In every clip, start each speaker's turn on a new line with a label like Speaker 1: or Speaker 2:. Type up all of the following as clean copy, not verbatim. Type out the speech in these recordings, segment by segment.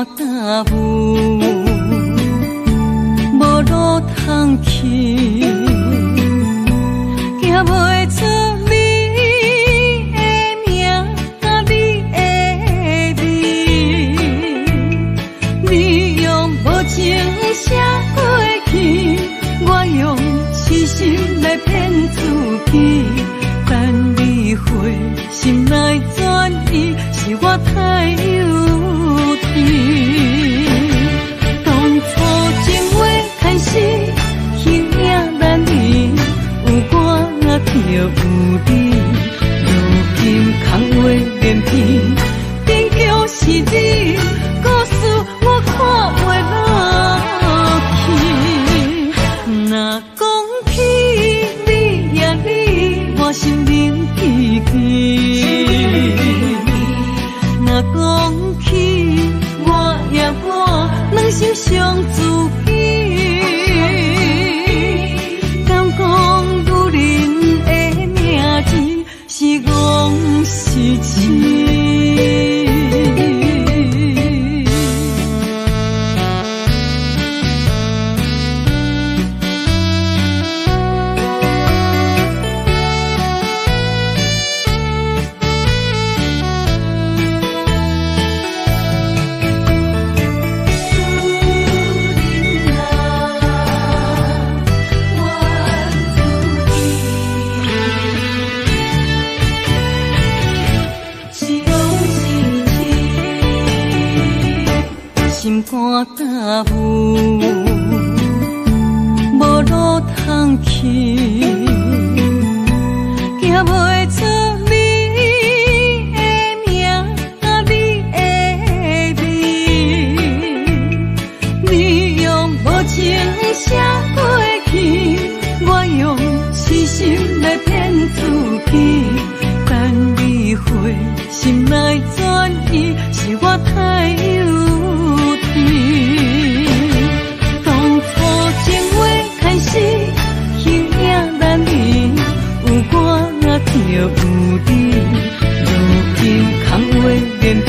Speaker 1: 大雾，无路通去，行袂出你的名甲你的味。你用无情写过去，我用痴心来骗自己。等你回心来转意，是我太幼稚。当初情话开始，形影难离，有我就有你。如今空话连篇，终究是你，故事我看袂落去。若讲起你呀你，我心灵记记。若讲起我呀我，两心相知己。敢讲女人的名字是戆是痴？心肝大雾，无路通去，行袂出你的名甲你的味。你用无情写过去，我用痴心来骗自己。等你回心来转意，是我太幼。当初情话开始，形影难离，有我就有你。如今空话连篇，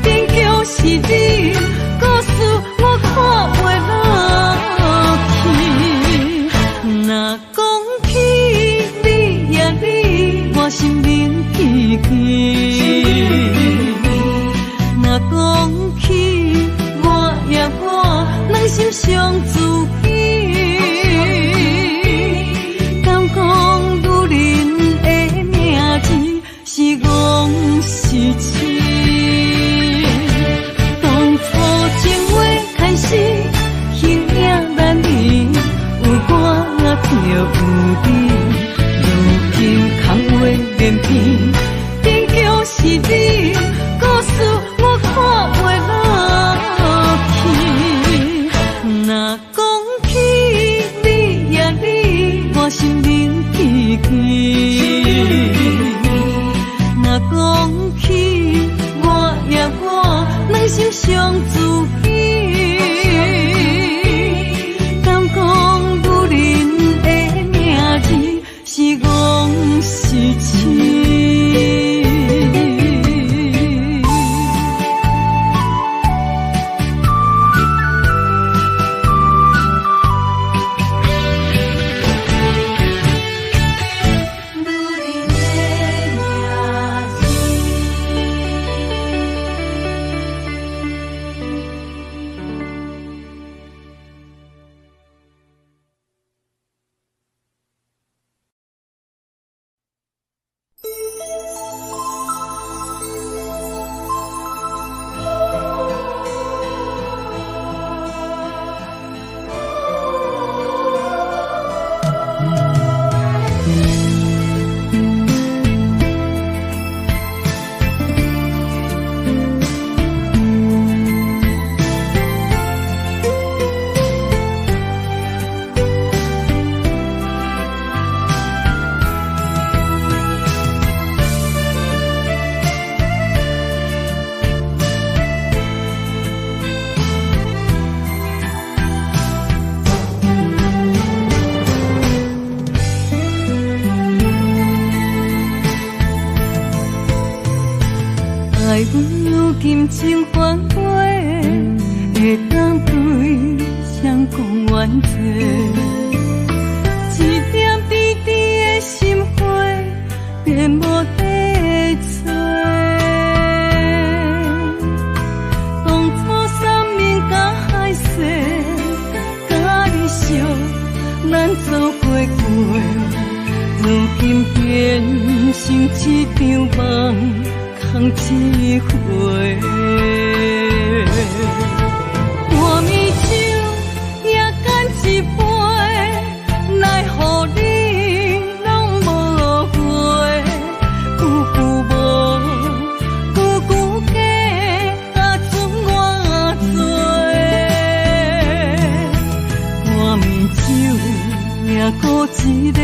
Speaker 1: 终究是你，故事我看袂落去。若讲起你呀你，我心灵记记。若讲起两心相知己，敢讲女人的名字是戆是痴？当初情话开始，形影难离，有我就有你。如今空话连篇，终究是你，故事我看袂落去。若讲起你呀你，我心灵记记。若讲起我呀我，两心相知己。敢讲女人的名字是戆是痴？阮如今情反悔，会当对谁讲冤罪？一点滴滴的心花，变无地找。当初三面甲海誓，甲你惜，咱走过过，如今变成一场梦。空一回，半暝酒也干一杯，奈何你拢无回？久久无，久久假，啊剩我做。半暝酒也孤一个，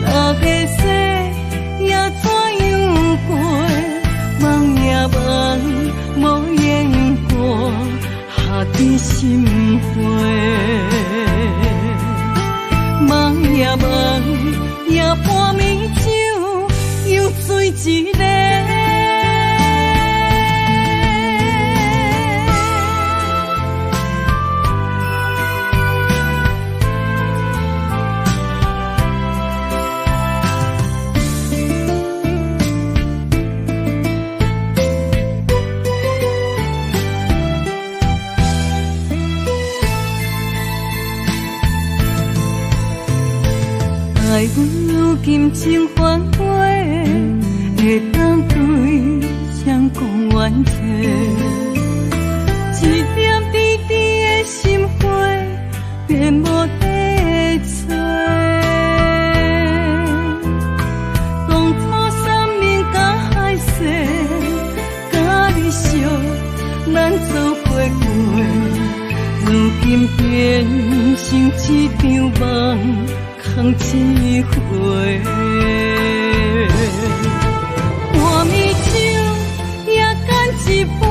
Speaker 1: 哪个说也怎样过？梦也梦，无言过，下伫心扉。梦也梦，也半暝酒，又醉一个。爱阮如今情反悔，会当对谁讲冤罪？一点滴滴的心花，变无地找。当初三面甲海誓，甲你惜，咱走过过，如今变成一场梦。空一回，半暝酒也干一杯，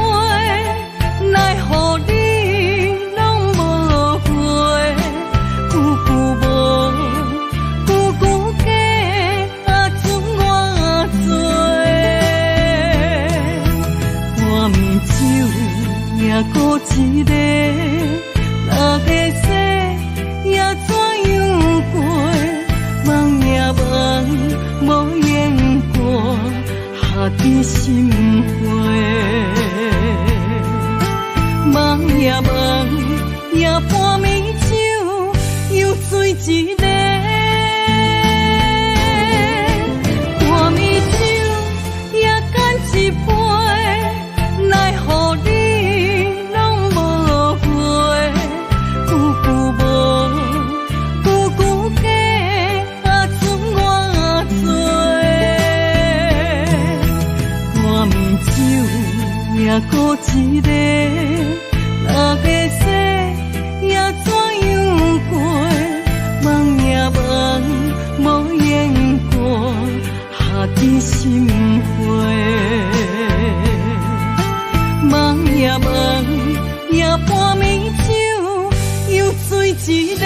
Speaker 1: 奈何你拢无回？久久无，久久假，啊剩我做。半暝酒也孤一个，哪个说也怎样过？梦也梦，无言过，下伫心扉。梦也梦，也半暝酒，又醉一个。半暝酒也干一杯，奈何你拢无回？久久无，久久假。也孤一个，哪个说也怎样过？梦也梦，无言过，下伫心扉。梦也梦，也半暝酒，又醉一个。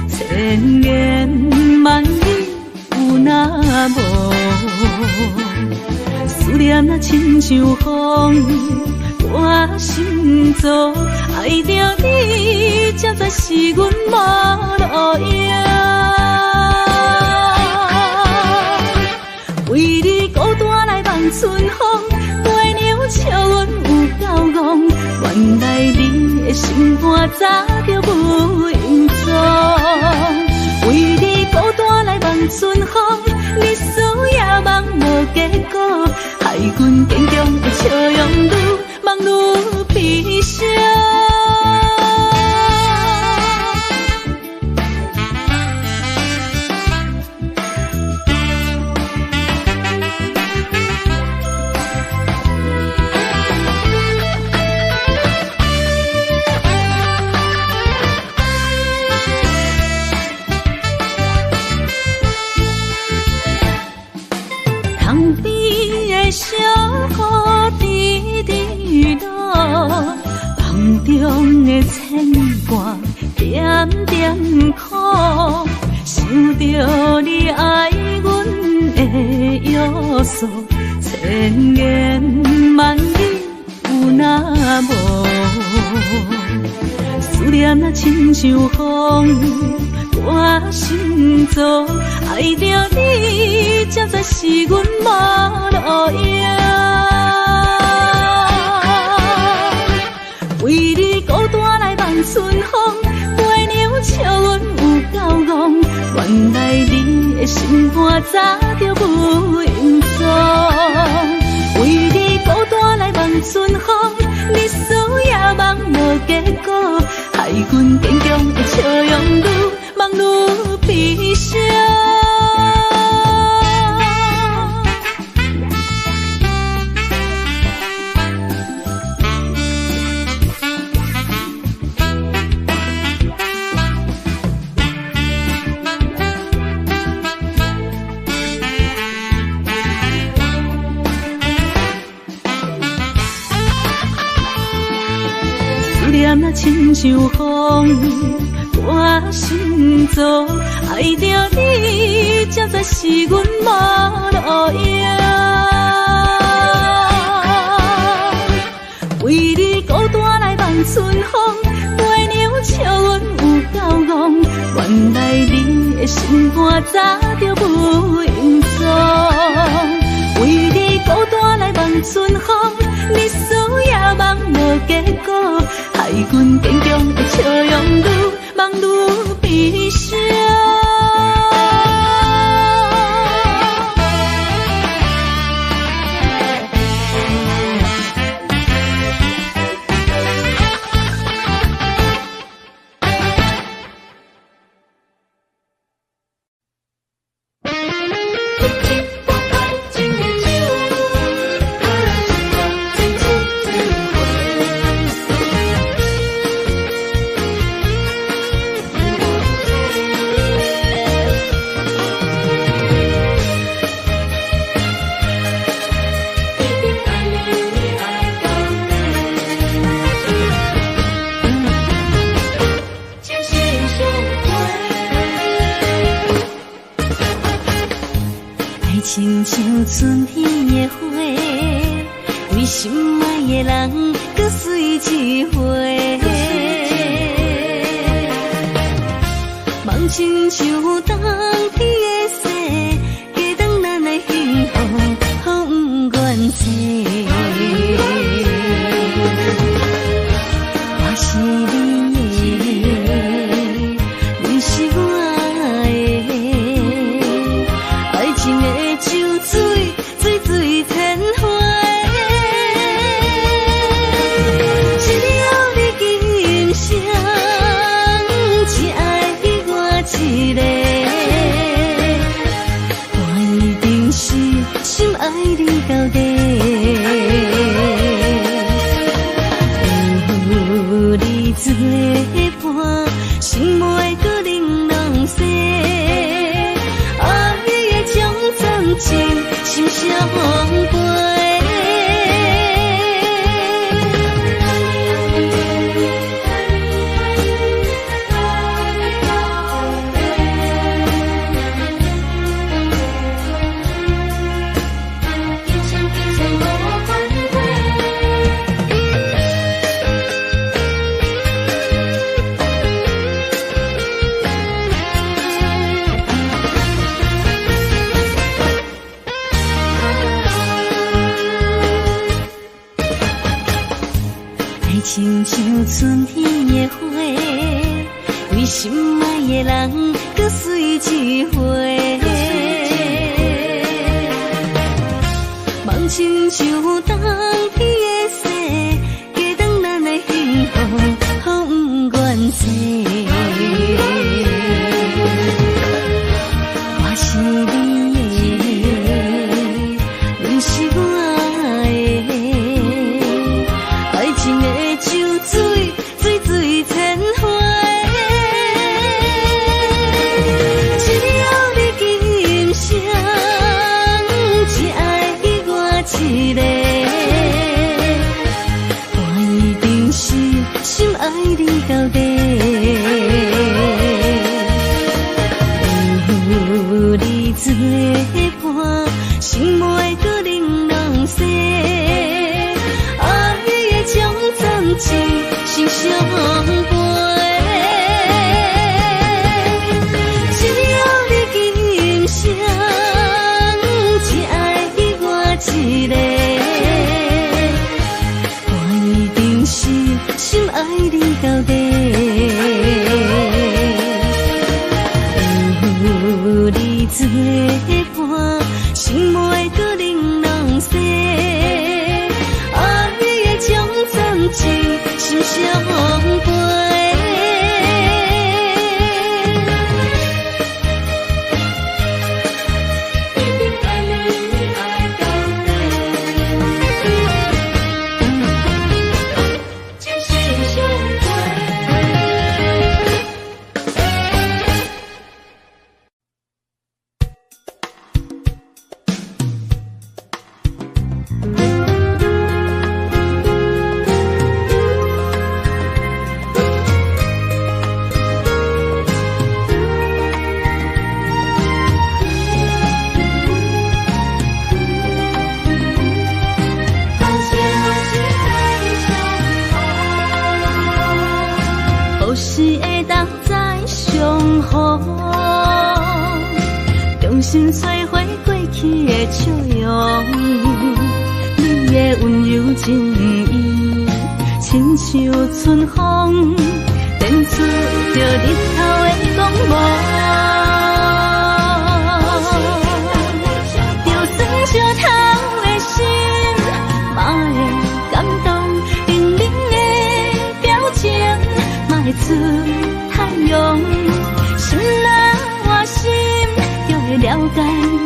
Speaker 1: 千言万语有那无，思念啊亲像风，我心中爱着你，才知是阮无路用。为你孤单来望出心肝早就无影踪。为你孤单来望春风，日思夜梦无结果，害阮坚强的笑容愈梦愈悲伤。旁边的小雨滴滴落，梦中的牵挂点点苦，想着你爱阮的约束，千言万语有那无？思念啊，亲像风。我心中爱着你，才知是阮无路用。为你孤单来望春风，月娘笑阮有够戆。原来你的心肝早就无影踪。为你孤单来望春风，日思夜梦无结果，害阮坚强的笑容愈梦愈悲伤。思念啊，亲像风。我心中爱着你，才知是阮无路用。为你孤单来望春风，月娘笑阮有够戆。原来你的心肝早就无影踪。为你孤单来望春风，日思夜梦无结果，害阮坚强的笑容愈梦愈悲伤。亲像春天的花，为心爱的人搁水一回。梦亲像冬天的雪，加长咱的幸福，风愿吹。我是你的，你是我的，爱情的。酒水，水水千回，只要你今生只爱我一个，我一定是心爱你到底。有你作伴，心袂搁玲珑色。情心相陪。亲像春天你心爱的人，搁随一回。梦亲像冬天的雪，加长咱的幸福，好不愿切。我是你的，你是我的，爱情的酒水，水水千回。只要你今生只爱我一个，我一定是心爱你到底。有你做伴，心袂搁冷冷雪，爱的将暂时心相陪。只要你今生只爱我一个，我一定是心爱你到底。有你做伴，心袂搁冷冷雪，爱的将暂时心相陪。何时会当再相逢？重新摧毁过去的笑容。你的温柔情意，亲像春风，变出着日头的光芒。就算石头的心，嘛会感动，冷冷的表情。卖出太阳，心若换心，就会了解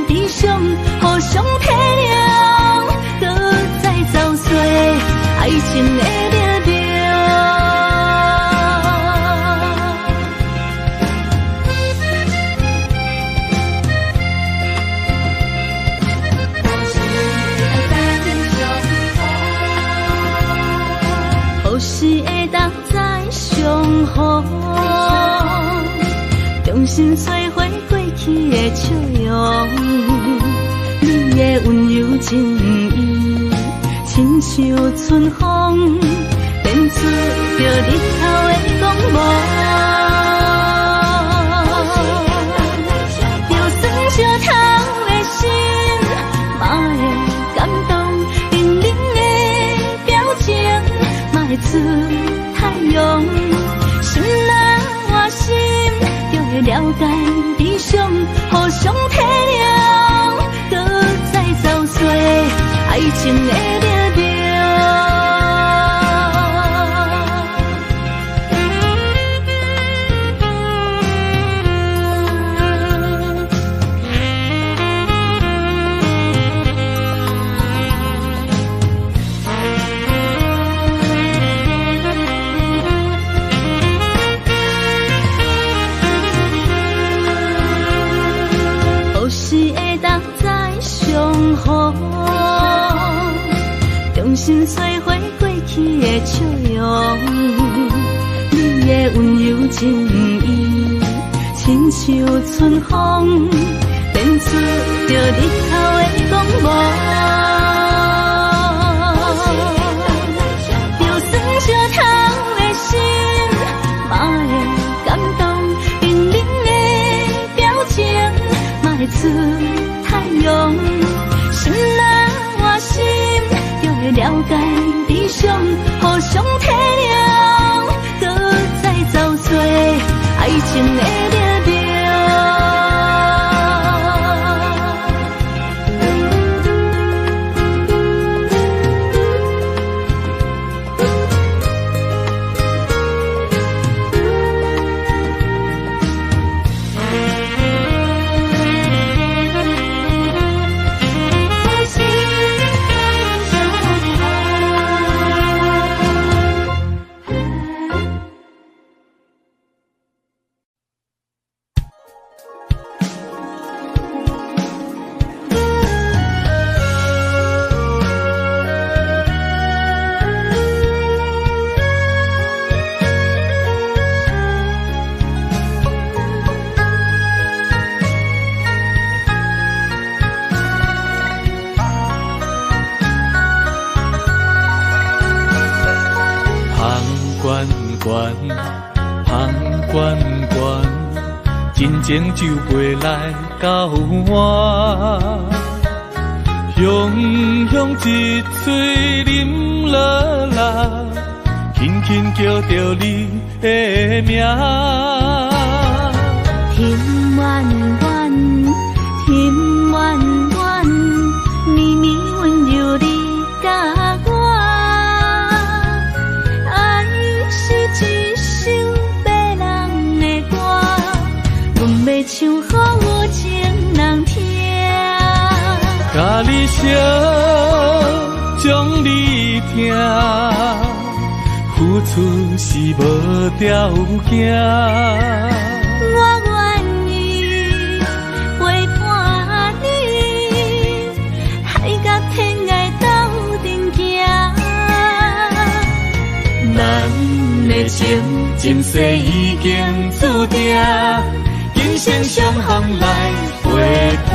Speaker 1: 理想，互相体谅，搁再走细爱情的掠夺。何时会当再相逢？重新摧毁过去的笑容。你的温柔情意，亲像春风，变出着日头的光芒。就算石头的心，嘛会感动，冷冷的表情。卖出太阳，心若换心，就会了解理想，互相体谅，搁再走细爱情的掠夺。何时会当再相逢？重新摧毁过去的笑容。你的温柔情意，亲像春风，变出着日头的光芒。就算石头的心，嘛会感动，冷冷的表情。卖出太阳，心若换心，就会了解理想，互相体谅，搁再走细爱爱情的热潮。
Speaker 2: 真情就袂来到我，雄雄一嘴啉落来，轻轻叫着你的名。
Speaker 1: 天远远，天远远，绵绵温柔你甲我，爱是一首别人的歌。阮要唱予有情人听，
Speaker 2: 甲你烧，将你听，付出是无条件。
Speaker 1: 我愿意陪伴你，海角天涯斗阵行。咱的情，前世已经注定。今生相逢来陪伴。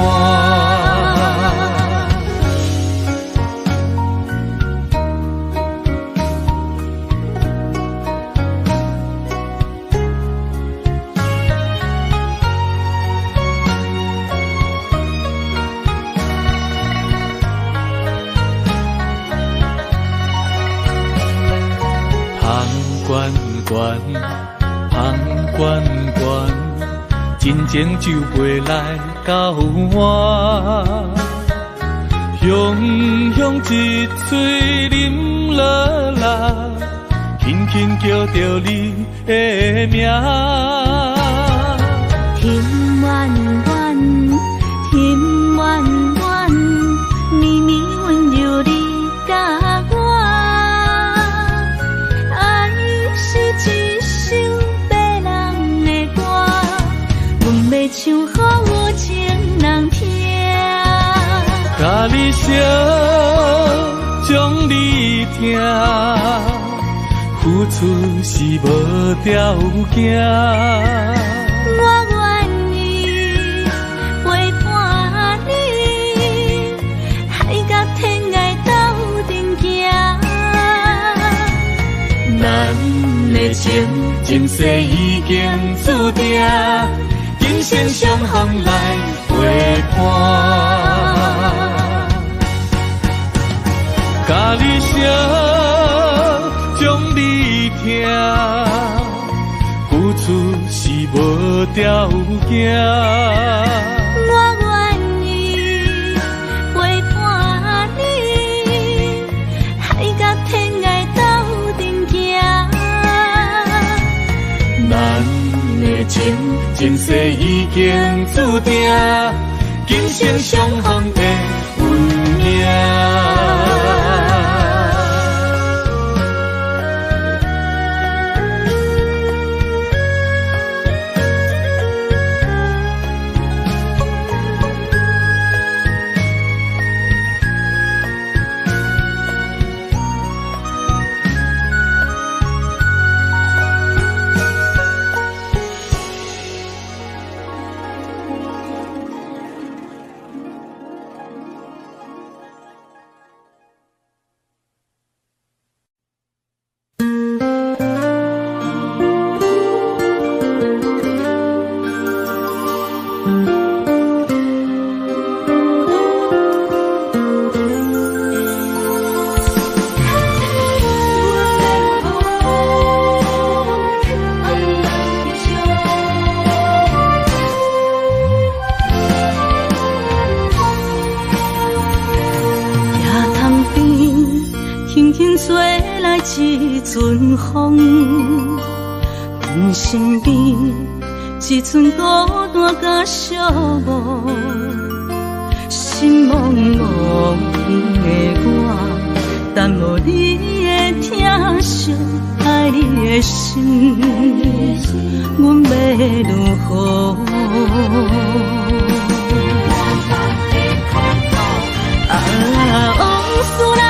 Speaker 1: 香关关，真情就袂来到我，雄雄一嘴啉落来，轻轻叫着你的名。天远远，天远远，绵绵温柔你甲我，爱是一首别人的歌，阮要唱予有情人听。
Speaker 2: 甲你烧，将你听，付出是无条件。
Speaker 1: 我愿意陪伴你，海角天涯斗阵行。咱的情，前世已经注定，今生相逢来陪伴。
Speaker 2: 甲你烧，将你听，付出是无条件。
Speaker 1: 我愿意陪伴你，海角天涯斗阵行。咱的情，前世已经注定，今生相逢的运命。阵风，阮身边一寸孤单甲寂寞，心茫茫的我，等无你的疼惜，爱你的心，阮要如何？往事人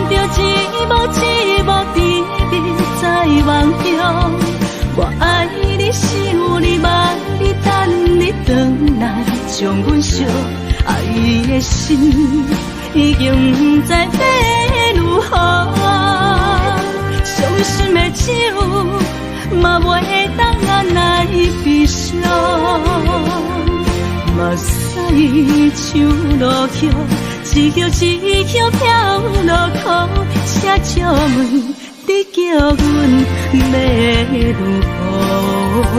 Speaker 1: 着一幕一幕甜蜜在梦中，我爱你想你望你等你回来，将阮惜爱的心已经不知要如何，伤心的手嘛袂当按来悲伤，目屎像落雨，一曲一曲飘落雨，车照问你叫阮要如何？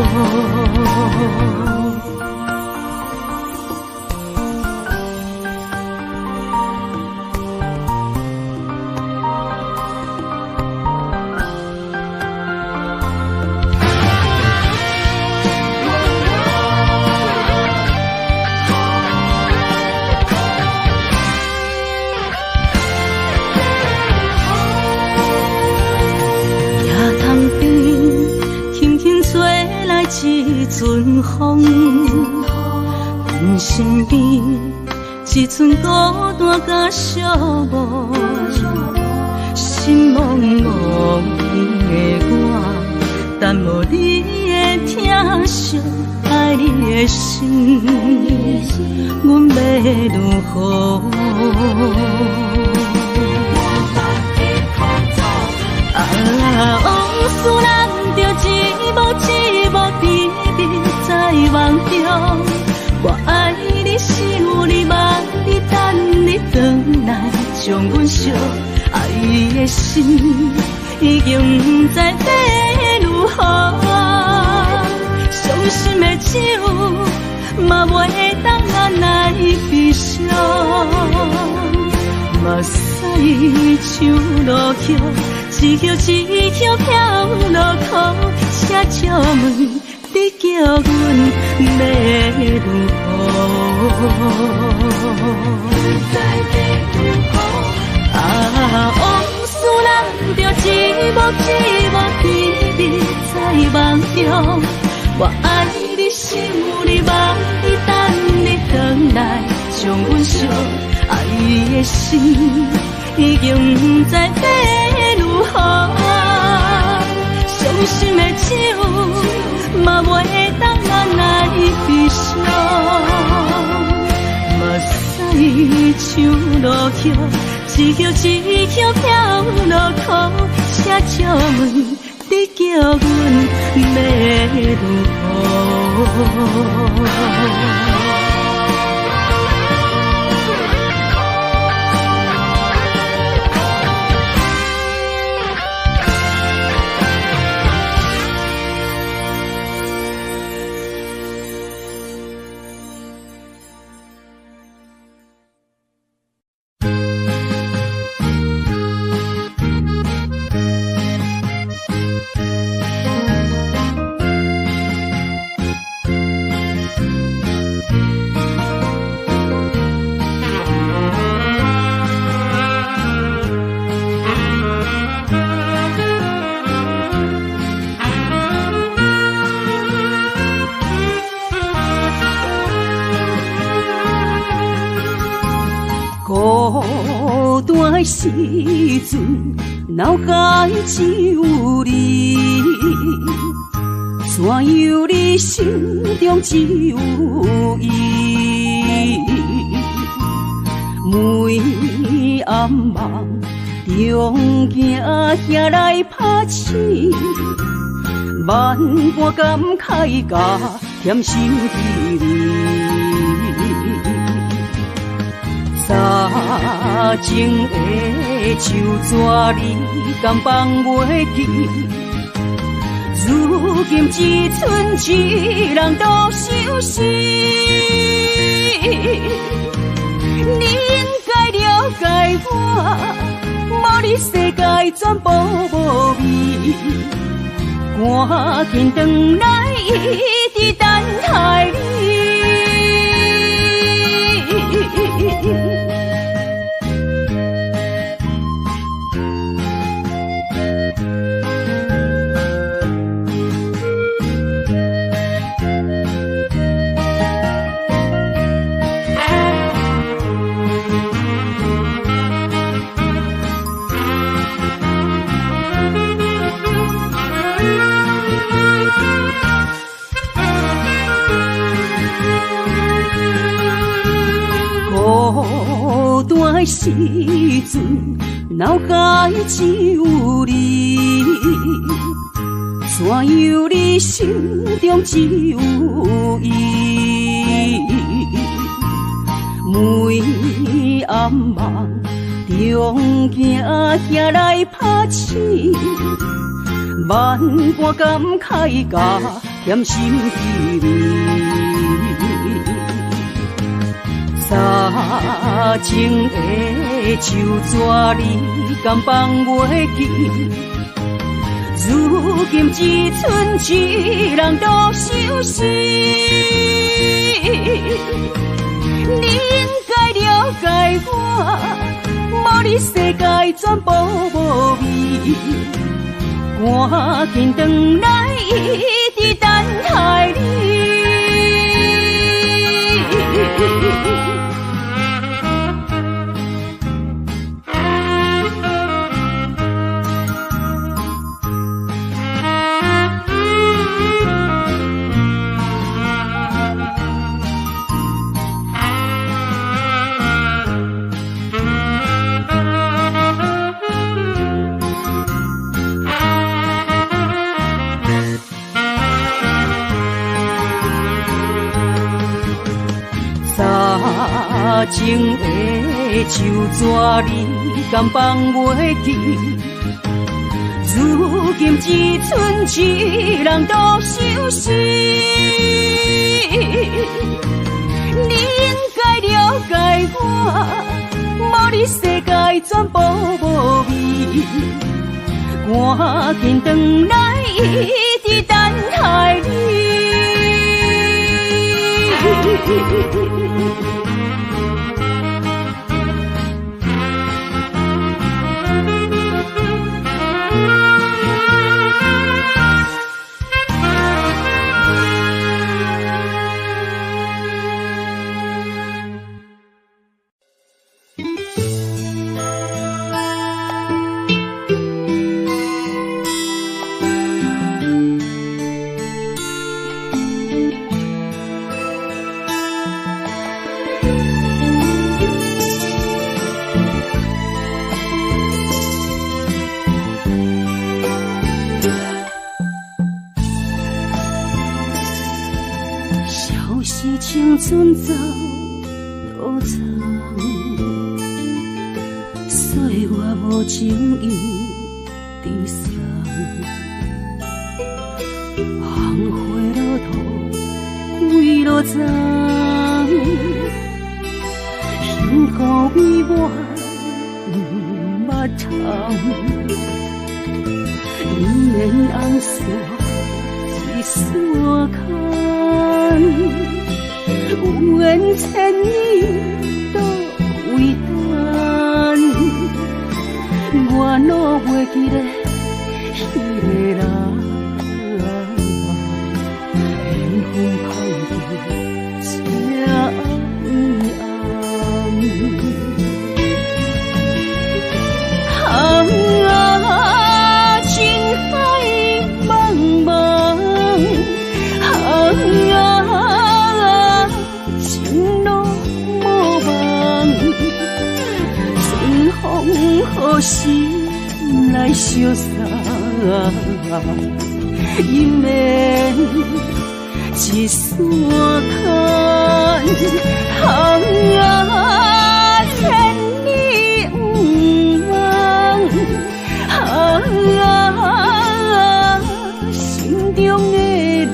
Speaker 1: 一阵风，阮身边一寸孤单甲寂寞，心茫茫的我，等无你的疼惜，爱你的心，阮要如何？往事人着一幕一幕甜蜜在梦中，我爱你想你望你等你回来，将阮惜爱的心已经不知要如何，伤心的手嘛袂当按来悲伤，目屎像落雨，一曲一曲飘落雨，车照问你叫阮要如何？往事人着一幕一幕甜蜜在梦中，我爱你想你望你等你回来，将阮惜爱的心已经不知要如何，伤心的手嘛袂当按来悲伤，目屎像落雨，一曲一曲飘落雨，车照问你叫阮要如何？时阵，脑海只有你，怎样你心中只有伊？每暗梦中行行来拍醒，万般感慨甲添心滋味。早情的手纸你敢放袂记？如今只剩一人独相思。你应该了解我，无你世界全部无味，赶紧转来，一直等待你。孤单的时阵，脑海只有你，怎样你心中只有伊？每暗梦中行来拍醒，万般感慨甲甜心滋味。早前的手纸你敢放袂记？如今只剩一人独相思。你应该了解我，无你世界全部无味。赶紧转来，一直等待你。早前的手纸你敢放袂记？如今只剩一人独相思。你应该了解我，无你世界全部无味。赶紧转来，一直等待你。青春走多长，岁月无情意地送，红花落土归落丛，幸福美满捌通，姻缘红线一线牵。有缘千年都为等，我哪袂记得迄个人，缘分空地这暗暗，情海茫茫，好心来相送，姻缘一线牵，千里不忘，心中的人，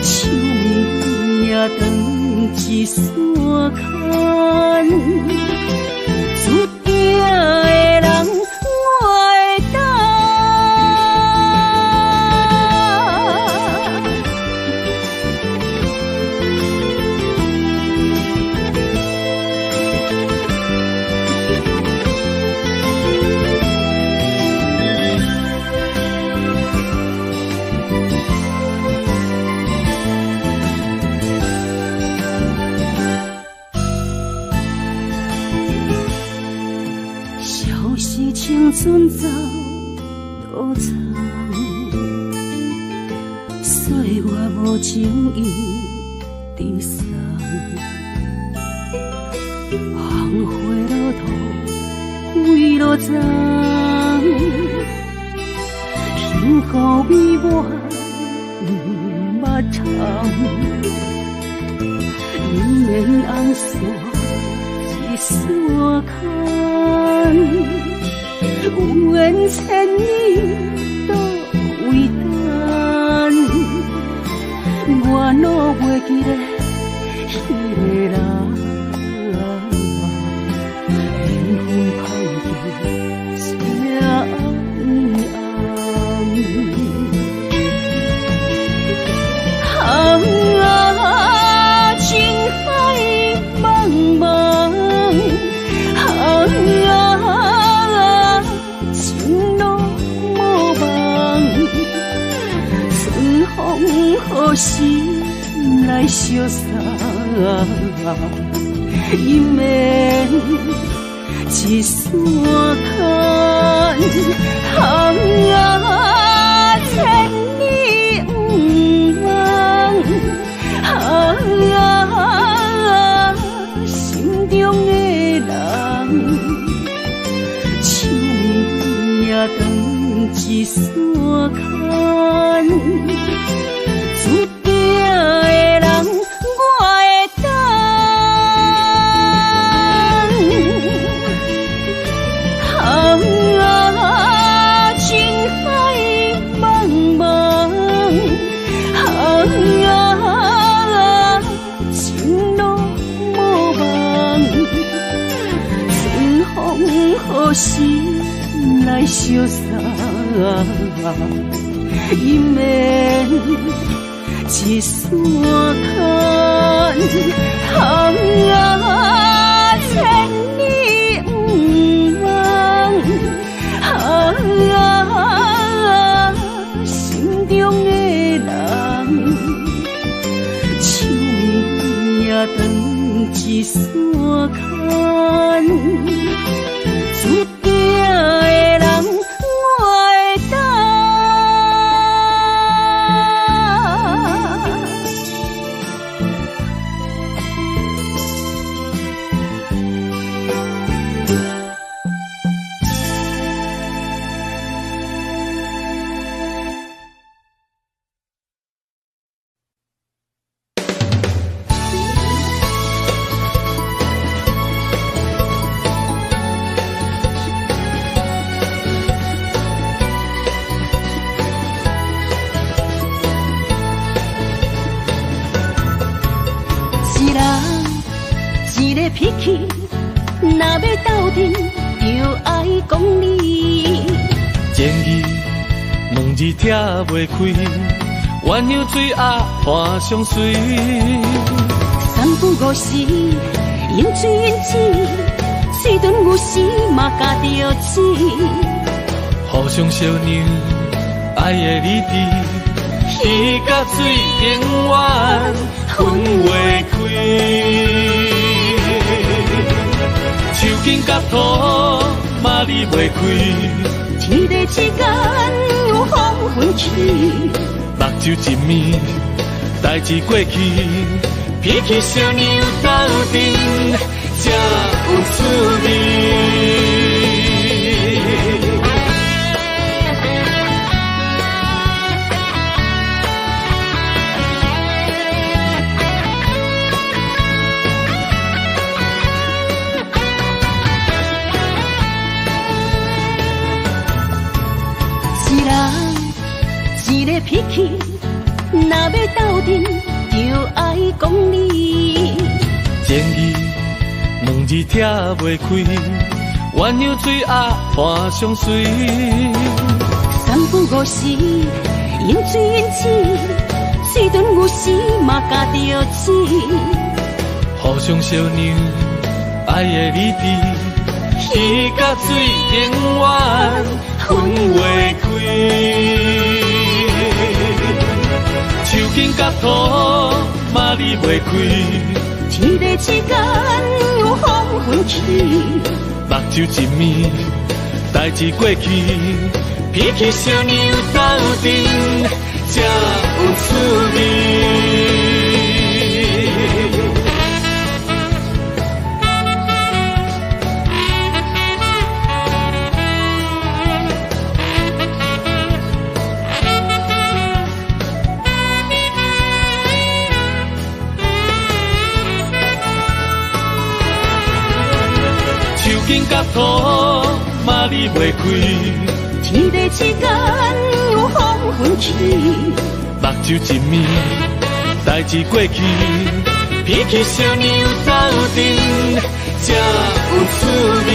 Speaker 1: 手也长一线牵。注定船走多长，所以我无情意地送。红花落土，归路丛，幸福美满捌长。人面红线一线牵，有缘千年都为等。我哪袂记得迄个人，缘分歹记这暗暗。情海茫茫，情路无望，春风何时来相送？姻缘一线牵，千里不忘。心中的人，手面也长一线牵，注定的人我会等。情海茫茫，情路无望，春风何时来相送？姻缘一线牵，千里不忘。心中的人，手面也长一线牵，注定的人我会等。脾气，若要斗阵，就爱讲理。
Speaker 2: 前语两字拆袂开，鸳鸯水鸭伴相随。
Speaker 1: 三不五时，饮水饮水，水遁有时嘛加着钱。
Speaker 2: 互相相让，爱的理智，鱼甲水永远分袂开。手紧甲土嘛离袂开，
Speaker 1: 天地之间有风分起，
Speaker 2: 目睭一暝，代志过去，脾气小娘斗阵才有滋味。一个脾气，若要斗阵，就爱讲理。前语两字拆袂开，鸳鸯水鸭伴相随。
Speaker 1: 三不五时，饮水饮水，水遁有时嘛加着钱。
Speaker 2: 互相相让，爱的理智，鱼甲水永远分袂开。手紧甲土嘛离袂开，
Speaker 1: 天地之间有风分起，
Speaker 2: 目睭一暝，代志过去，鼻起烧牛斗阵，才有趣味。金甲土，嘛离袂开。
Speaker 1: 天地之间有风云起，
Speaker 2: 目睭一面，代志过去，鼻起烧牛斗阵，才有趣味。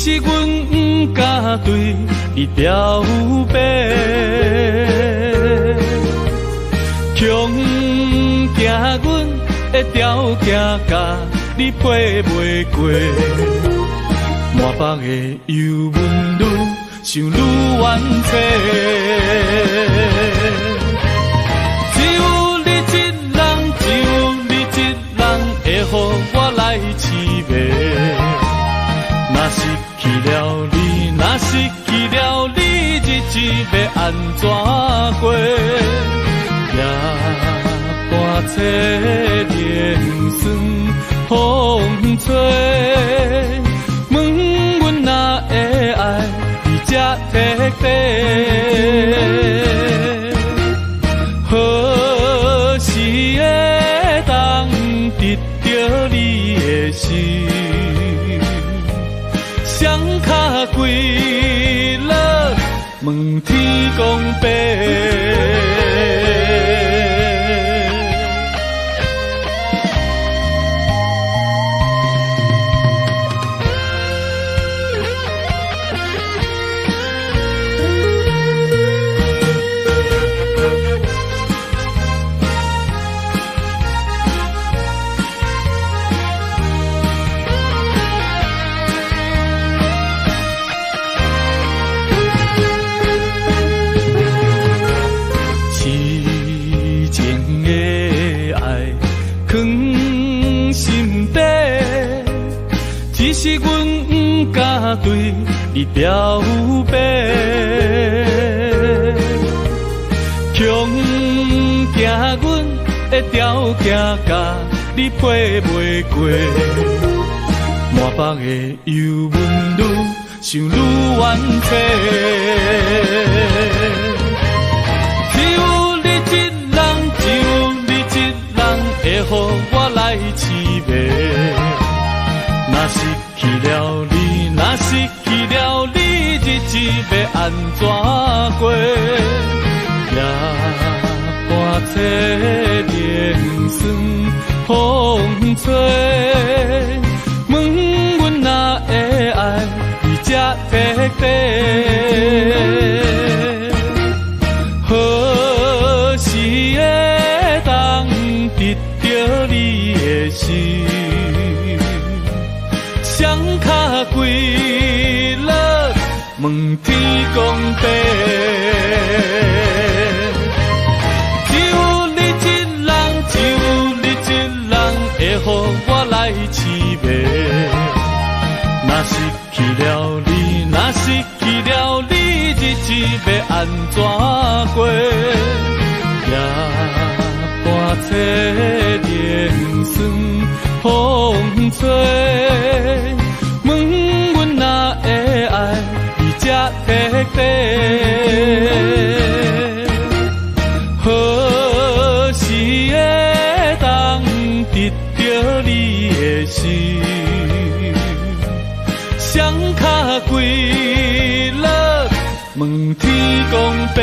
Speaker 2: 是阮不敢对你表白，强惊阮的条件甲你配袂过，满腹的忧闷愈想愈怨气，只有你一人，只有你一人会予我来凄迷。若失去了你，若失去了你，日子要安怎过？夜半切连酸风吹，问阮哪会爱你这彻底？何时会当得到你的心？双脚跪落，问天公伯。只是阮不敢对你表白，强惊阮的条件甲你配袂过，满腹的忧闷愈想愈怨气，只有你一人，只有你一人会予我来凄迷。若失去了你，若失去了你，日子要安怎过？夜半切连酸风吹，问阮哪会爱你这彻底？何时会当得到你的心？双脚跪落，问天公伯。只有你一人，只有你一人会予我来凄迷。若失去了你，若失去了你，日子要安怎过？夜半切连酸风吹，问阮哪会爱你这体地？何时会当得到你的心？双脚跪落，问天公伯。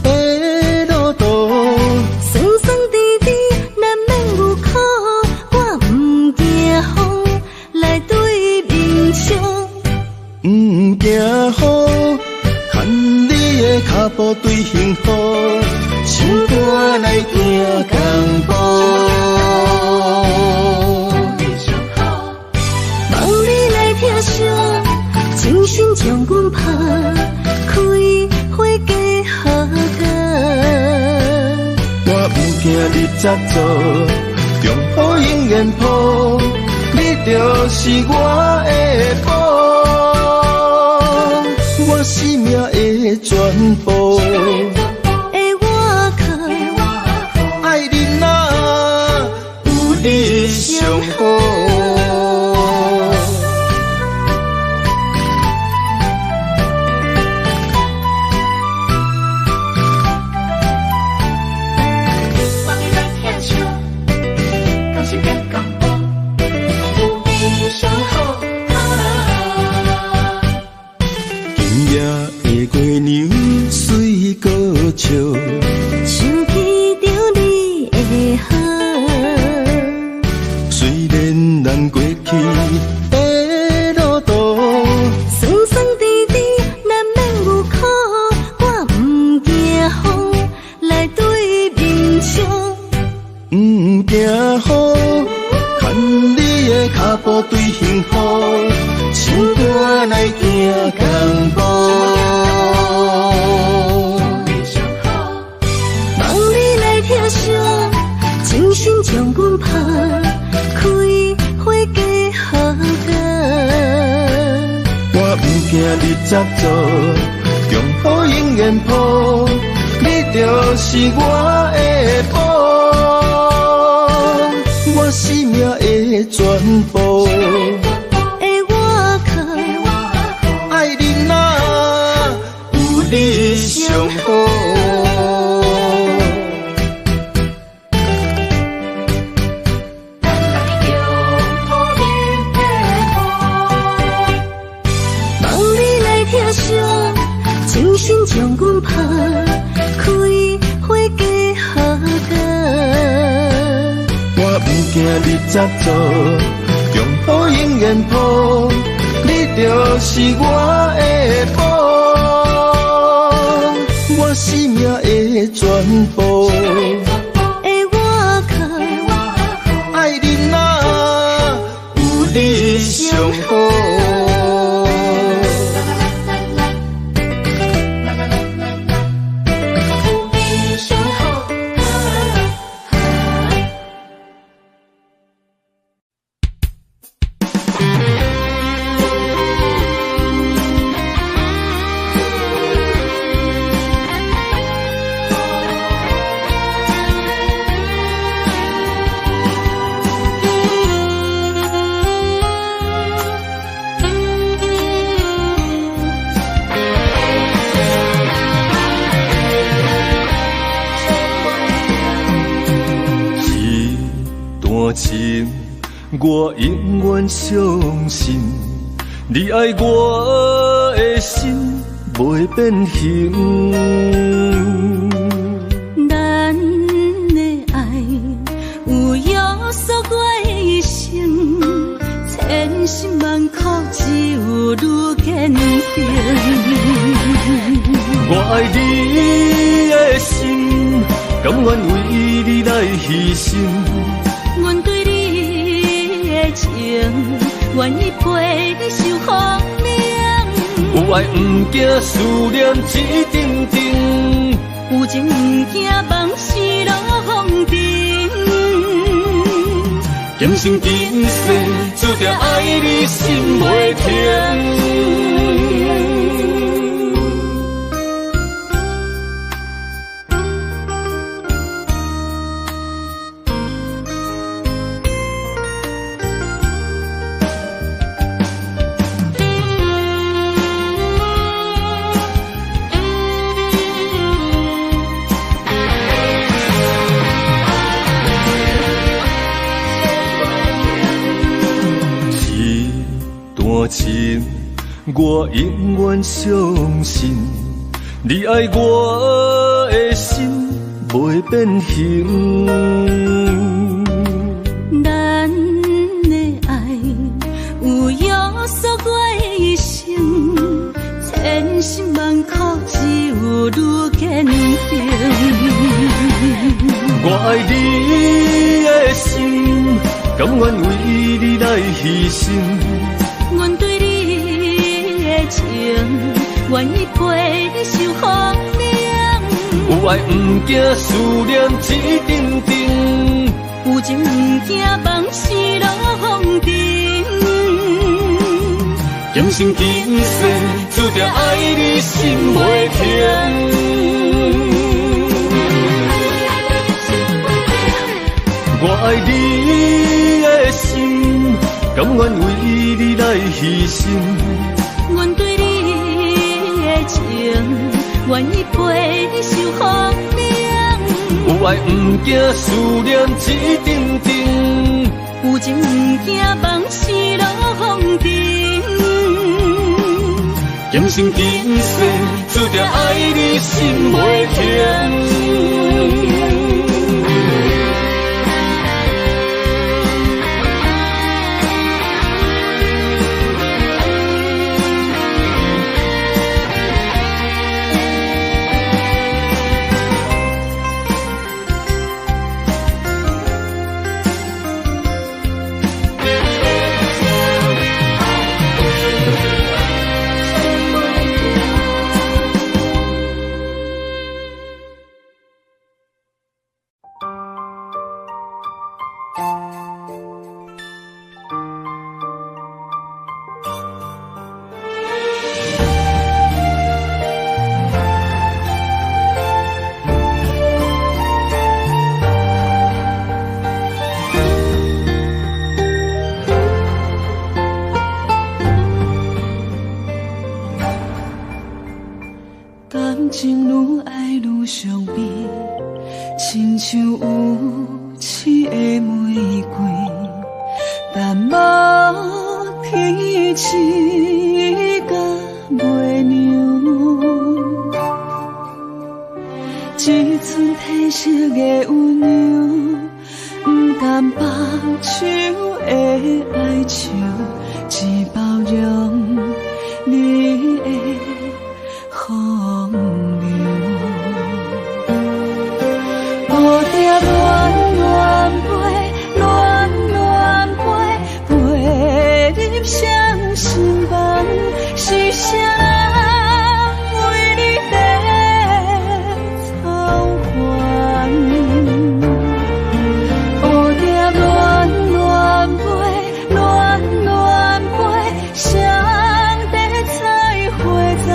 Speaker 3: 的路途。
Speaker 1: 酸酸甜甜难免有苦，我不惊风来对面冲。
Speaker 3: 不惊雨，牵你的脚步对幸福，心肝来行同步。
Speaker 1: 望你来听声，精心将阮拍，开花结好果。
Speaker 3: 我不惊你执着，中雨永远抱，你就是我的宝。我生命的全部，
Speaker 1: 的我靠，
Speaker 3: 爱你哪有你上好。月娘随歌唱，
Speaker 1: 想起着你的好。
Speaker 3: 虽然咱过去的路途，
Speaker 1: 酸酸甜甜难免有苦，我不惊风来对面冲。
Speaker 3: 不惊雨，牵你的脚步对幸福，心肝来行同步。
Speaker 1: 听声，精心将阮拍，开花结好果。
Speaker 3: 我不惊你执着，中雨永远抱，你就是我的宝。我生命的全部，
Speaker 1: 的我靠，
Speaker 3: 爱你哪有你上好。精心将阮拍，开花结好果。我不惊你执着，中雨永远抱，你就是我的宝。我生命的全部，
Speaker 1: 的我靠，
Speaker 3: 爱你哪有你上好。情，我永远相信，你爱我的心袂变形。
Speaker 1: 咱的爱有约束我的一生，千辛万苦只有愈坚定。
Speaker 2: 我爱你的心，甘愿为你来牺牲。
Speaker 1: 阮对你的情，愿意陪你受风凉。
Speaker 2: 有爱不惊思念一阵阵，
Speaker 1: 有情不惊梦死落风尘。
Speaker 2: 今生今世注定爱你心袂停。情，我永远相信，
Speaker 3: 你爱我的心袂变形。
Speaker 1: 咱的爱有约束我的一生，千辛万苦只有愈坚定。
Speaker 3: 我爱你的心，甘愿为你来牺牲。
Speaker 1: 阮对你的情，愿意陪受风凉。
Speaker 3: 有爱不惊思念一阵阵，
Speaker 1: 有情不惊梦死落风尘。
Speaker 3: 今生今世注定爱你心袂停。我爱你的心，甘愿为你来牺牲。
Speaker 1: 阮对你的情，愿意陪受风凉。
Speaker 3: 有爱不惊思念一阵阵，
Speaker 1: 有情不惊梦死落风尘。
Speaker 3: 今生今世注定爱你心袂停。
Speaker 1: 感情愈爱愈伤悲，亲像有刺的玫瑰，但无天刺甲袂凉。一寸褪色的温柔，不甘放手的哀愁，只包容你的风流。蝴蝶暖暖飞，暖暖飞，飞入双心房，是谁人为你在操烦？蝴蝶暖暖飞，暖暖飞，上帝采花丛，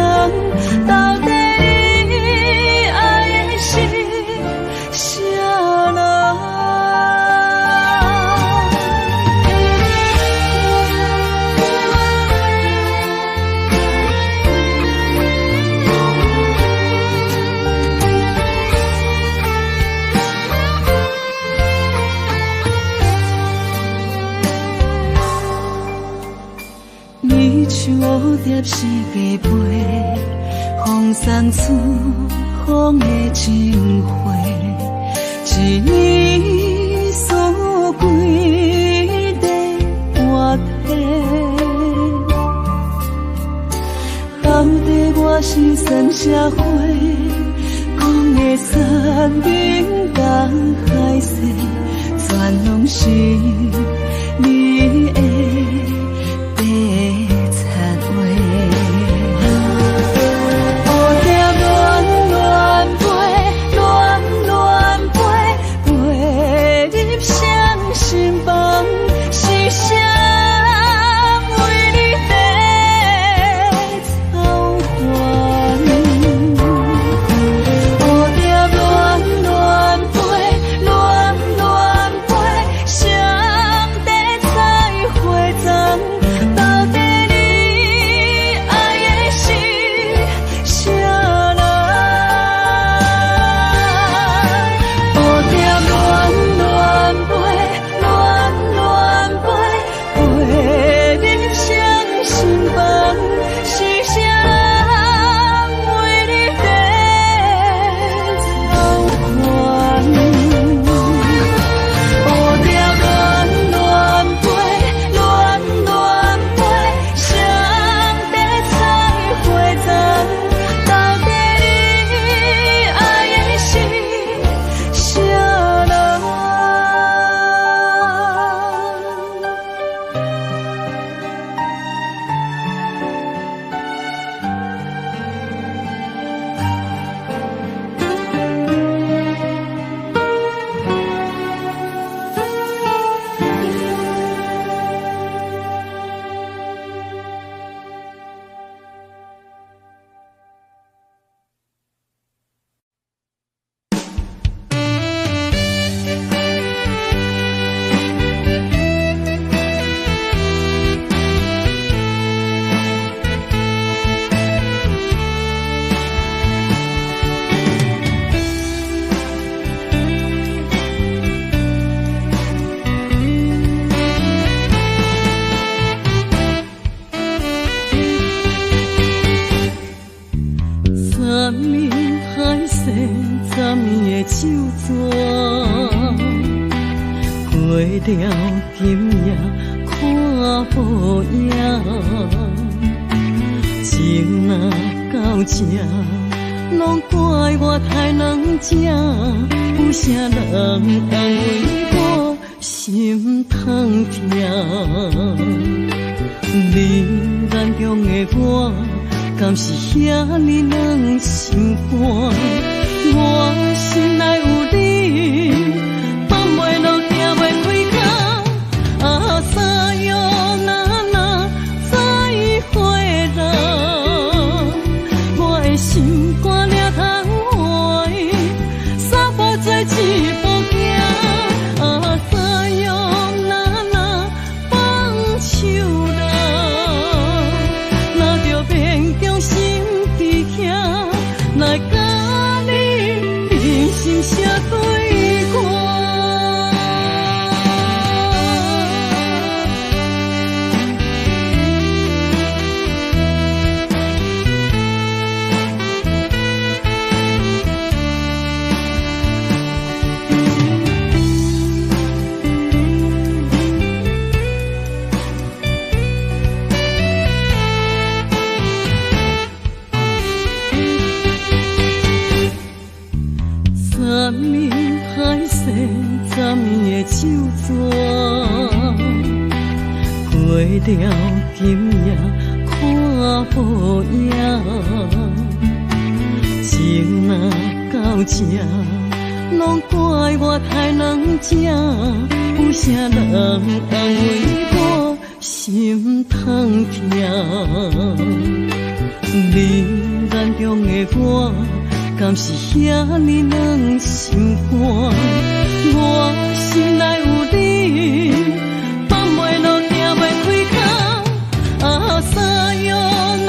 Speaker 1: 到底你爱的是啥人？你像蝴蝶是加飞，风送出风的情花，一年输几个半体。到底我是算啥货？讲的山明甲海誓，全拢是你的白贼话。蝴蝶暖暖飞，暖暖飞，飞入双心房，是谁为你在操烦？蝴蝶暖暖飞，暖暖飞，上帝昨暝的手纸，过了今夜看无影，情若到这，拢怪我太软正，有啥人安慰我心痛痛？你眼中的我，敢是遐尼软心肝？我心内有你，放袂落，行袂开口。啊，三月那再会啦，我的心肝了通换，三步做一步行。啊，三月那放手啦，若着变中心伫遐，来甲你人生写对歌。昨暝海誓，昨暝的手纸，过了今夜看无影，情若到这，拢怪我太软正，有啥人安慰我心痛痛？你眼中的我，敢是遐尼软心肝？我心内有你，放袂落，行袂开口。啊，三月那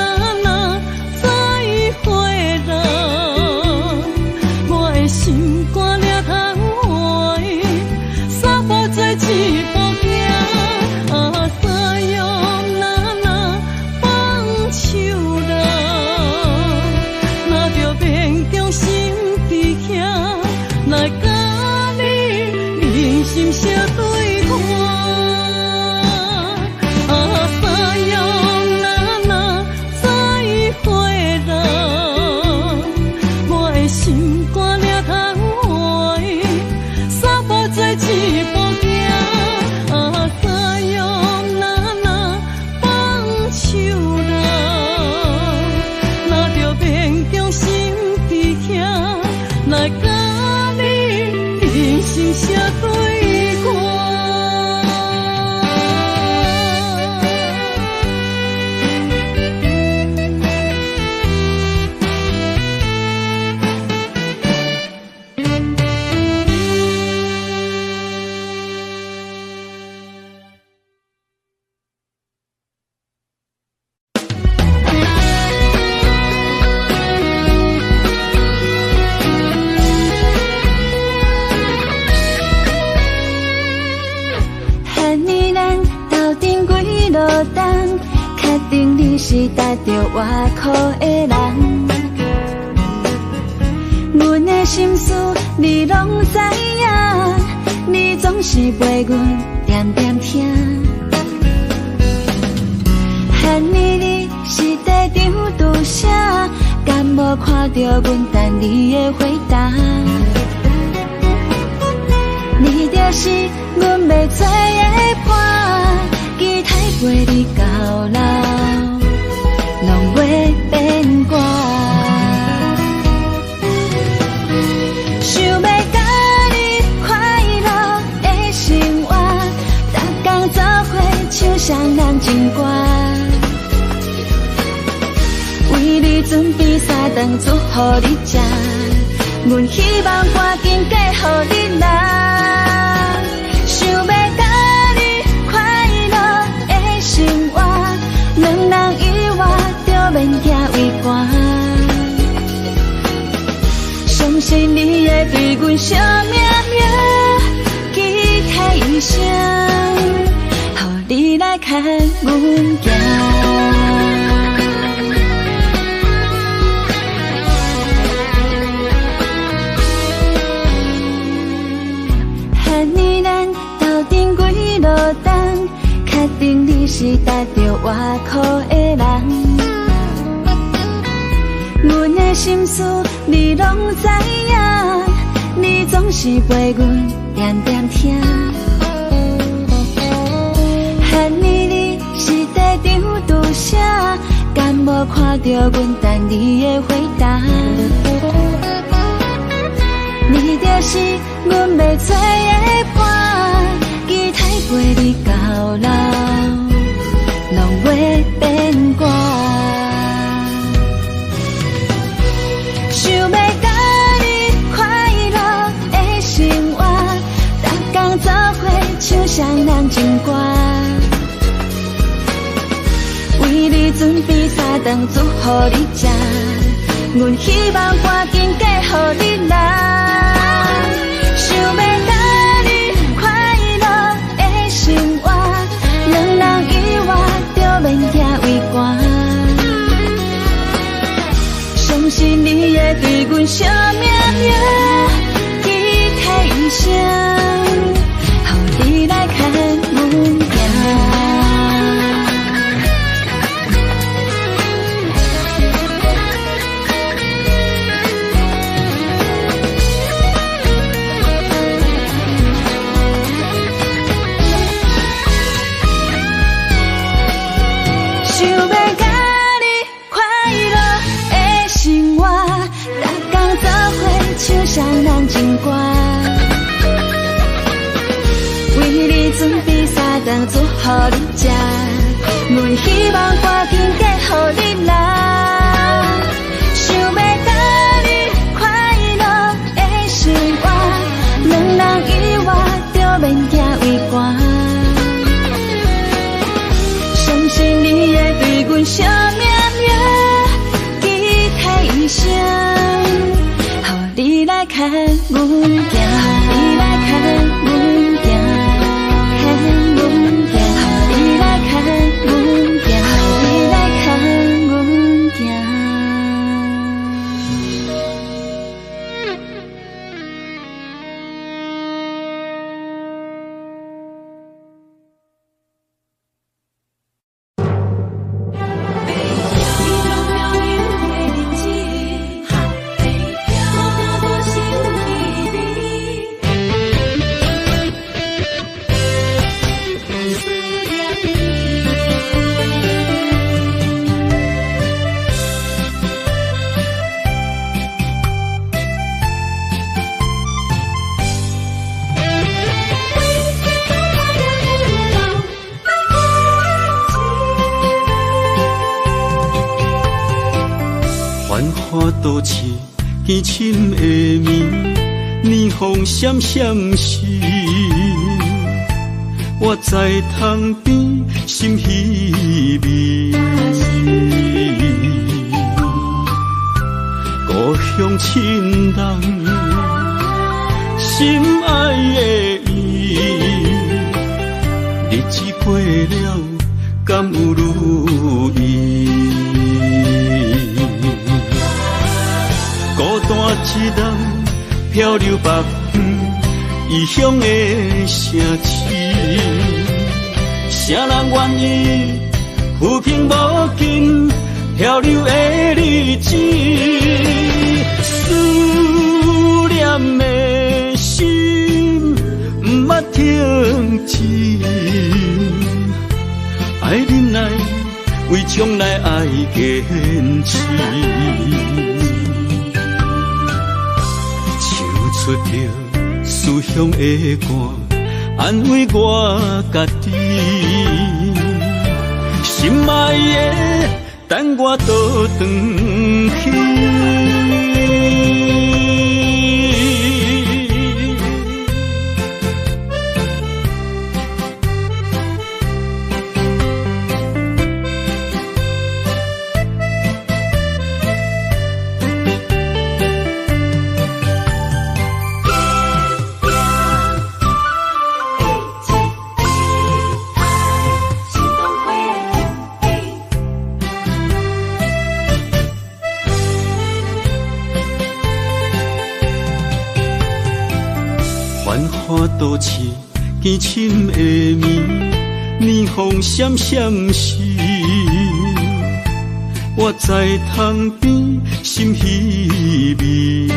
Speaker 1: 再会啦，我的心肝了通换，三步做一步行。啊，三月那放手啦，若着变中心伫遐，来甲你人生写对歌。啊，三月那再会啦，我的心肝了通换，三步做一步行。啊，三月那放手啦，若着变中心伫遐，来甲你人生写对歌。
Speaker 4: 恨你咱斗阵几落冬，确定你是踏着外苦的人。阮的心事你拢知影，你总是陪阮点点听。恨你是地场拄啥，敢无看着阮等你的回答？你就是阮要做的伴，期待陪你到老，拢袂变卦。想要甲你快乐的生活，逐天做伙唱双人情歌，为你准备三顿煮予你食，阮希望赶紧嫁予你啦。想要甲你快乐的生活，两人以外就免惊畏寒。相信你会对阮惜命命记起一声，予你来牵阮行。是踏着外裤的人，阮的心事你拢知影，你总是陪阮点点听。恨你是在场拄啥，敢无看到阮等你的回答？你就是阮要找的伴，期待陪你到老，拢会变卦。想要甲你快乐的生活，逐天做伙唱双人情歌，为你准备3顿煮予你食，阮希望赶紧嫁予你啦。想要甲你快乐的生活，两人以外就免惊畏寒。相信你会对阮惜命命，期待一生，予你来看阮行。唱双人情歌，为你准备3顿煮予你食，阮希望赶紧嫁予你啦。想要甲你快乐的生活，两人以外就免惊畏寒。相信你会对阮惜命命，期待一生。你来看阮行，你来看阮行，看阮行，你来看阮行，你来看阮行。
Speaker 3: 都市凄深的暝，年风闪闪时，我在窗边心稀微。故乡亲人，心爱的伊，日子过了，敢有如意？孤单一人漂流北方异乡的城市，啥人愿意浮萍无尽漂流的日子？思念的心不捌停止，爱忍耐，为将来爱坚持。出着思乡的歌，安慰我家己。心爱的，等我倒转去。繁华都市，凄深的暝，年风闪闪时，我在窗边心稀微。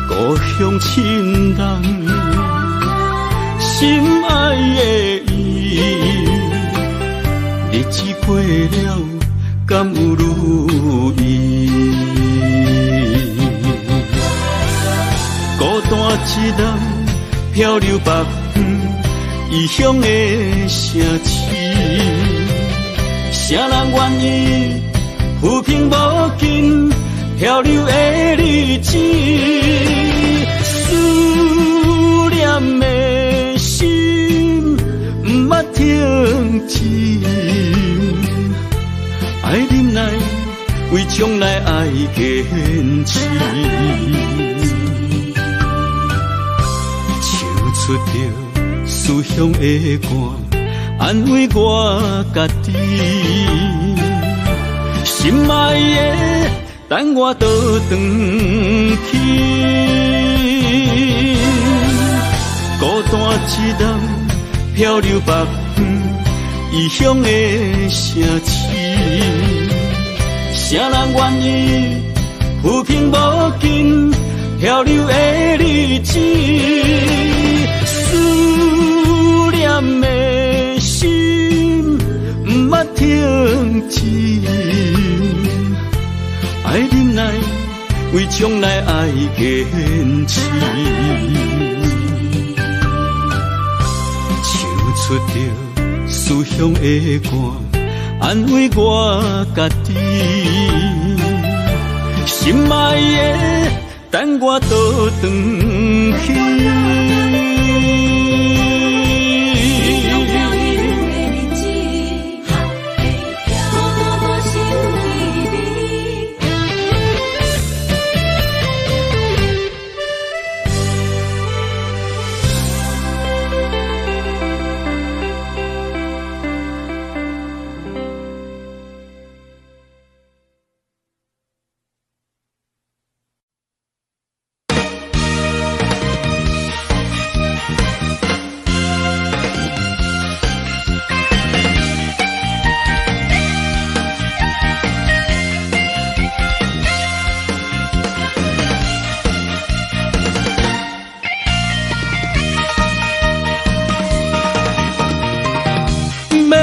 Speaker 3: 故乡亲人，心爱的伊，日子过了，敢有如意？孤单一人漂流北方异乡的城市，谁人愿意浮萍无尽漂流的日子？思念的心不捌停止，爱忍耐，为将来爱坚持。唱出着思乡的歌，安慰我家己。心爱的，等我倒转去。孤单一人漂流北方异乡的城市，谁人愿意浮萍无尽漂流的日子？思念的心不捌停止，爱忍耐，为将来爱坚持。唱出着思乡的歌，安慰我家己。心爱的，等我倒转去。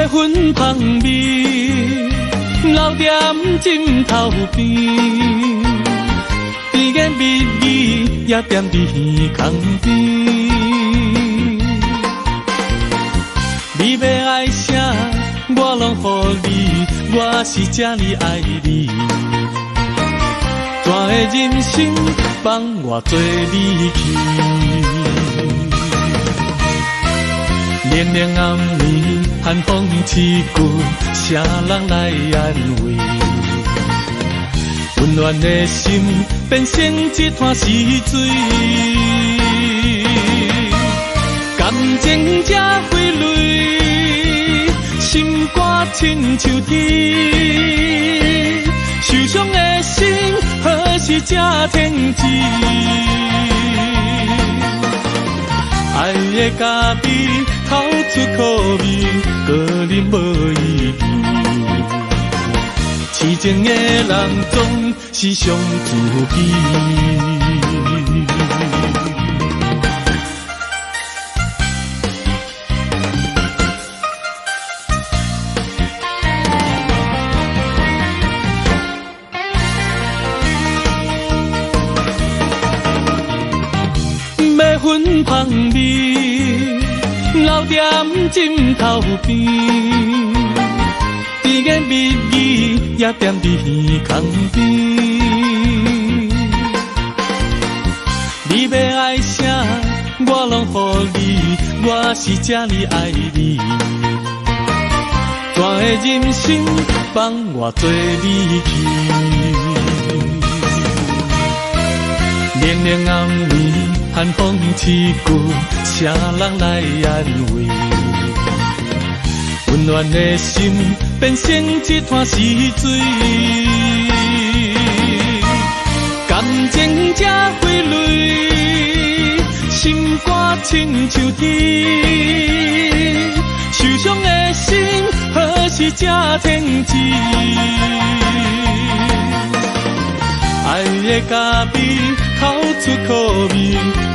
Speaker 2: 粉芳味，留踮枕头边，甜言蜜语也踮伫耳孔边。你要爱啥，我拢予你，我是这呢爱你。全的人生放我做你去。连连暗暝，寒风刺骨，谁人来安慰？温暖的心变成一滩死水，感情才挥泪，心肝亲像铁，受伤的心何时才停止？爱的咖啡透出苦味，个人无意义。痴情的人总是上自卑。粉芳味，留踮枕头边，甜言蜜语也踮伫耳孔边。你要爱啥，我拢予你，我是这呢爱你。全的人生放我做你去。连连暗暝，寒风刺骨，谁人来安慰？温暖的心变成一滩死水，感情才挥泪，心肝亲像天，受伤的心何时才停止？爱的咖啡口出苦味，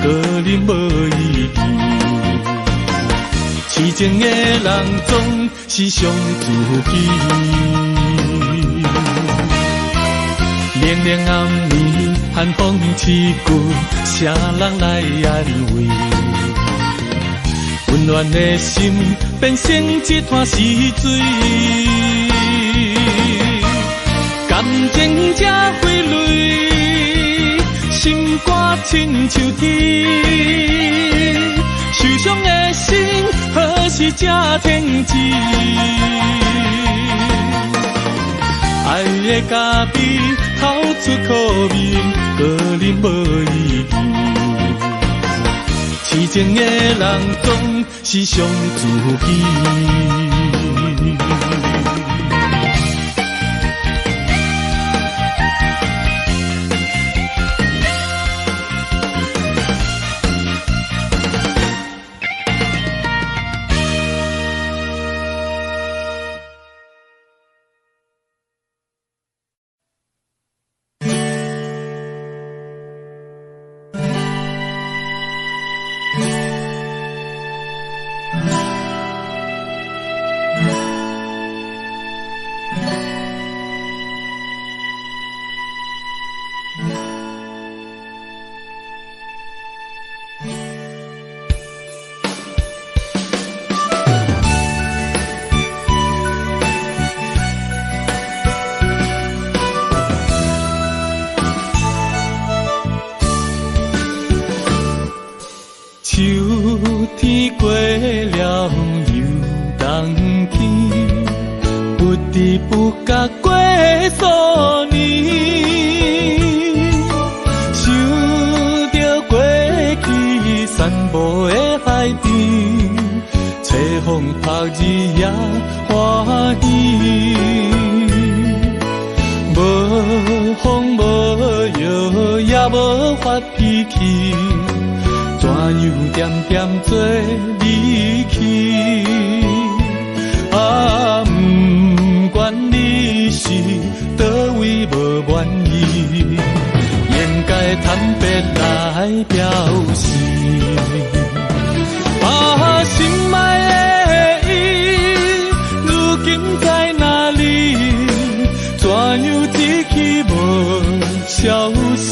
Speaker 2: 个人无意义。痴情的人总是伤自己。凉凉暗暝，寒风刺骨，谁人来安慰？温暖的心变成一滩死水，感情才挥泪，心肝亲像铁，受伤的心何时才停止？爱的咖啡透出苦味，个人无意义。痴情的人总是伤自己。秋天过了又冬天，不知不觉过数年，想着过去散步的海边，吹风晒日也欢喜，无风无摇也无发脾气。怎样点点做离去？啊，不管你是倒位无满意，应该坦白来表示。啊，心爱的伊，如今在哪里？怎样一去无消息？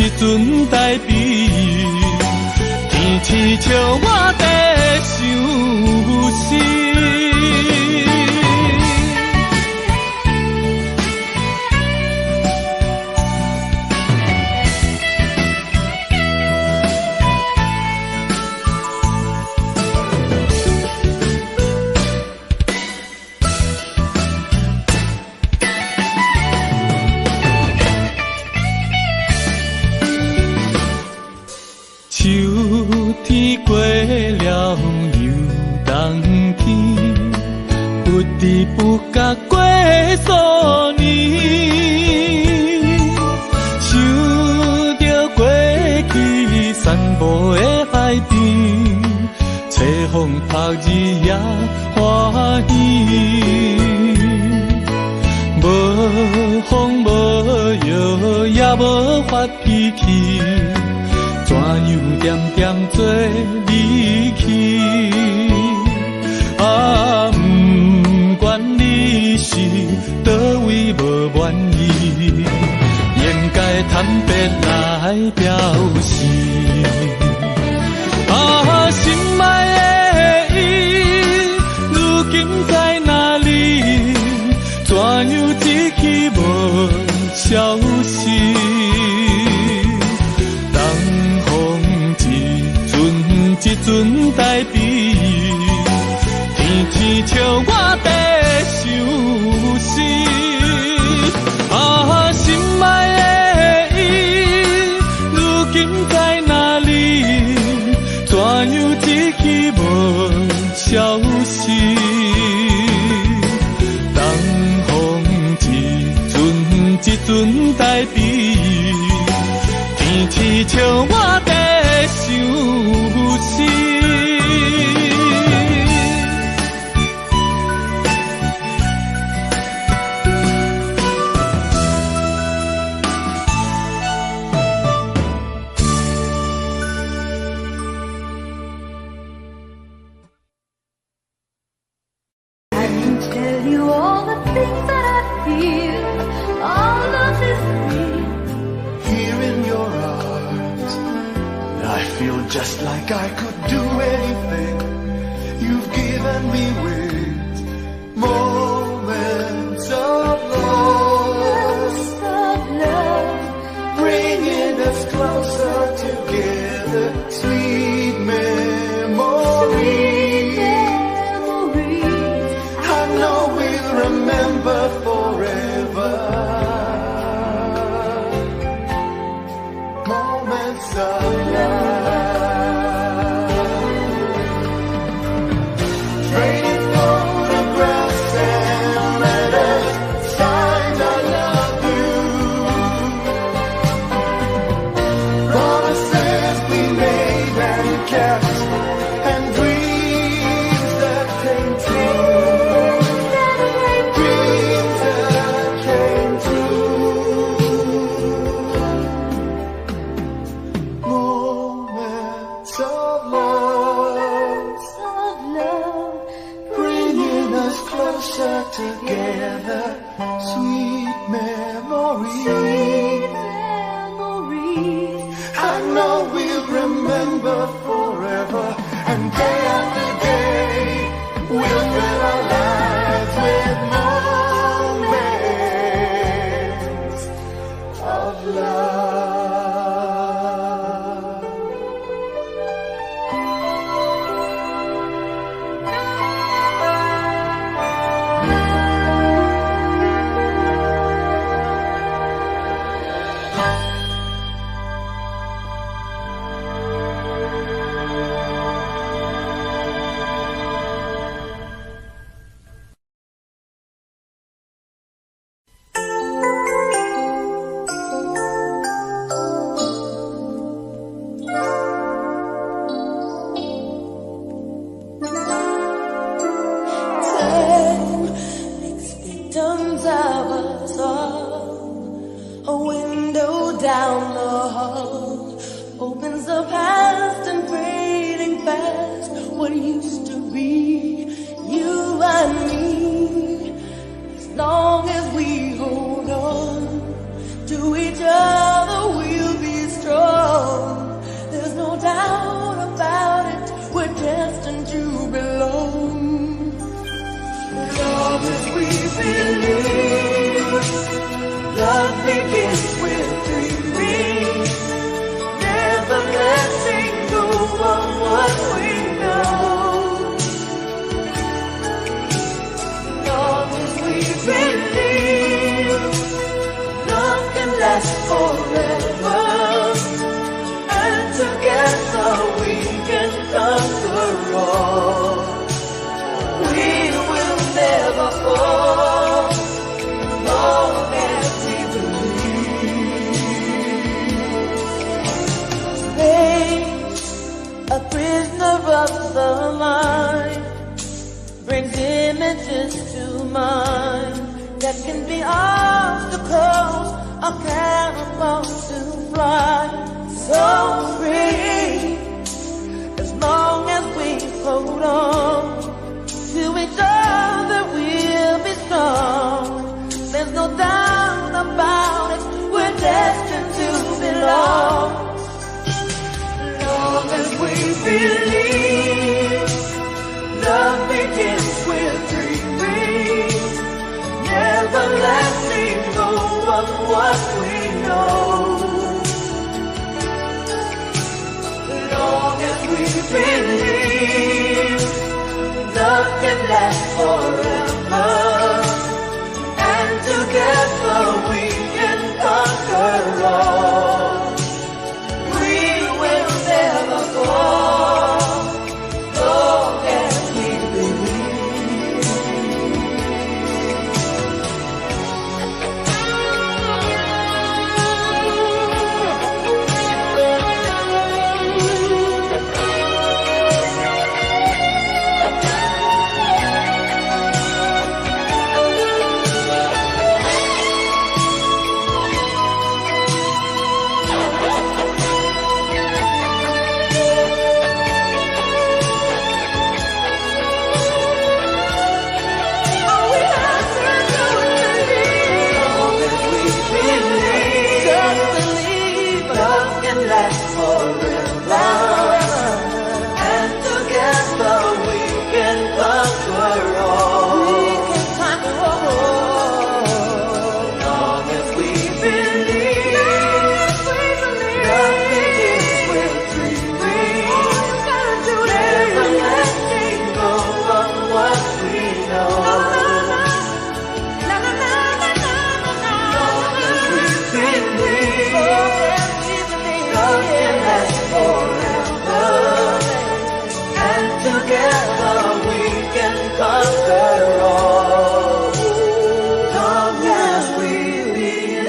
Speaker 2: 一阵代笔，天气笑我在想死。秋天过了又冬天，不知不觉过数年，想着过去散步的海边，吹风晒日也欢喜，无风无摇也无发脾气。怎样点点做离去？啊，不管你是倒位无满意，应该坦白来表示。啊，心爱的伊，如今在哪里？怎样一去无消息？一阵代笔，天气笑我在想死。啊，心爱的伊，如今在哪里？怎样一去无消息？东风一阵代笔。笑我在想死。
Speaker 5: Just like I could do anything, you've given me with moments of love, bringing us closer together, sweet memories. I know we'll remember forever. Moments of love. together we can conquer all. Long as we believe.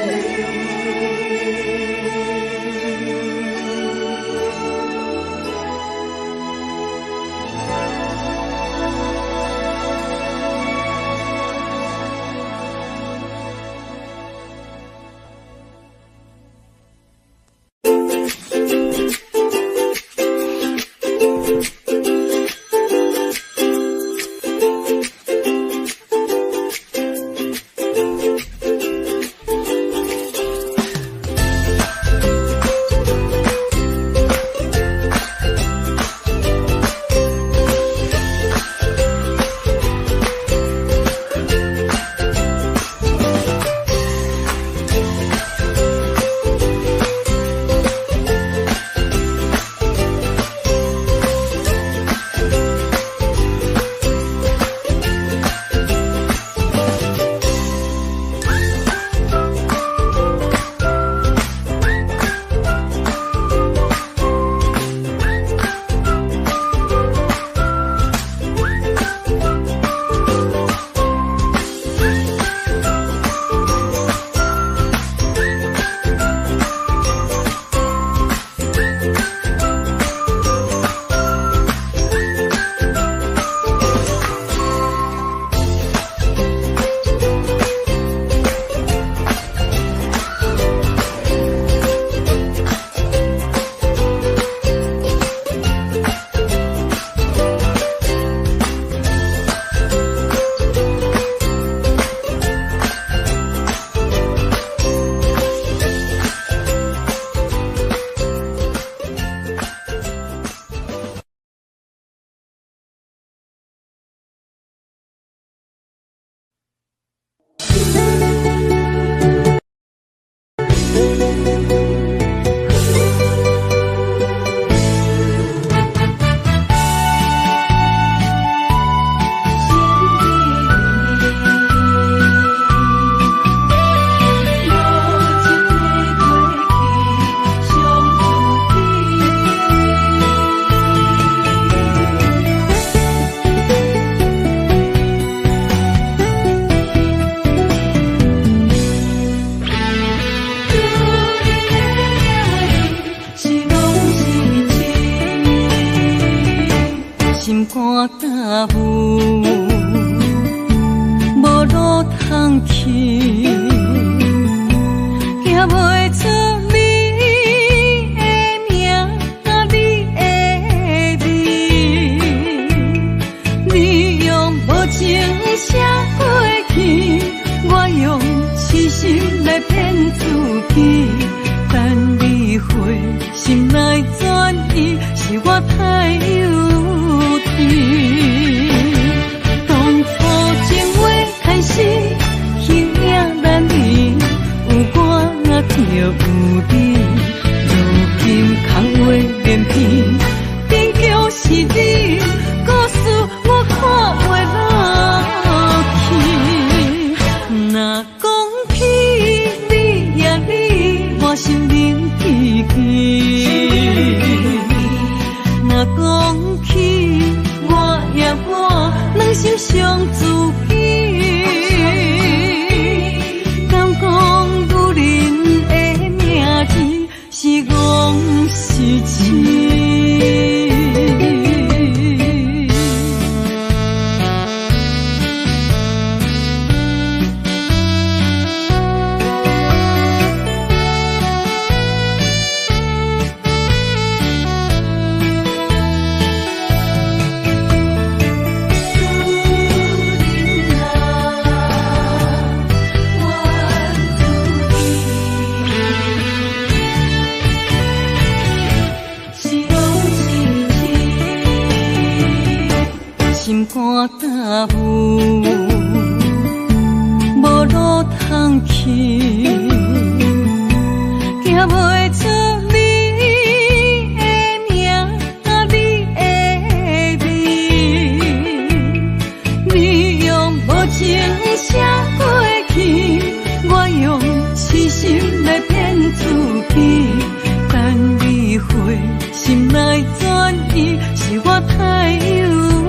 Speaker 1: 心肝大雾，无路通去，行袂出你的名，甲你的味。你用无情写过去，我用痴心来骗自己。等你回心来转意，是我太幼稚。当初情话开始，彼影难离，有我就有你。如今空话连篇，边叫是你，故事我看袂落去。若讲起你呀你，我心灵记起。若讲起我呀我，两心相知己。敢讲女人的名字是戆是痴？心肝大雾，无路通去，行袂出你的名，甲你的味。你用无情写过去，我用痴心来骗自己。等你回心来转意，是我太幼。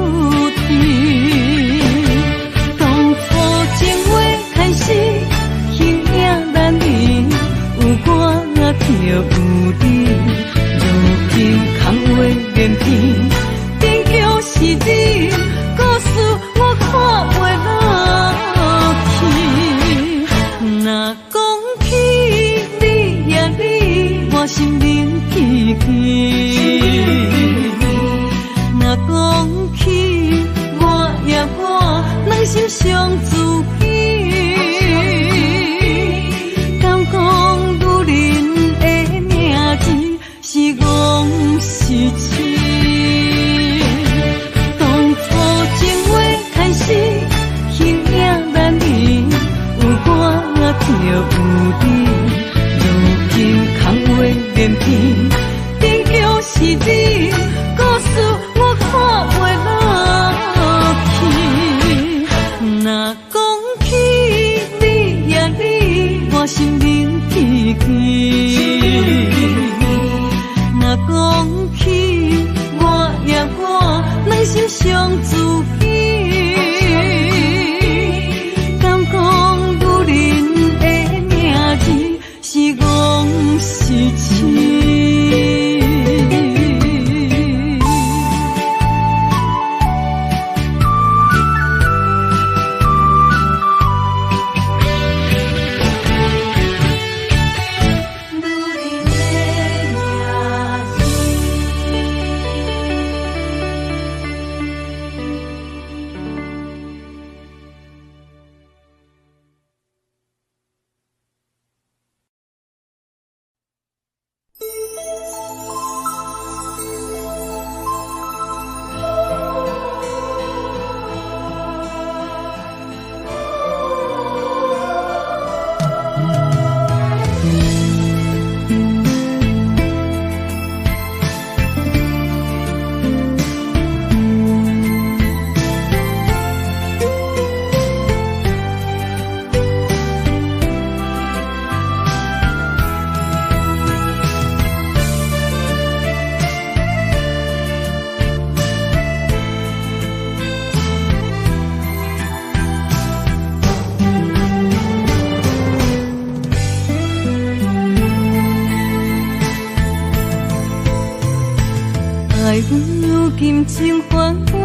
Speaker 1: 爱阮如今情反悔，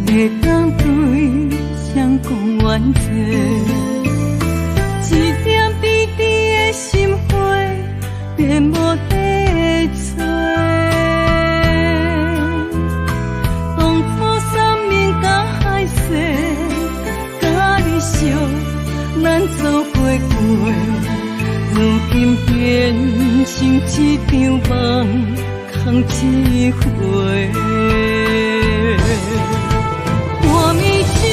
Speaker 1: 会当对谁讲冤罪？一点滴滴的心花，变无地找。当初三面甲海誓，甲你惜，咱走过过，如今变成一张梦。空一回，半暝酒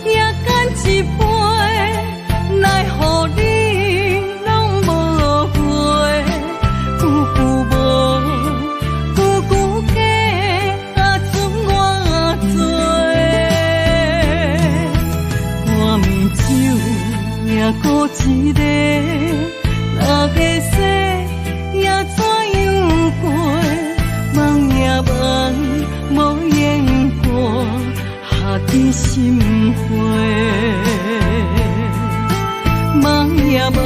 Speaker 1: 也干一杯，奈何你拢无回？久久无，久久假，啊剩我做。半暝酒也孤一个，哪个说也怎样过？梦也梦，无言过，下伫心花。梦也梦，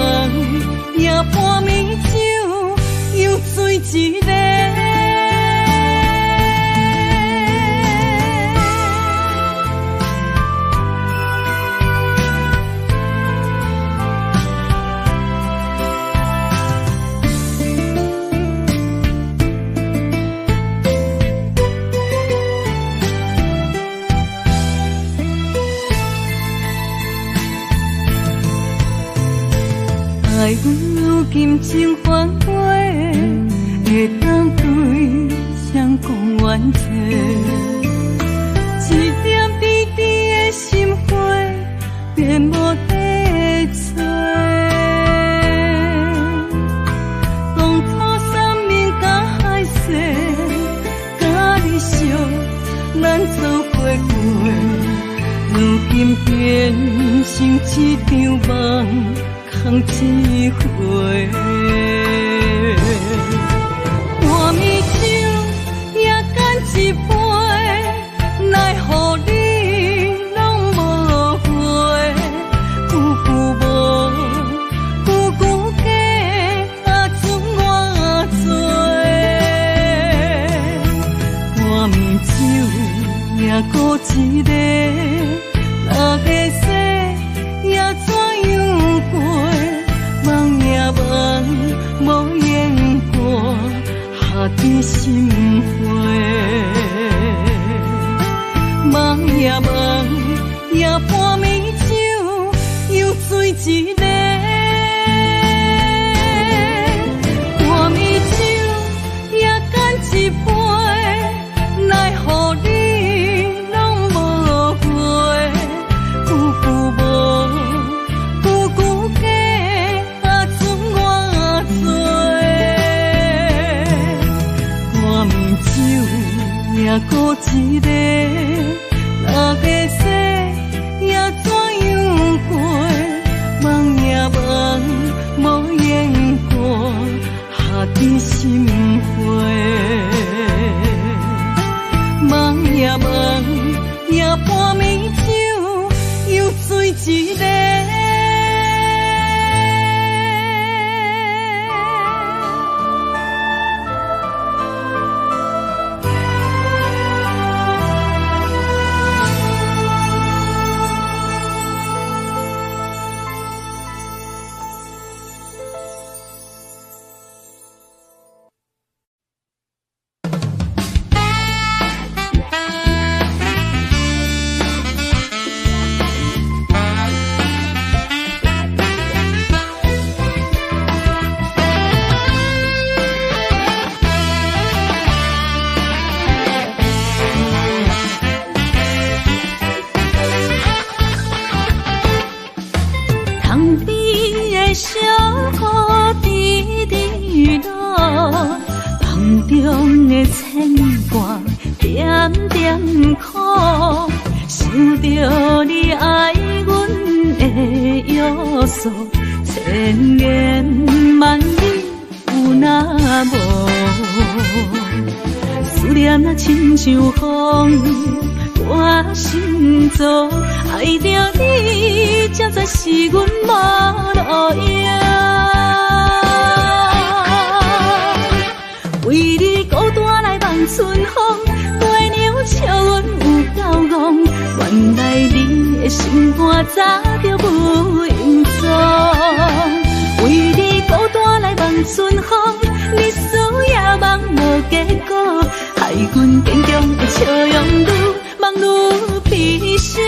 Speaker 1: 也半暝酒又醉一个。爱阮如今情反悔，会当对谁讲冤罪？一点滴滴的心花，变无地找。当初三面甲海誓，甲你惜，咱走过过，如今变成一场梦。空一回，半暝酒也干一杯，奈何你拢无回？久久无，久久假，啊剩我做。半暝酒也孤一个，哪个说也怎样过？梦也梦，无言过，下伫心花。梦也梦，也半暝酒又醉一个。半暝酒也干一杯，奈何你拢无回？久久无，久久假。也孤一个，哪个说也怎样过？梦也梦，无言过，下伫心花。梦也梦，也半暝酒又醉一个。千言万语有那无，思念啊亲像风，我心中爱着你，才知是阮无路用。为你孤单来梦
Speaker 4: 春风，飞鸟笑阮有够戆。原来你的心肝早就无影踪，为你孤单来望春风，你思也望无结果，害阮坚强的笑容愈望愈悲伤。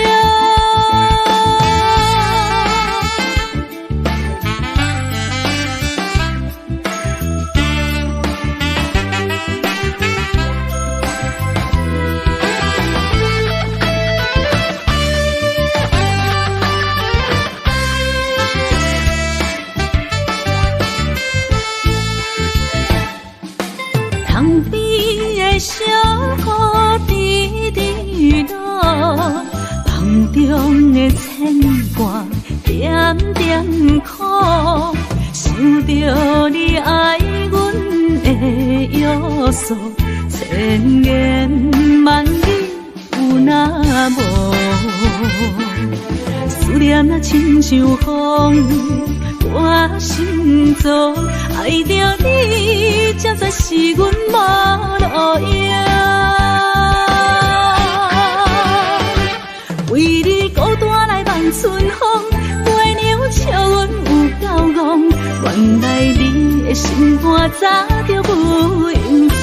Speaker 4: 塘边的小雨滴滴落，梦中的牵挂点点苦，想着你爱阮的约束，千言万语有那无？思念啊，亲像风。我心中爱着你，才知是阮无路用。为你孤单来望春风，飞鸟笑阮有够戆。原来你的心肝早就无影踪，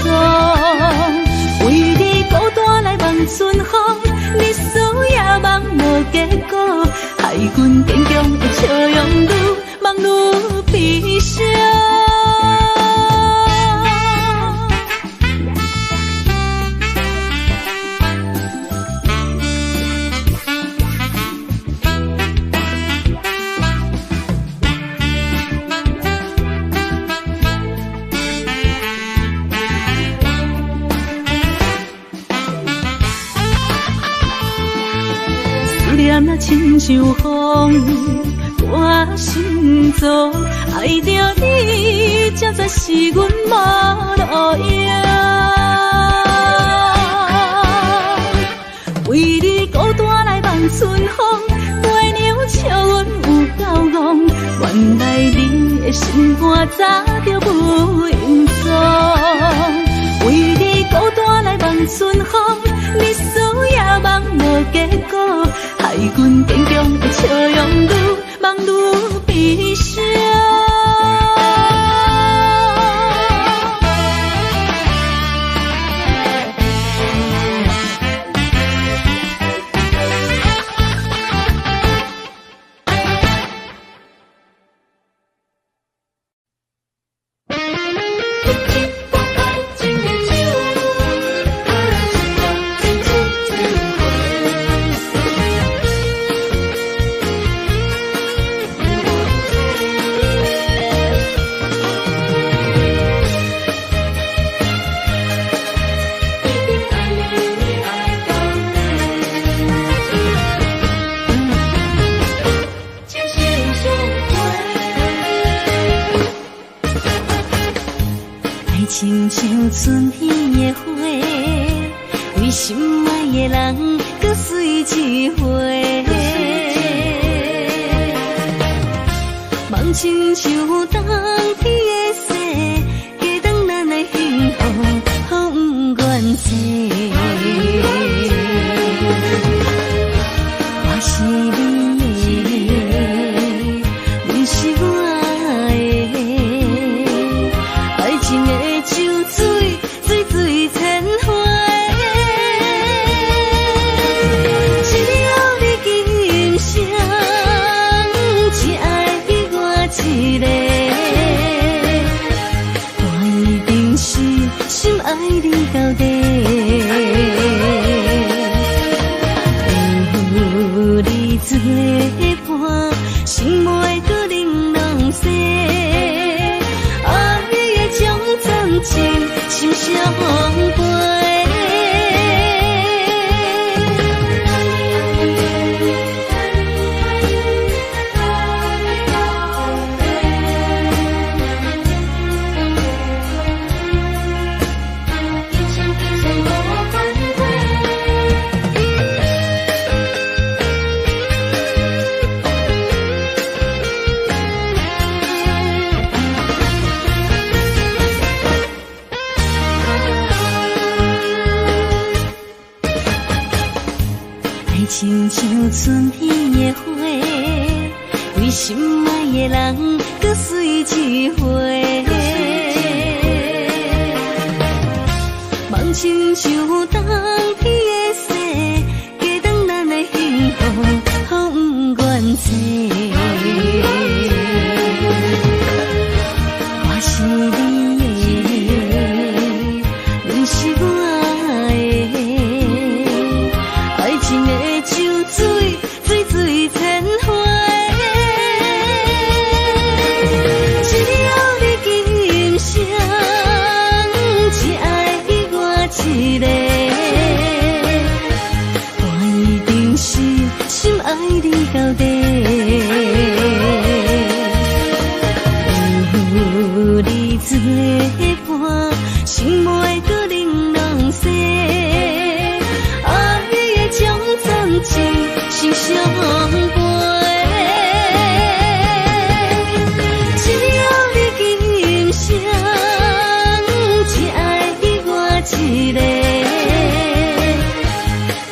Speaker 4: 为你孤单来望春风，你思也望无结果，害阮坚强的笑容愈望愈悲伤。思念啊，亲像风。我心中爱着你，才知是阮无路用。为你孤单来望春风，飞鸟笑阮有够戆。原来你的心肝早就无影踪，为你孤单来望春风，你思也望无结果，害阮坚强的笑容愈望愈悲伤。亲像春天的花，为心爱的人搁水一回。梦亲像冬天的雪，加长咱的幸福，好不愿舍。我是你的，你是我的，爱情的。酒水，水水千回，只有你今生，只爱我一个。我一定是心爱你到底。有你作伴，心袂搁玲珑色。心相陪。
Speaker 1: 春天的花，为心爱的人，搁随一回。梦亲像冬天的雪，加长咱的幸福，好不愿切。我是你的，你是我的，爱情的酒水，水水千花。只要你今生只爱我一个，我一定是心爱你到底。有你做伴，心袂搁冷冷雪，爱的将暂时心相陪。只要你今生只爱我一个，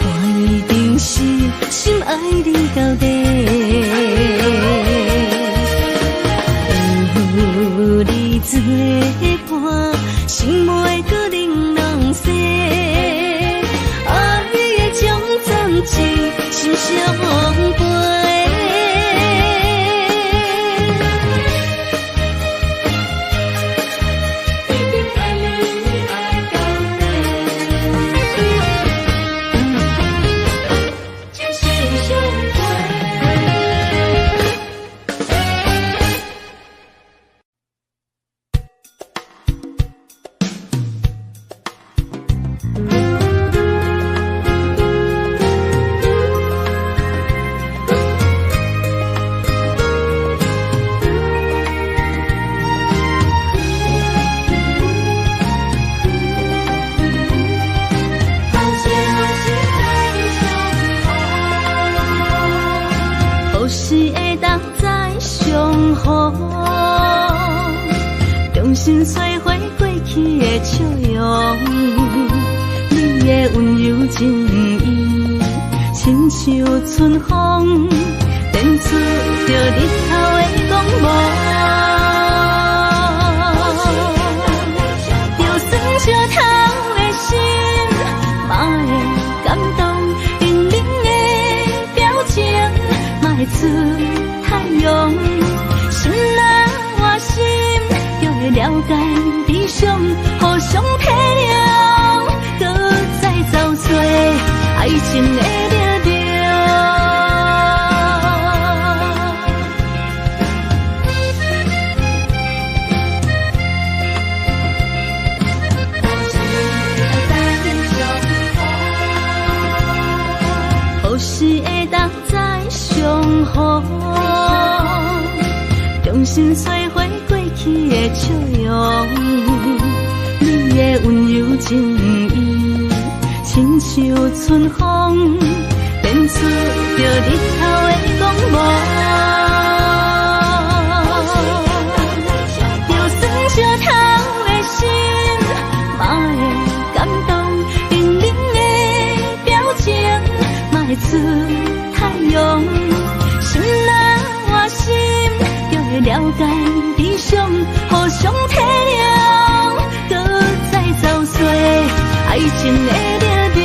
Speaker 1: 我一定是心爱你到底。有你做伴，心袂搁冷冷雪，爱的将暂时心相陪。何时会当再相逢？重新洗回过去的笑容，你的温柔情意，亲像春风，电出着日头的光芒。就算笑透的心，嘛会感动，冷冷的表情。爱出太阳，心若换心，就会了解理想，互相体谅，搁再走做爱情的掠夺。何时会当再相逢？重新洗回过去的笑容，你的温柔情意，亲像春风，电出着日头的光芒。就算笑透的心，嘛会感动，冷冷的表情，嘛会出太阳。心若换心，就会了解理想，互相体谅，搁再走做爱情的掠夺。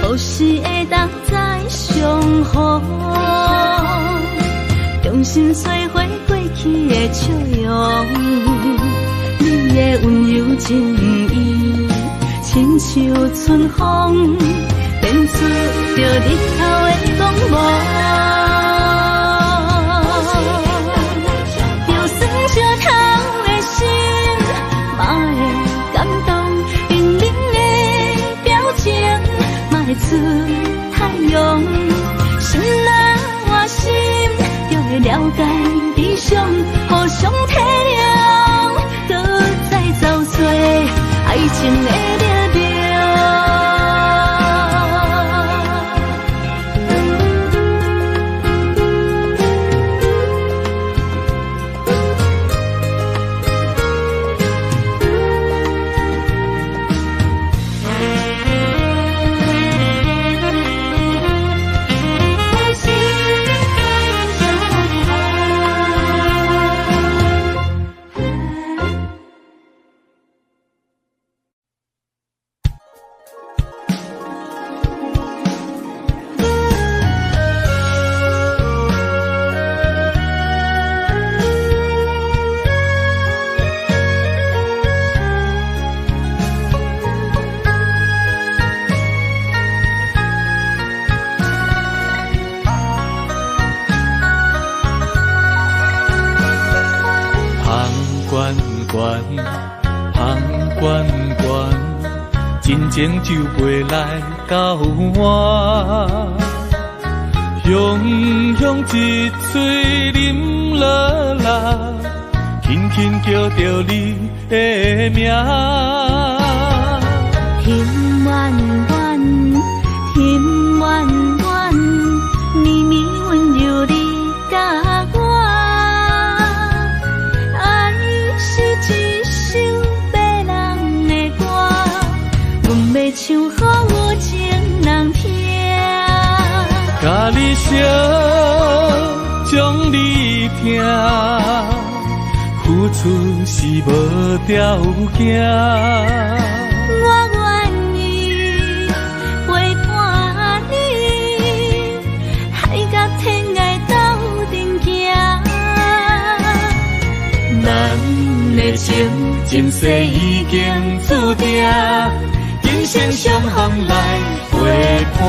Speaker 1: 何时会当再相逢？重新洗回过去的笑容，你的温柔情意，亲像春风，电出着日头的光芒。就算笑透的心，嘛会感动，冷冷的表情，嘛会出太阳。心若换心，就会了解理想，互相体谅，
Speaker 4: 找找爱情的热潮。
Speaker 2: 真情就袂来到我，雄雄一嘴啉落来，轻轻叫着你的名。
Speaker 4: 甜弯弯，甜弯弯，绵绵温柔你甲我，爱是一首别人的歌。阮要唱予有情人听，
Speaker 2: 甲你烧，将你听，付出是无条件。
Speaker 4: 我愿意陪伴你，海角天涯斗阵行。咱的情，前世已经注定。今生相逢来陪伴。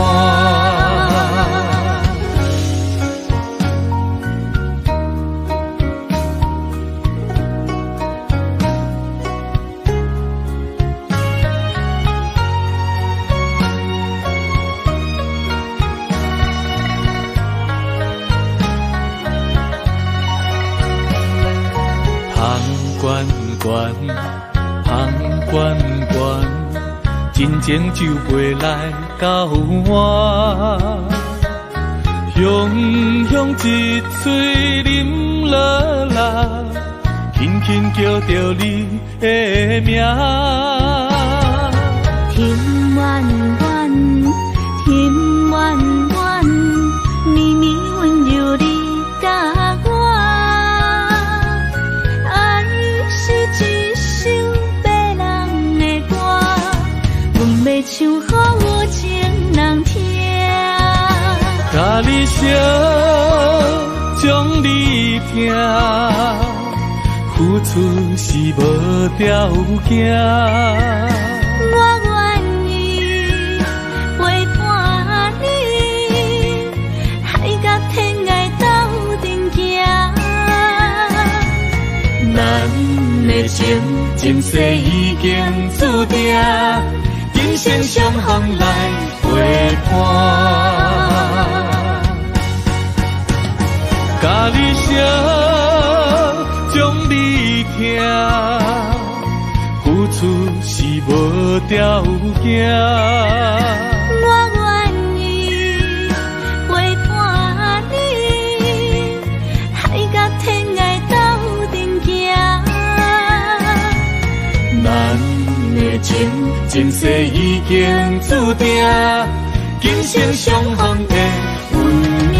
Speaker 2: 香关关，香关关。真情就袂来到我，雄雄一嘴啉落来，轻轻叫着你的名。
Speaker 4: 甜弯弯，甜弯弯，绵绵温柔你甲我，爱是一首别人的歌。要唱予有情人听，
Speaker 2: 甲你烧，将你听，付出是无条件。
Speaker 4: 我愿意陪伴你，海角天涯斗阵行。咱的情，前世已经注定。今生相逢来陪伴，
Speaker 2: 甲你烧，将你听，付出是无条件。
Speaker 4: 我愿意陪伴你，海角天涯斗阵行。咱的情，前世已经注定，今生相逢的运命。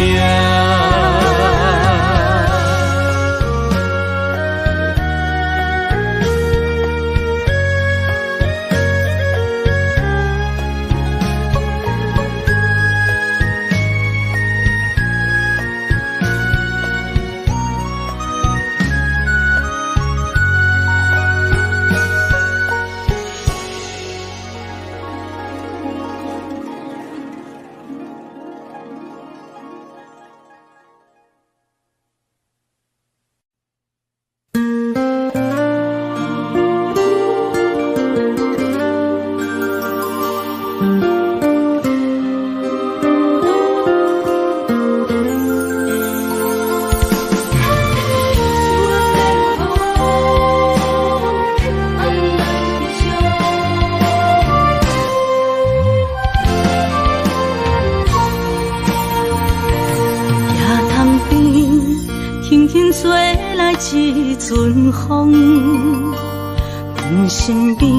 Speaker 1: 身边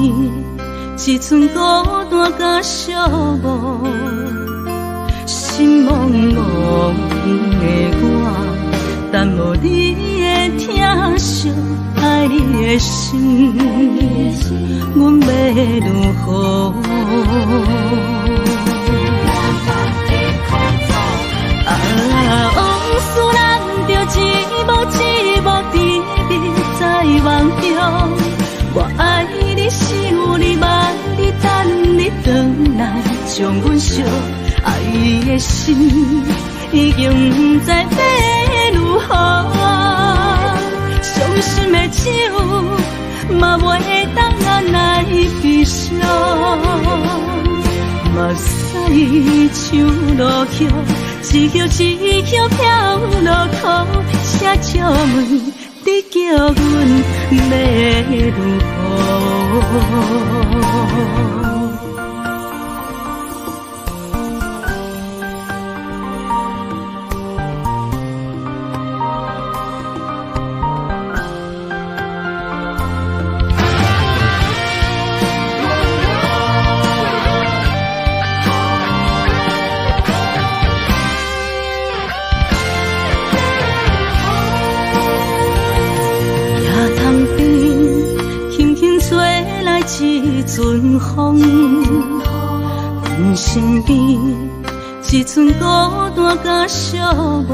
Speaker 1: 一寸孤单甲寂寞，心茫茫的我，等无你的疼惜，爱你的心，阮要如何？往事咱着一幕一幕甜蜜在梦中。我爱你，想你，望你，等你回来，将阮惜爱的心已经不知要如何。伤心的手嘛袂当按来悲伤，目屎像落雨，一曲一曲飘落雨，写借问。你叫阮要如何？一阵风，身边一寸孤单甲寂寞，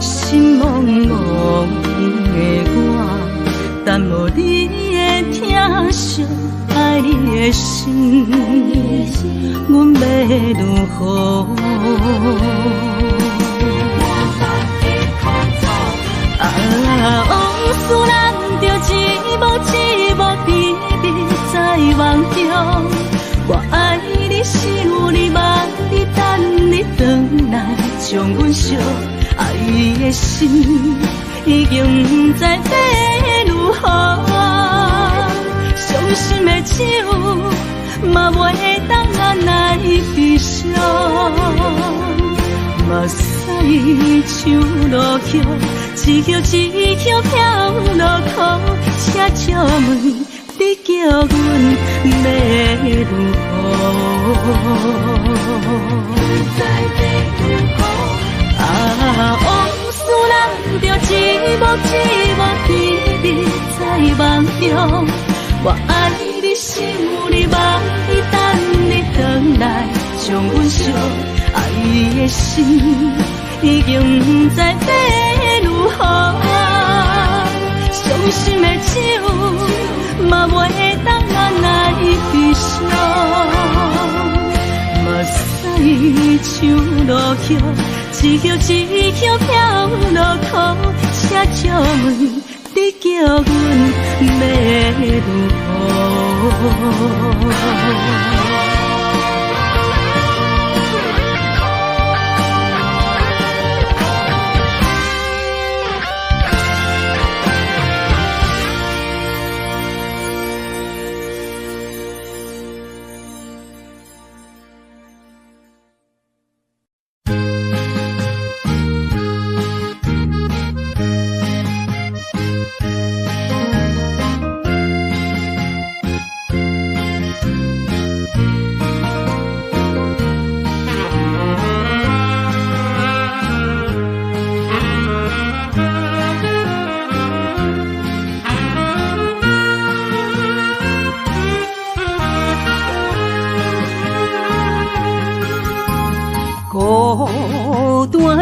Speaker 1: 心茫茫的我，等无你的疼惜，爱你的心，阮要如何？往事咱着一幕一幕甜蜜在梦中。我爱你，想你，望你，等你回来，将阮惜爱的心已经不知要如何。伤心的手嘛袂当按来悲伤，目屎像落雨。一曲一曲飘落雨，写借问你叫阮要如何？往事咱着一幕一幕甜蜜在梦中。我爱你，想你，望你，等你回来，将阮惜爱的心已经不知要如何。伤心的手嘛袂当按来悲伤，目屎像落雨，一曲一曲飘落雨，写借问你叫阮要如何？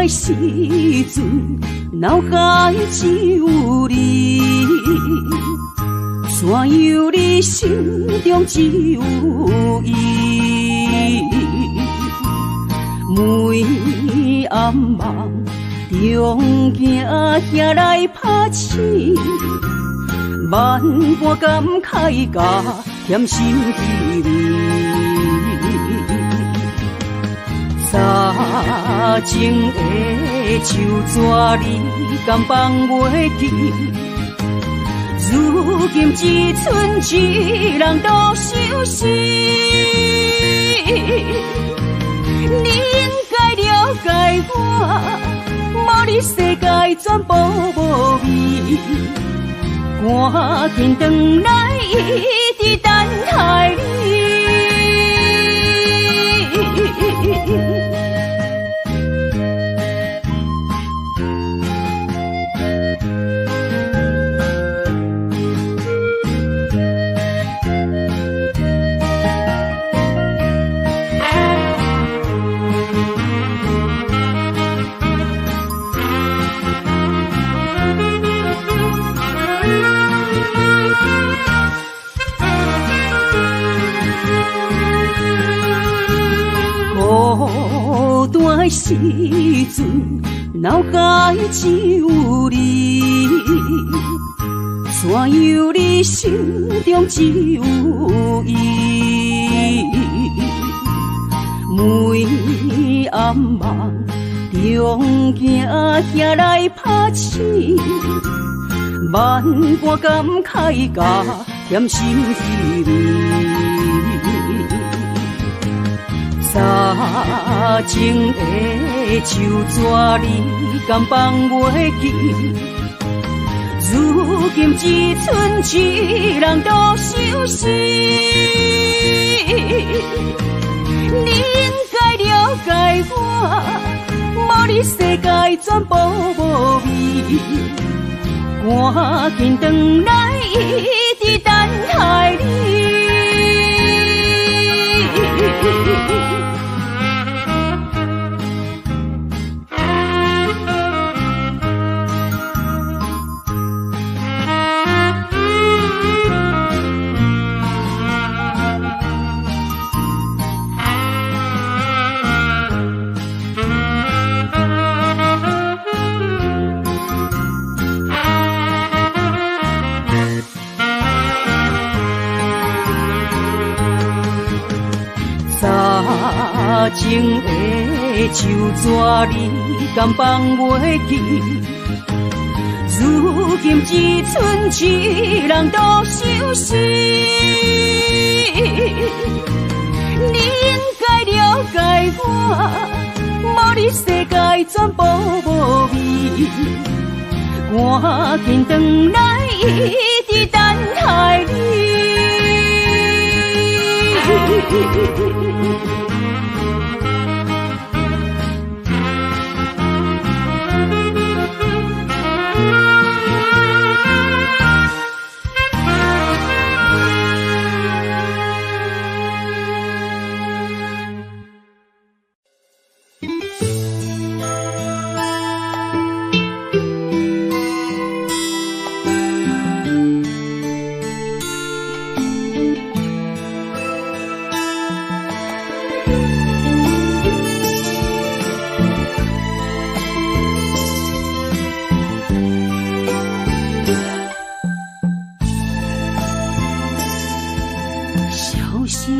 Speaker 1: 时阵，脑海只有你，怎样你心中只有伊？每暗梦中惊遐来拍醒，万般感慨甲添心滋味。早情的手纸你敢放袂记？如今只剩一人独相思。你应该了解我，无你世界全部无味。赶紧回来，一直等待你。孤单的时阵，脑海只有你，怎样你心中只有伊？每暗梦中行来拍醒，万般感慨甲甜心滋味。早前的手纸你敢放袂记？如今只剩一人独相思。你应该了解我，无你世界全部无味。赶紧回来，一直等待你。早前的手纸你敢放袂记？如今只剩一人独相思。你应该了解我，无你世界全部无味。赶紧回来，一直等待你。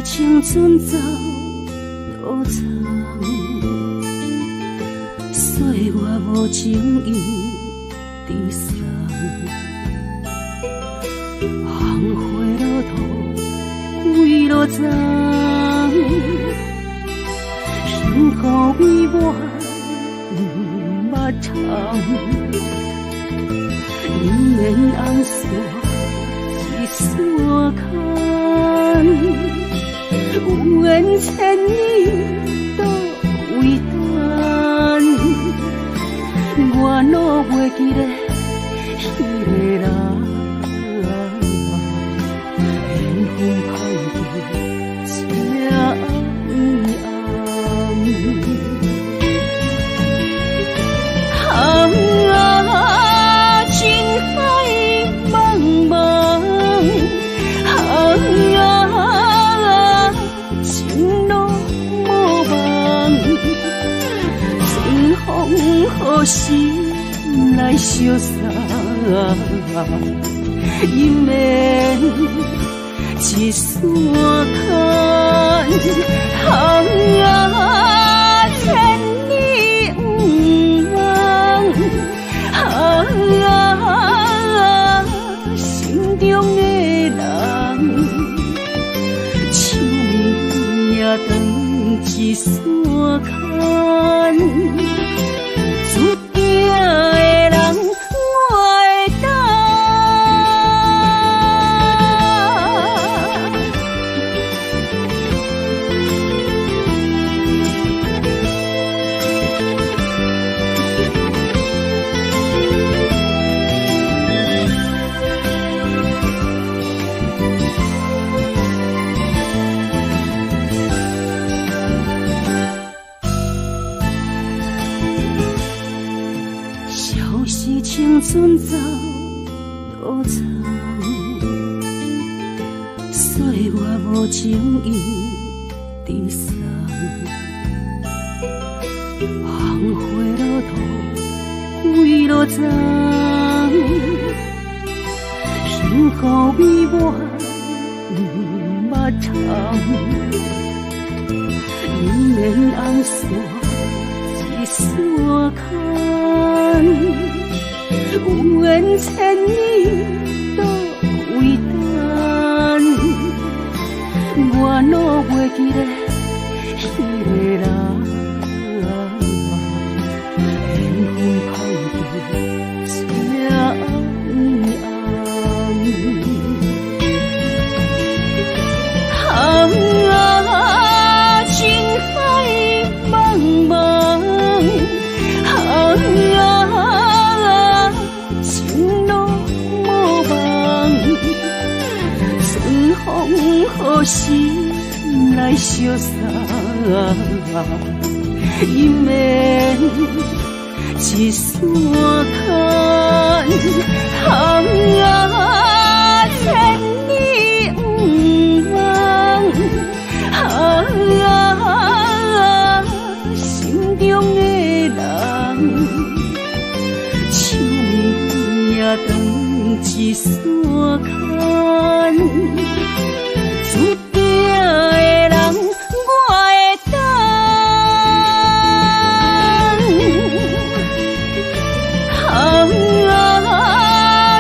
Speaker 1: 青春走多长，岁月无情意地送，红花落土归落丛，幸福为我捌尝，姻缘红线一线牵。有缘千年都为等，我哪袂记得迄个人，缘分歹得这暗暗，情海茫茫，好心来相送，姻缘一线牵，千年不忘，心中的人，手也长一线牵。注定的人，我会等。船走路长，所以我无情意地送。红花路途几路长，幸福美满捌尝。迎面红线一线牵，有缘千里都为等。我哪袂记得迄个人，缘分空伫这暗暗。情海茫茫，情路无望，春风何时来相送？姻缘一线牵，千里不忘。心中的人，手面也当一线牵，注定的人我会等。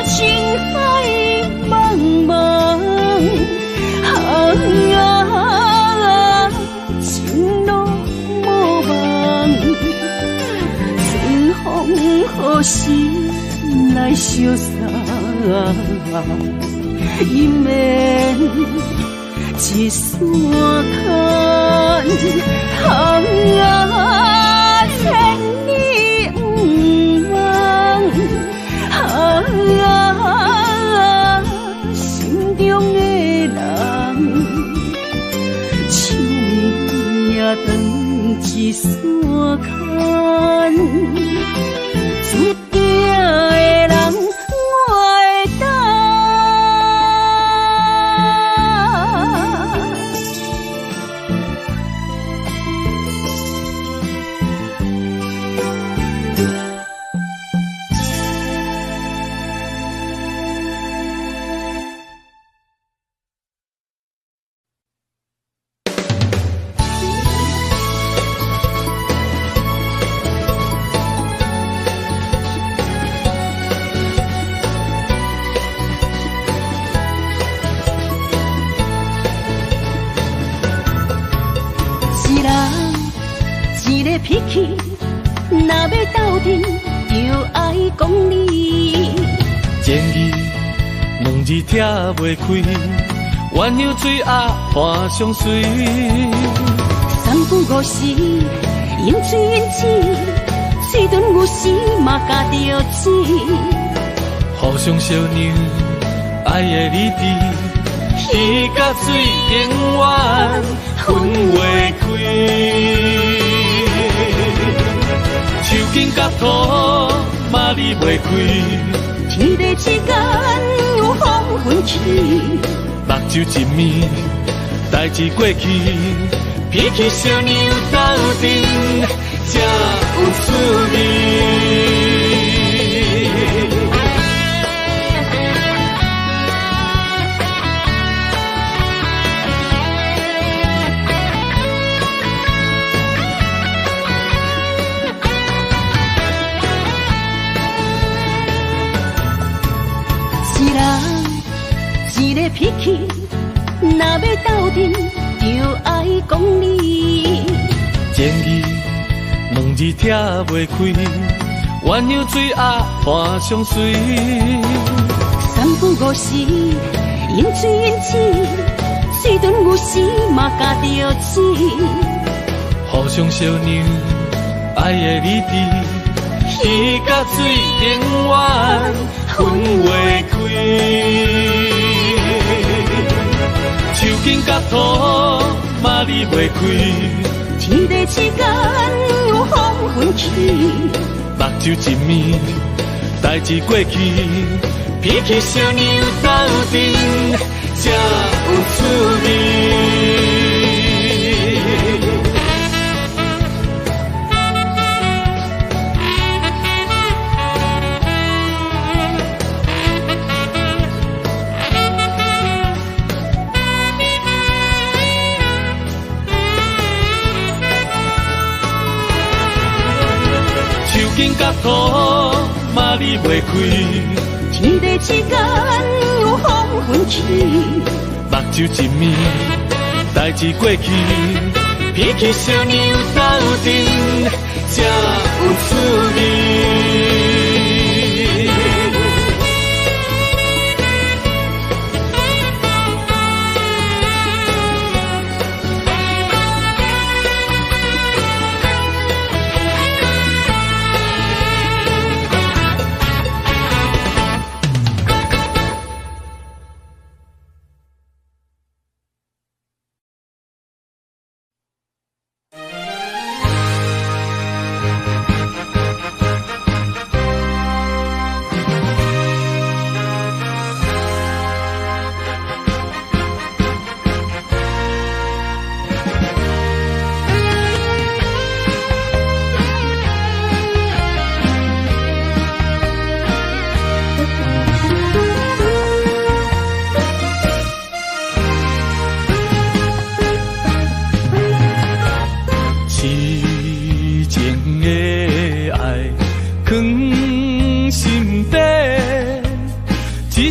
Speaker 1: 情海茫茫，情路无望，春风何时来相送？姻缘一线牵，千里不忘。心中的人，手面也当一线牵，注定的人我会等。脾气，若要斗阵，就爱讲理。
Speaker 2: 前语两字听袂开，鸳鸯水鸭伴相随。
Speaker 1: 三不五时，饮水饮水，水顿有时嘛加着钱。
Speaker 2: 互相相让，爱的理智，鱼甲水永远分袂开。手紧甲土嘛离袂开，
Speaker 1: 天地之间有风分起，
Speaker 2: 目睭一暝，代志过去，脾气小娘斗阵才有滋味。一个脾气，若要斗阵，就爱讲理。前语两字听袂开，鸳鸯水鸭伴相随。
Speaker 1: 三不五时，饮水饮水，水顿有时嘛加着钱。
Speaker 2: 互相相让，爱的理智，鱼甲水永远分袂开。手紧甲土嘛离袂开，
Speaker 1: 天地之间有风分起，
Speaker 2: 目睭一暝，代志过去，脾气小娘斗阵，才有趣味。金甲土嘛离袂开，
Speaker 4: 天地之间有风云起，
Speaker 2: 目睭一面，代志过去，脾气小娘斗阵，才有趣味。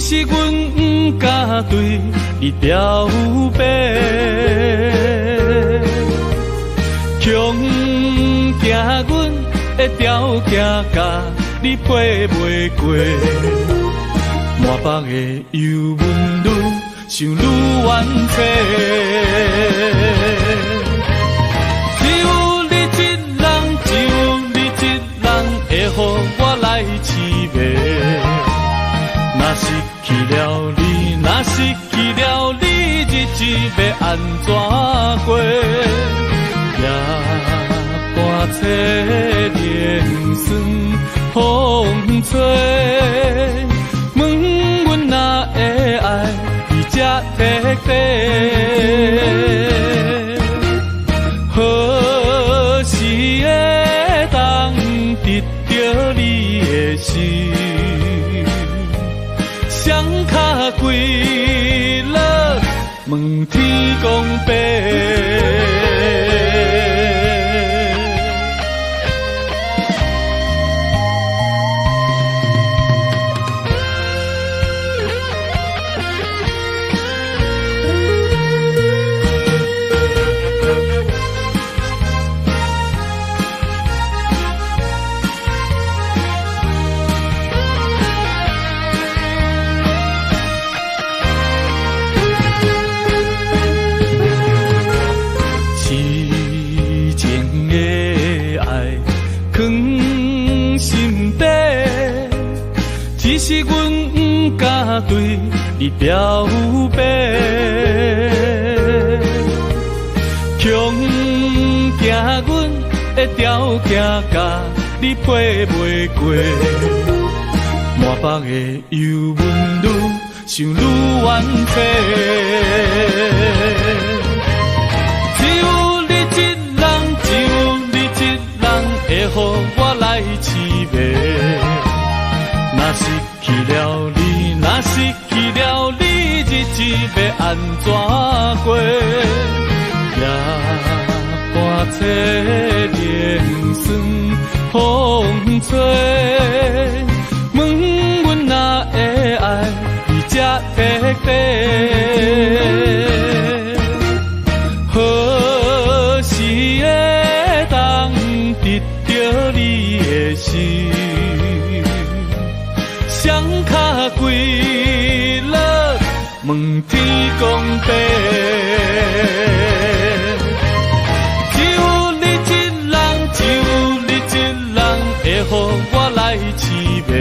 Speaker 2: 是阮不敢对你表白，强惊阮的条件甲你配袂过，满腹的忧闷愈想愈怨气。只有你一人，只有你一人会予我来凄迷。若失去了你，若失去了你，日子要安怎过？夜半摕莲霜风吹，问阮哪会爱你这彻底？何时会当得到你的心？双脚跪落，问天公伯。只是阮不敢对你表白，强惊阮的条件甲你配袂过，满腹的忧闷愈想愈怨气。只有你一人，只有你一人会予我来凄迷。若失去了你，若失去了你，日子要安怎过？夜半摕莲霜风吹，问阮哪会爱你这彻底？何时会当得到你的心？双脚跪落，问天公伯。只有你一人，只有你一人会予我来凄迷。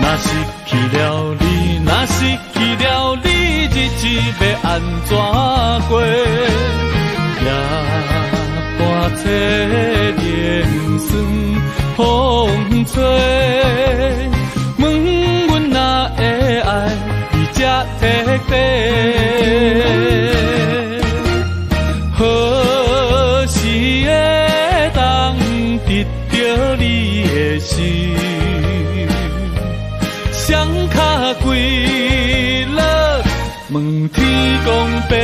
Speaker 2: 若失去了你，若失去了你，日子要安怎过？夜半摕莲霜风吹。彻底。何时会当得到你的心？双脚跪落，问天公伯。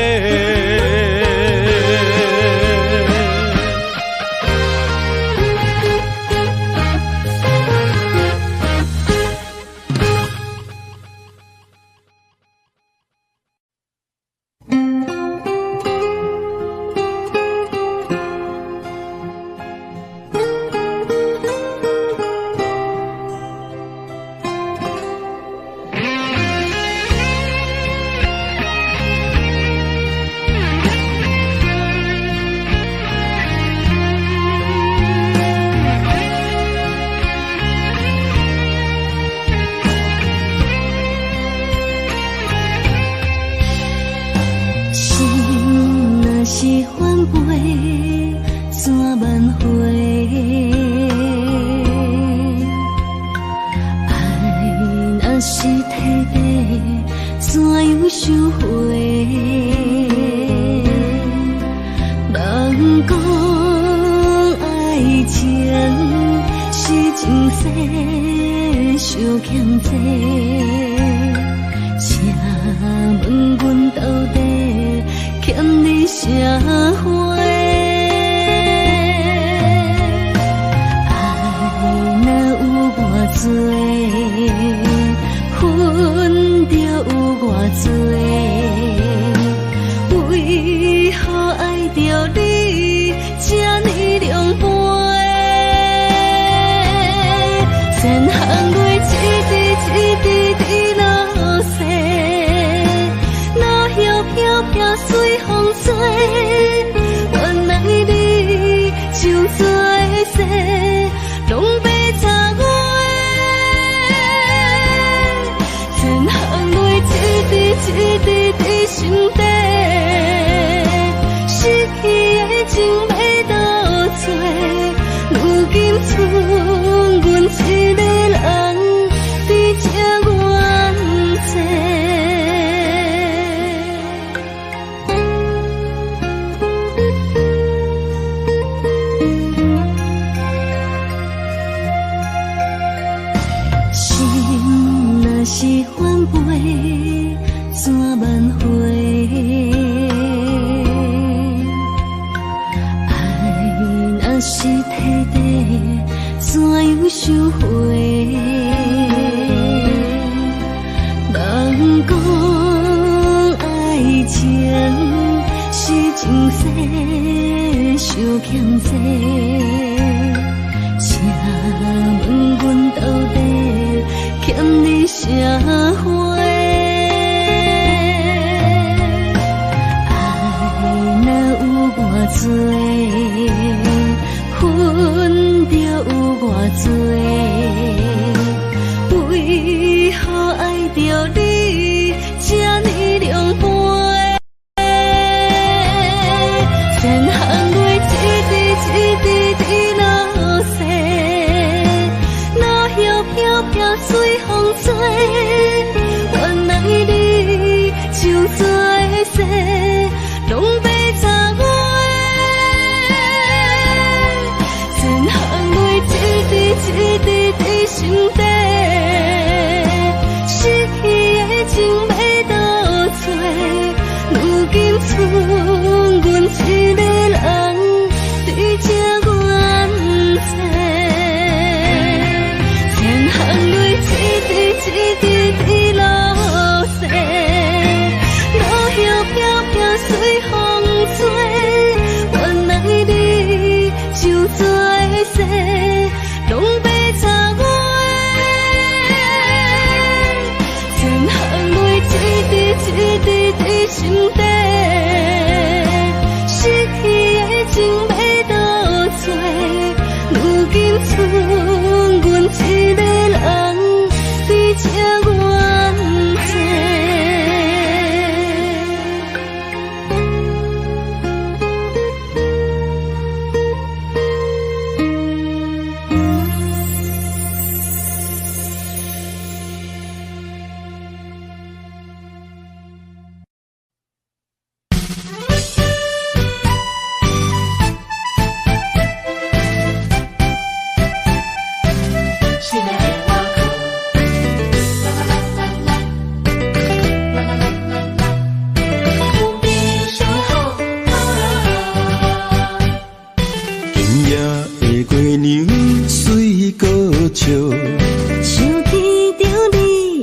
Speaker 4: 想起着你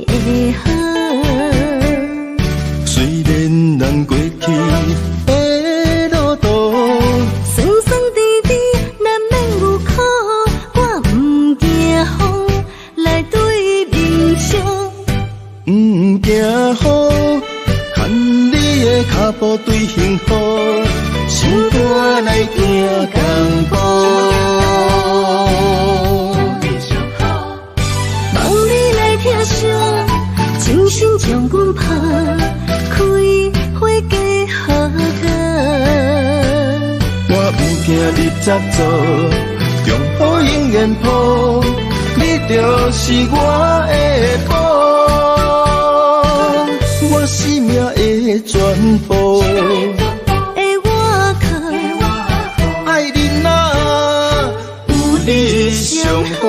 Speaker 4: 的好。
Speaker 5: 虽然咱过去的路途
Speaker 4: 酸酸甜甜，难免有苦，我不惊风来对面笑。
Speaker 5: 不惊雨，牵你的脚步对幸福，心肝来行江步。
Speaker 4: 望你来听声，精心将阮拍开花嫁好个。
Speaker 5: 我不惊你执着，中好永远抱，你就是我的宝，我生命的全部。
Speaker 4: 的我靠，
Speaker 5: 爱你哪有你上好？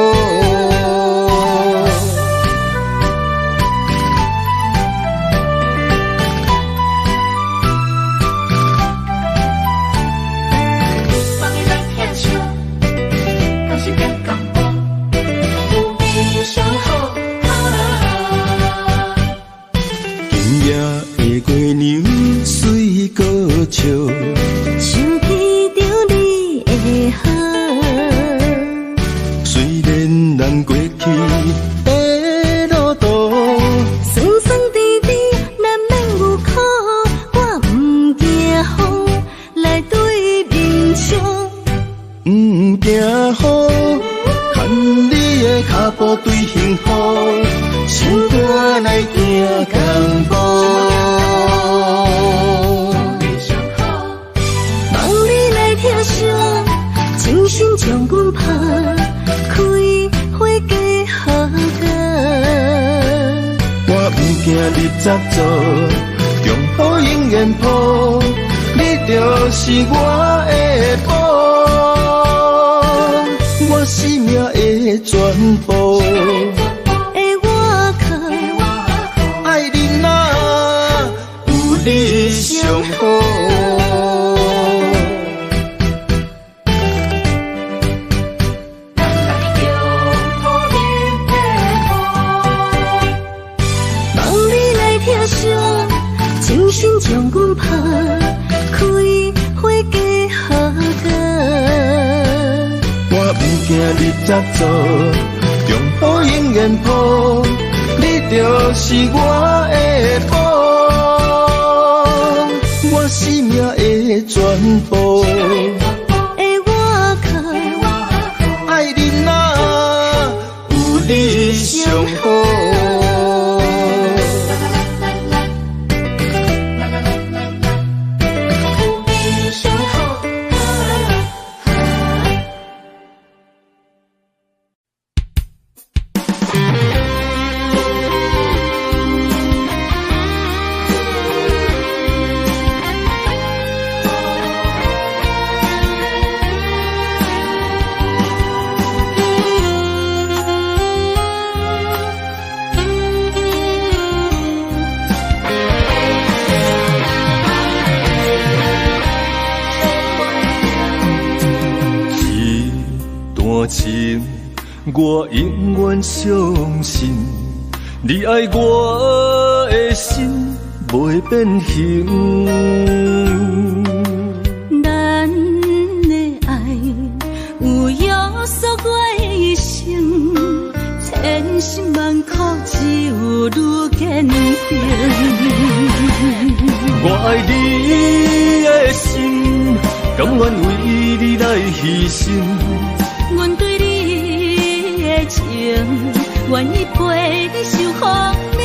Speaker 5: 月娘随歌唱，
Speaker 4: 想起着你的好。
Speaker 5: 虽然咱过去的路途
Speaker 4: 酸酸甜甜，难免有苦，我不惊风来对面笑。
Speaker 5: 不惊雨，牵你的脚步对幸福，心肝来行江步。
Speaker 4: 精心将阮拍开花嫁好个。
Speaker 5: 我不惊你执着，中好永远抱，你就是我的宝，我生命的全部。
Speaker 4: 的我靠，
Speaker 5: 爱你哪有你上好？
Speaker 4: 精心将阮拍开花嫁好个。
Speaker 5: 我不惊你执着，中好永远抱，你就是我的宝，我生命的全部。
Speaker 4: 的我靠，
Speaker 5: 爱你哪有你上好？情，我永远相信，你爱我的心袂变形。
Speaker 4: 咱的爱有约束我的一生，千辛万苦只有愈坚定。
Speaker 3: 我爱你的心，甘愿为你来牺牲。
Speaker 4: 阮对你的情，愿意陪你受风凉。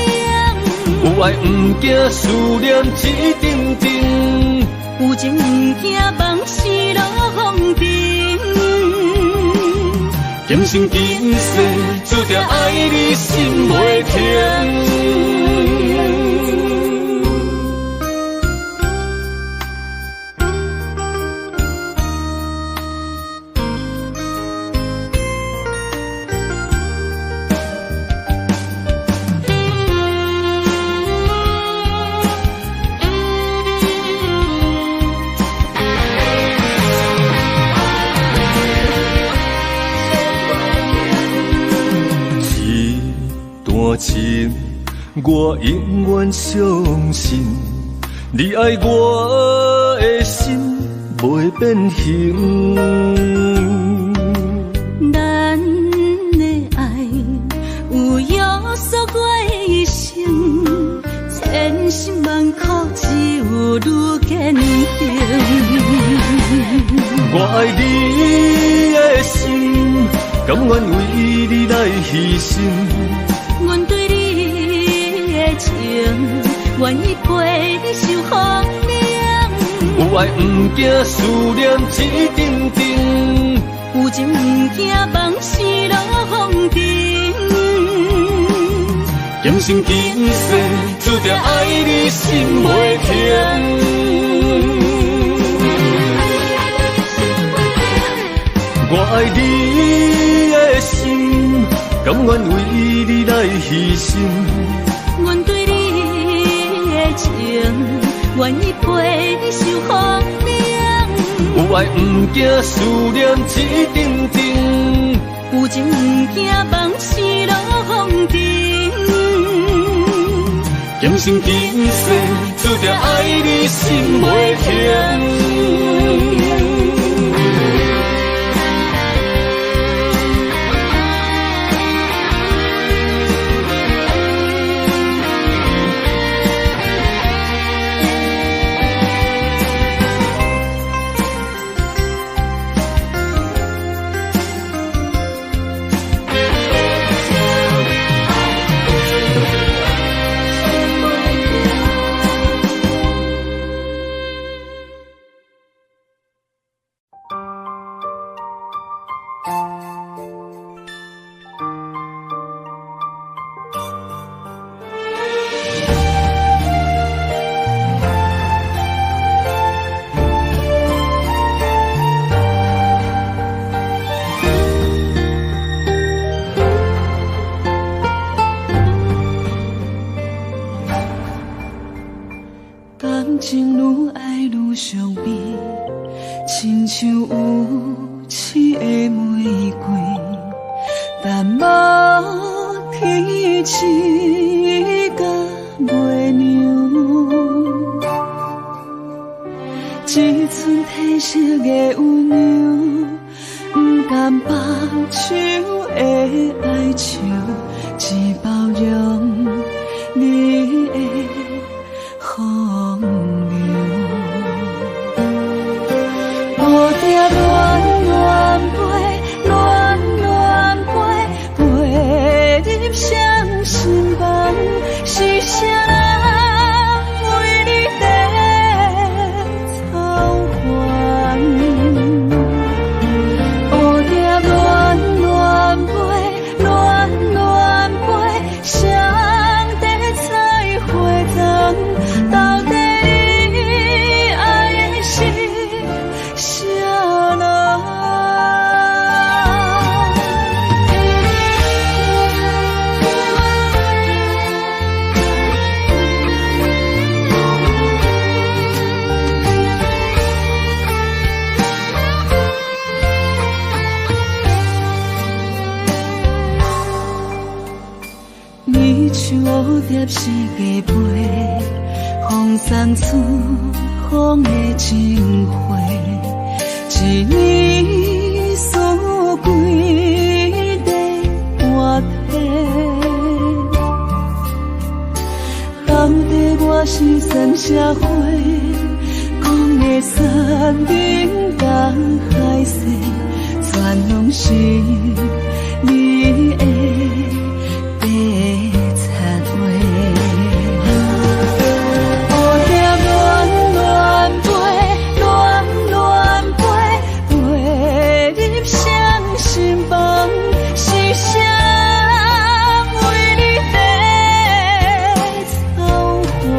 Speaker 3: 有爱不惊思念一阵阵，
Speaker 4: 有情不惊梦死落风尘。
Speaker 3: 今生今世注定爱你心袂停。
Speaker 5: 半情，我永远相信，你爱我的心袂变形。
Speaker 1: 咱的爱有约束我的一生，千辛万苦只有愈坚定。
Speaker 5: 我爱你的心，甘愿为你来牺牲。
Speaker 1: 阮对你的情，愿意陪你受风凉。
Speaker 5: 有爱不惊思念一阵阵，
Speaker 1: 有情不惊梦死落风尘。
Speaker 5: 今生今世注定爱你心袂停。我爱你的心，甘愿为你来牺牲。
Speaker 1: 阮对你的情，愿意陪你受风凉。
Speaker 5: 有爱不惊思念一阵阵，
Speaker 1: 有情不惊梦死落风尘。
Speaker 5: 今生今世注定爱你心袂停。
Speaker 4: 感情愈爱愈伤悲，亲像有刺的玫瑰，但无天刺甲袂凉。一寸褪色的温柔，不甘放手的哀愁，只包容你的风流。蝴蝶乱乱飞，乱乱飞，飞入伤心房，是谁人为你在操烦？蝴蝶乱乱飞，乱乱飞，上帝采花丛，到底你爱的是谁人？你像蝴蝶是加飞，风送出风的情花，一年输几个半体。到底我是算啥货？讲的山顶甲海誓，全拢是你的白贼话。蝴蝶乱乱飞，乱乱飞，飞入伤心房，是谁人为你在操烦？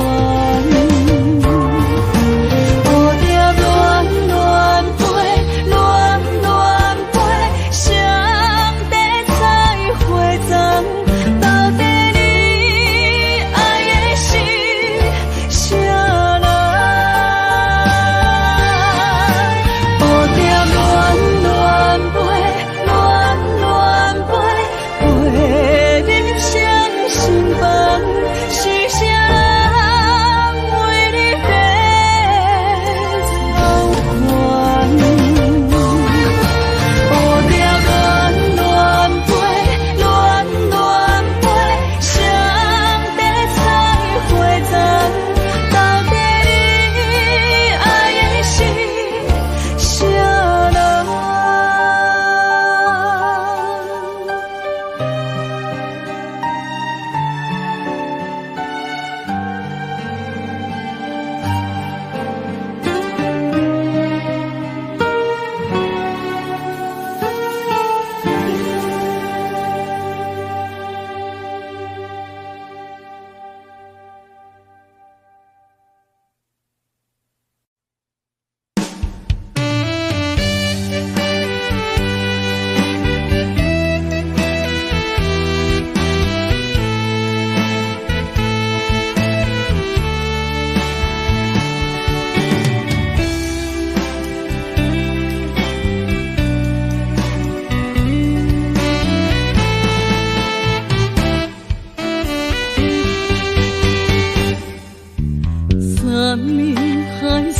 Speaker 1: 林海誓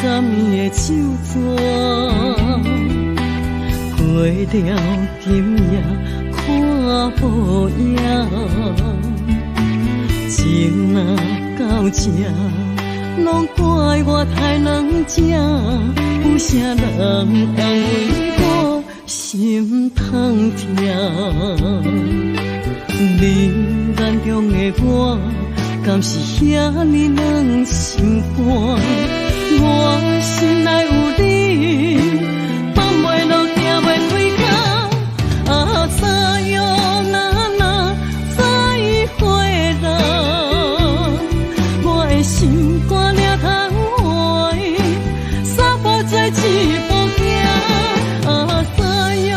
Speaker 1: 十年的手纸，过了今夜看无影，情若到这，拢怪我太软弱，有啥人安慰我心痛痛？你眼中的我，敢是遐尼软心肝？我心内有你，放袂落，行袂开口。啊，怎样再会啦？我的心肝了通换，撒播做一步行。啊，怎样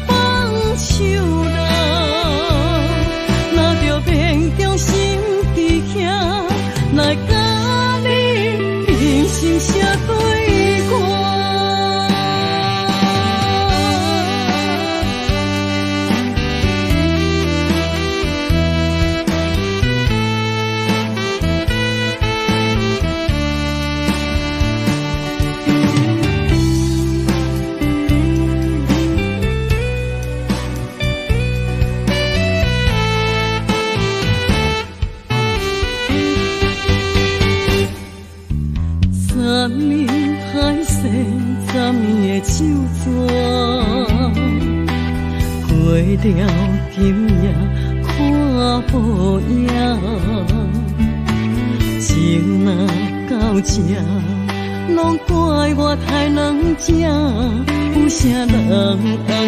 Speaker 1: 放手啦？若着勉强心伫遐，来甲你平心写对歌。山林海誓十年的手纸，过了今夜看无影，情若到这，拢怪我太软弱，有啥人安慰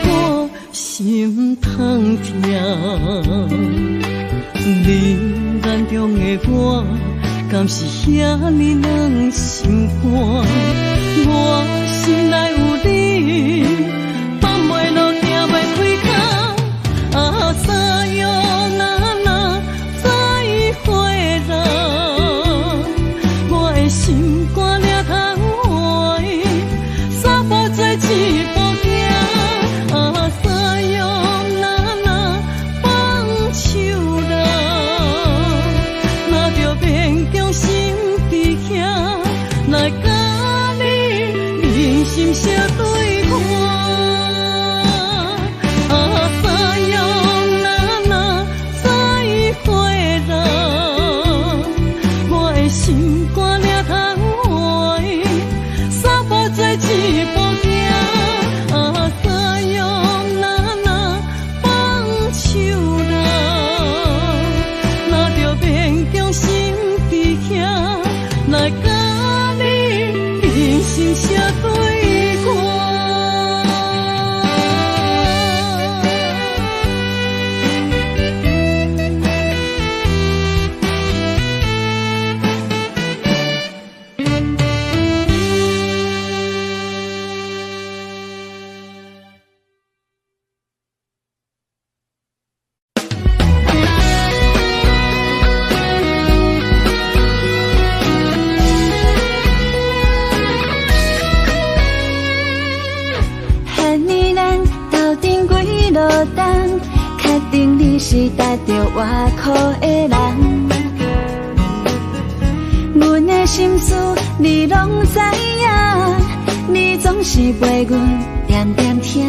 Speaker 1: 我心痛痛？你眼中的我，敢是遐尼软心肝？我心内有你，放袂落，行袂开口。啊，怎样再会啦？我的心肝了通换，撒播做一步行。啊，怎样放手啦？若着勉强心伫遐，来甲你平心写对歌。啊，怎样再会啦？我的心肝了通换，撒播做一步行。啊，怎样放手啦？若着勉强心伫遐，来甲你平心写对歌。确定你是带着外壳的人，阮的心思你拢知影，你总是陪阮点点听。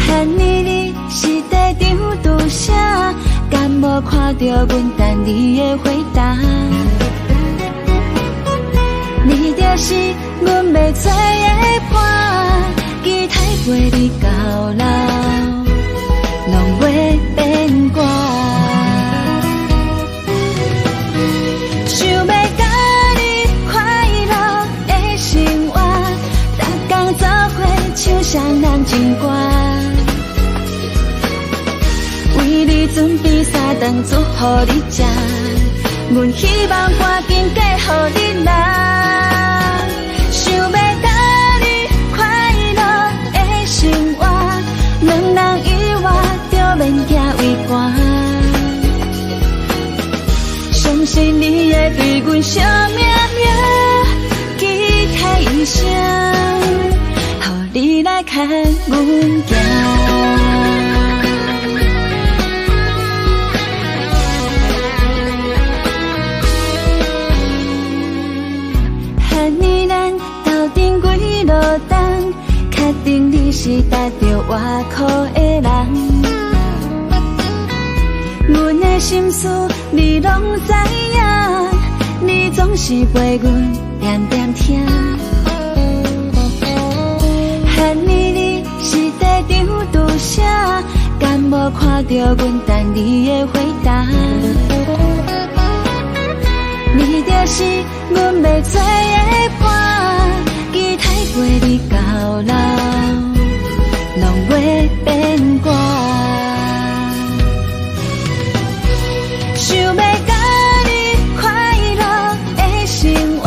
Speaker 1: 恨你是在场拄啥，敢无看到阮等你的回答？你就是阮要找的伴，期待陪你到老，拢袂变卦。想要甲你快乐的生活，逐天做伙唱双人情歌，为你准备3顿煮予你食，阮希望赶紧嫁予你啦。想要甲你快乐的生活，两人以外就免惊畏寒。相信你会对阮惜命命，期待一生，予你来牵阮行。
Speaker 4: 苦的人，阮的心事你拢知影，你总是陪阮点点听。恨你是在场拄啥，敢无看到阮等你的回答？你就是阮要做的伴，期待陪你到老，拢会变卦。想要甲你快乐的生活，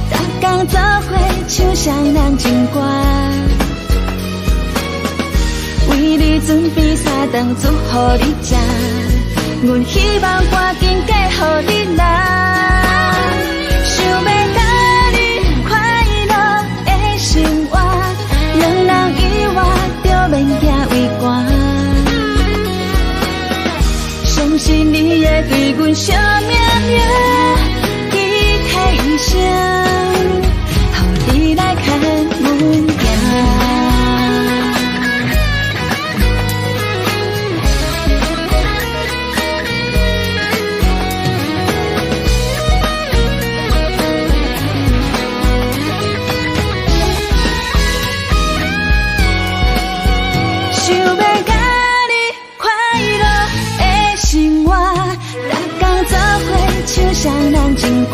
Speaker 4: 逐天做伙唱双人情歌，为你准备3顿煮予你食，阮希望赶紧嫁予你啦。想要甲你快乐的生活，两人以外就免行为寒。相信你会对阮惜命命，期待一生，予你来看阮行。唱双人情歌，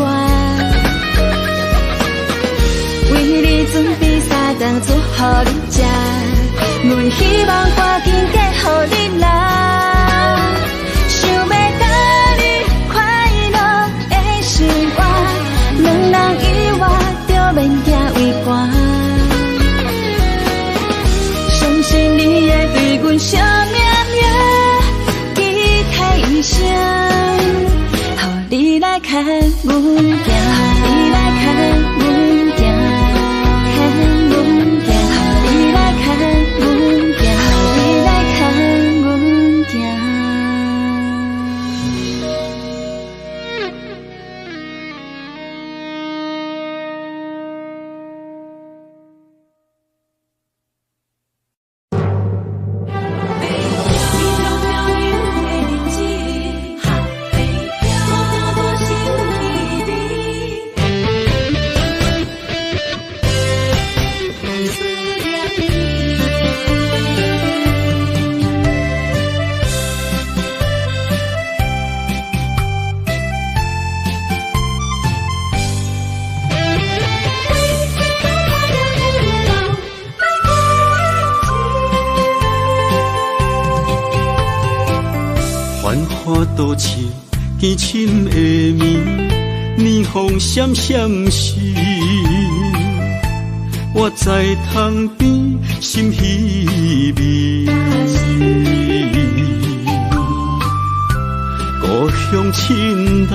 Speaker 4: 为你准备3顿煮予你食，阮希望赶紧嫁予你啦。想要甲你快乐的生活，两人以外就免行为寒。相信你会对阮惜命命，期待一生。你来看阮行，你来看阮行，看阮行，你来看阮行，你来看阮行。
Speaker 3: 都市凄深的暝，霓虹闪闪时，我在窗边心稀微。故乡亲人，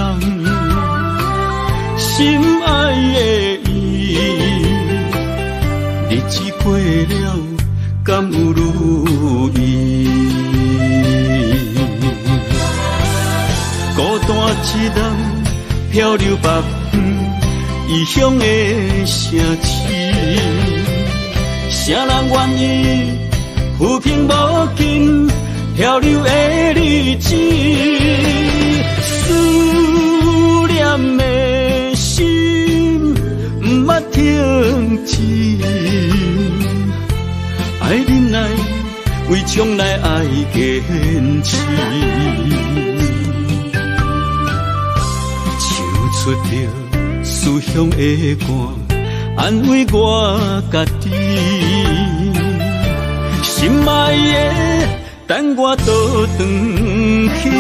Speaker 3: 心爱的伊，日子过了，敢有如意？孤单一人漂流北方异乡的城市，啥人愿意浮萍无尽漂流的日子？思念的心不捌停止，爱忍耐，为将来爱坚持。出着思乡的歌，安慰我家己。心爱的，等我倒转去。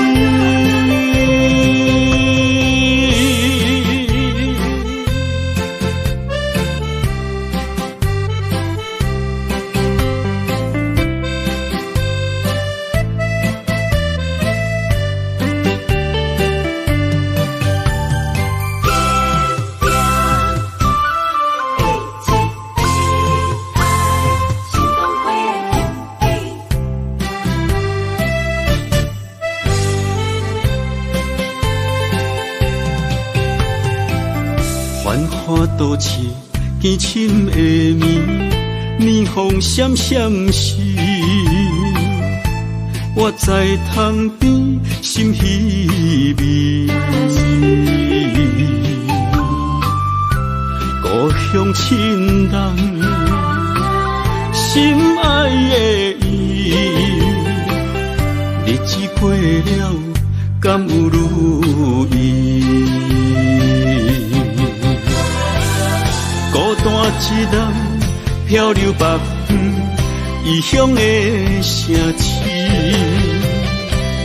Speaker 3: 繁华都市凄深的暝，霓虹闪闪时，我在窗边心稀微，故乡亲人，心爱的伊，日子过了，敢有如意？孤单一人漂流北方，异乡的城市，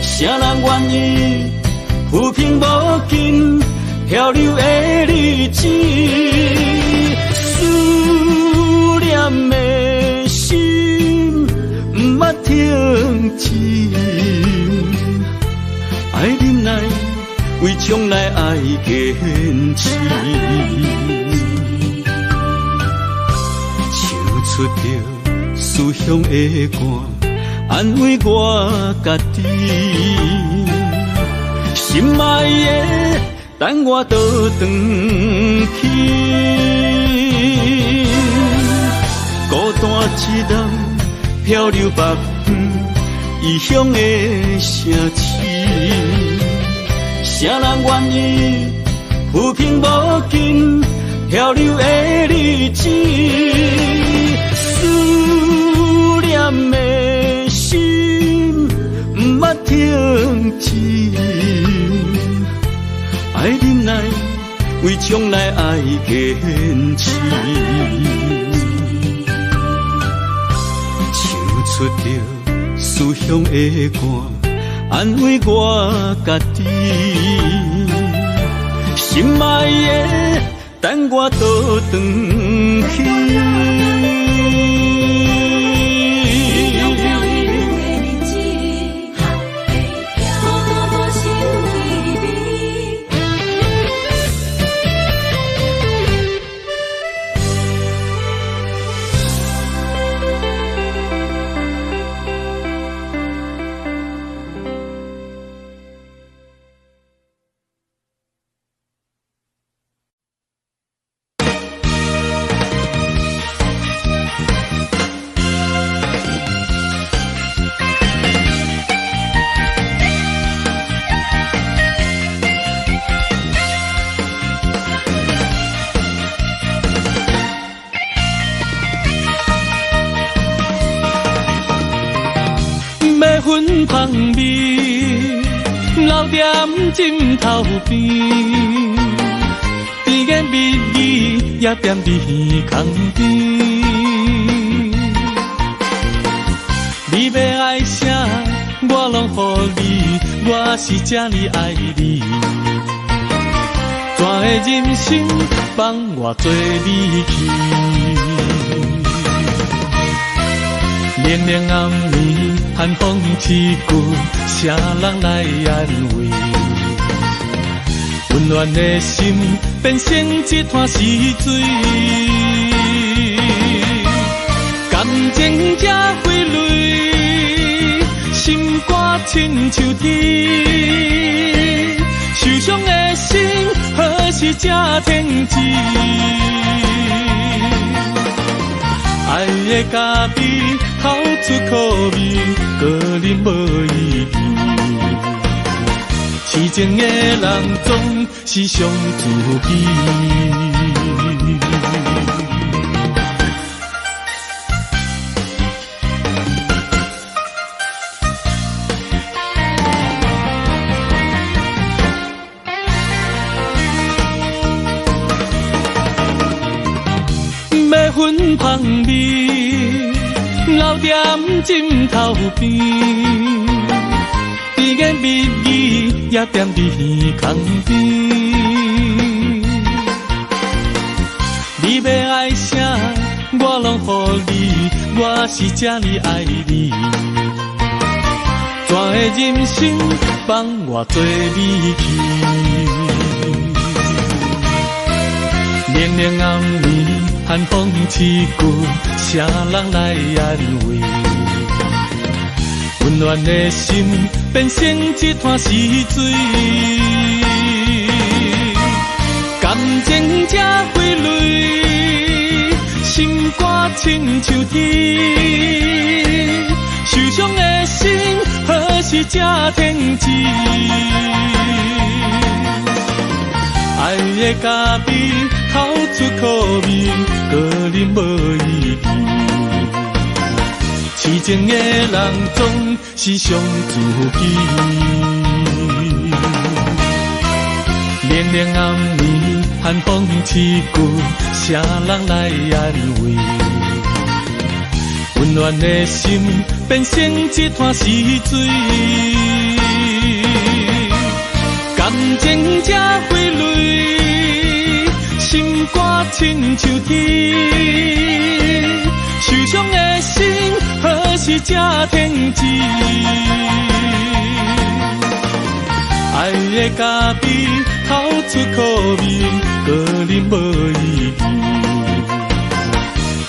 Speaker 3: 谁人愿意浮萍无尽漂流的日子？思念的心不捌停止，爱忍耐，为将来爱坚持。唱出着思乡的歌，安慰我家己。心爱的，等我倒转去。孤单一人漂流北方，异乡的城市，谁人愿意浮萍无尽漂流的日子？思念的心不捌停止，爱忍耐，为将来爱坚持。唱出着思乡的歌，安慰我家己。心爱的，等我倒转去。香味留踮枕头边，甜言蜜语也踮伫耳孔边。你要爱啥，我拢予你，我是这呢爱你。怎会忍心放我做离去？连连暗暝，寒风刺骨，谁人来安慰？温暖的心变成一滩死水，感情才挥泪，心肝亲像铁，受伤的心何时才停止？爱的咖啡透出苦味，个人无意义。痴情的人总是上自己。芬芳味留踮枕头边，甜言蜜语也踮伫耳孔边。你要爱啥，我拢予你，我是这呢爱你。怎会忍心放我做离去？连连暗暝，寒风刺骨，谁人来安慰？温暖的心变成一滩死水，感情才挥泪，心肝亲像铁，受伤的心何
Speaker 2: 是这天志？爱的咖啡透出苦味，个人无意义。痴情的人总是伤自己。连连暗暝，寒风刺骨，谁人来安慰？温暖的心变成一滩死水，感情才会泪，心肝亲像铁，受伤的心何时才停止？爱的咖啡透出苦味，个人无意义。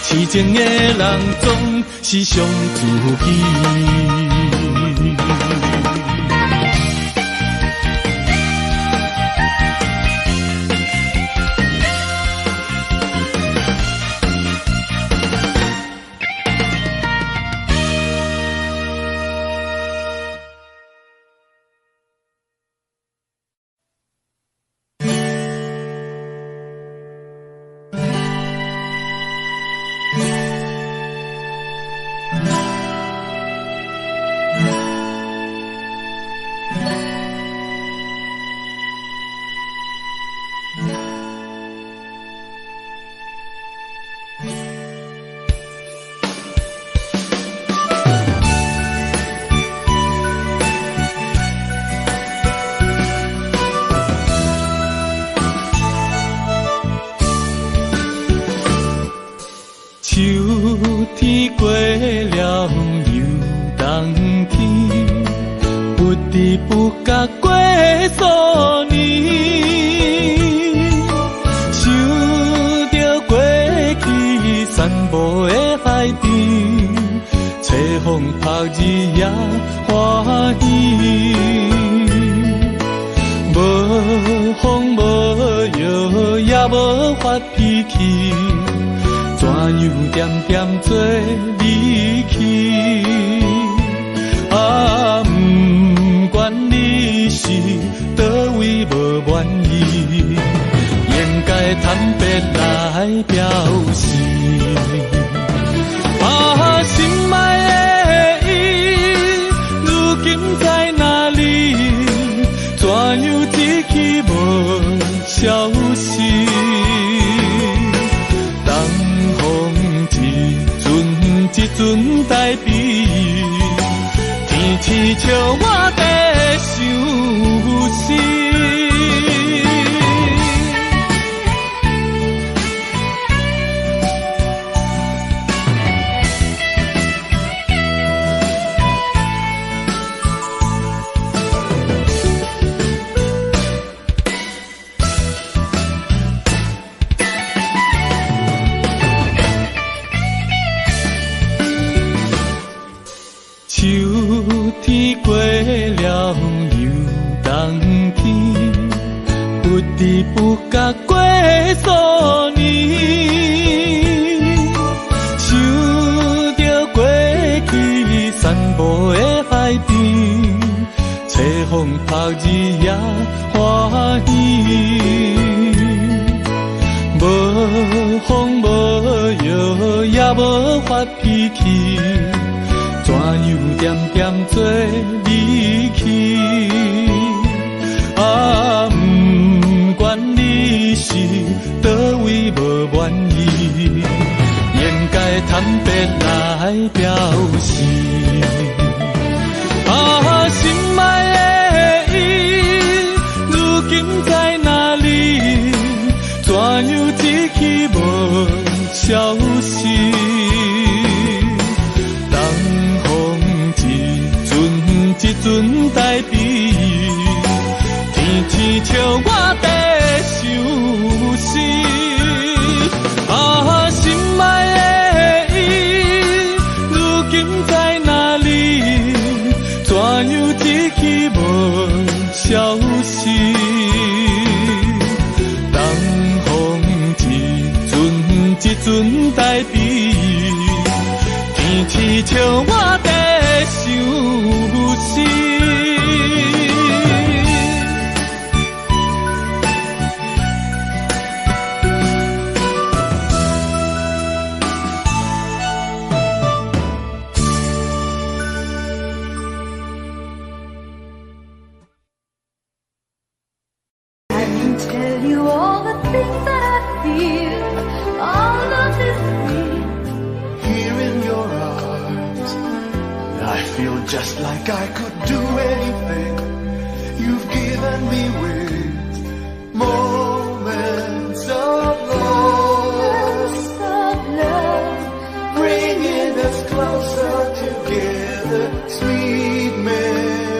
Speaker 2: 痴情的人总是伤自己。秋天过了又冬天，不知不觉过数年，想着过去散步的海边，吹风晒日也欢喜，无风无摇也无发脾气。怎样点点做离去？啊，不管你是倒位无满意，应该坦白来表示。啊，心爱的伊，如今在哪里？怎样一去无消息？一阵代笔，天气笑我在想死。秋天过了又冬天，不知不觉过数年，想着过去散步的海边，吹风晒日也欢喜，无风无摇也无发脾气。怎样点点做离去？啊，不管你是倒位无满意，应该坦白来表示。啊，心爱的伊，如今在哪里？怎样一去无消息？一阵代笔，天气笑我在想死。啊，心爱的伊，如今在哪里？怎样一去无消息？东风一阵代笔，天气笑我在想死。
Speaker 5: just like I could do anything. You've given me with moments of love, bringing us closer together, sweet memories.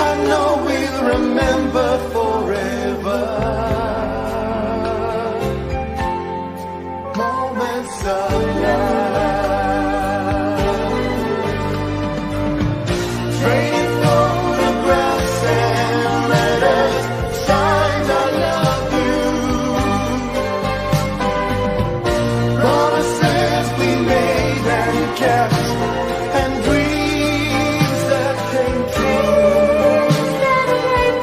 Speaker 5: I know we'll remember forever. Moments of love. Trading photographs and letters, signed I love you. Promises we made and kept, and dreams that came true.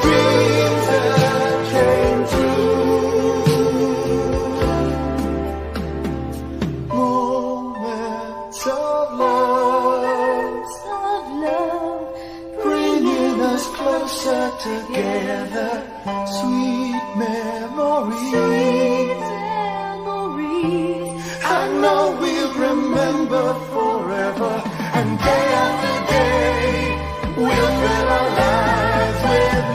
Speaker 5: Dreams that came true. Moments of love, bringing us closer together, sweet memories. I know we'll remember forever, and day after day we'll fill our lives with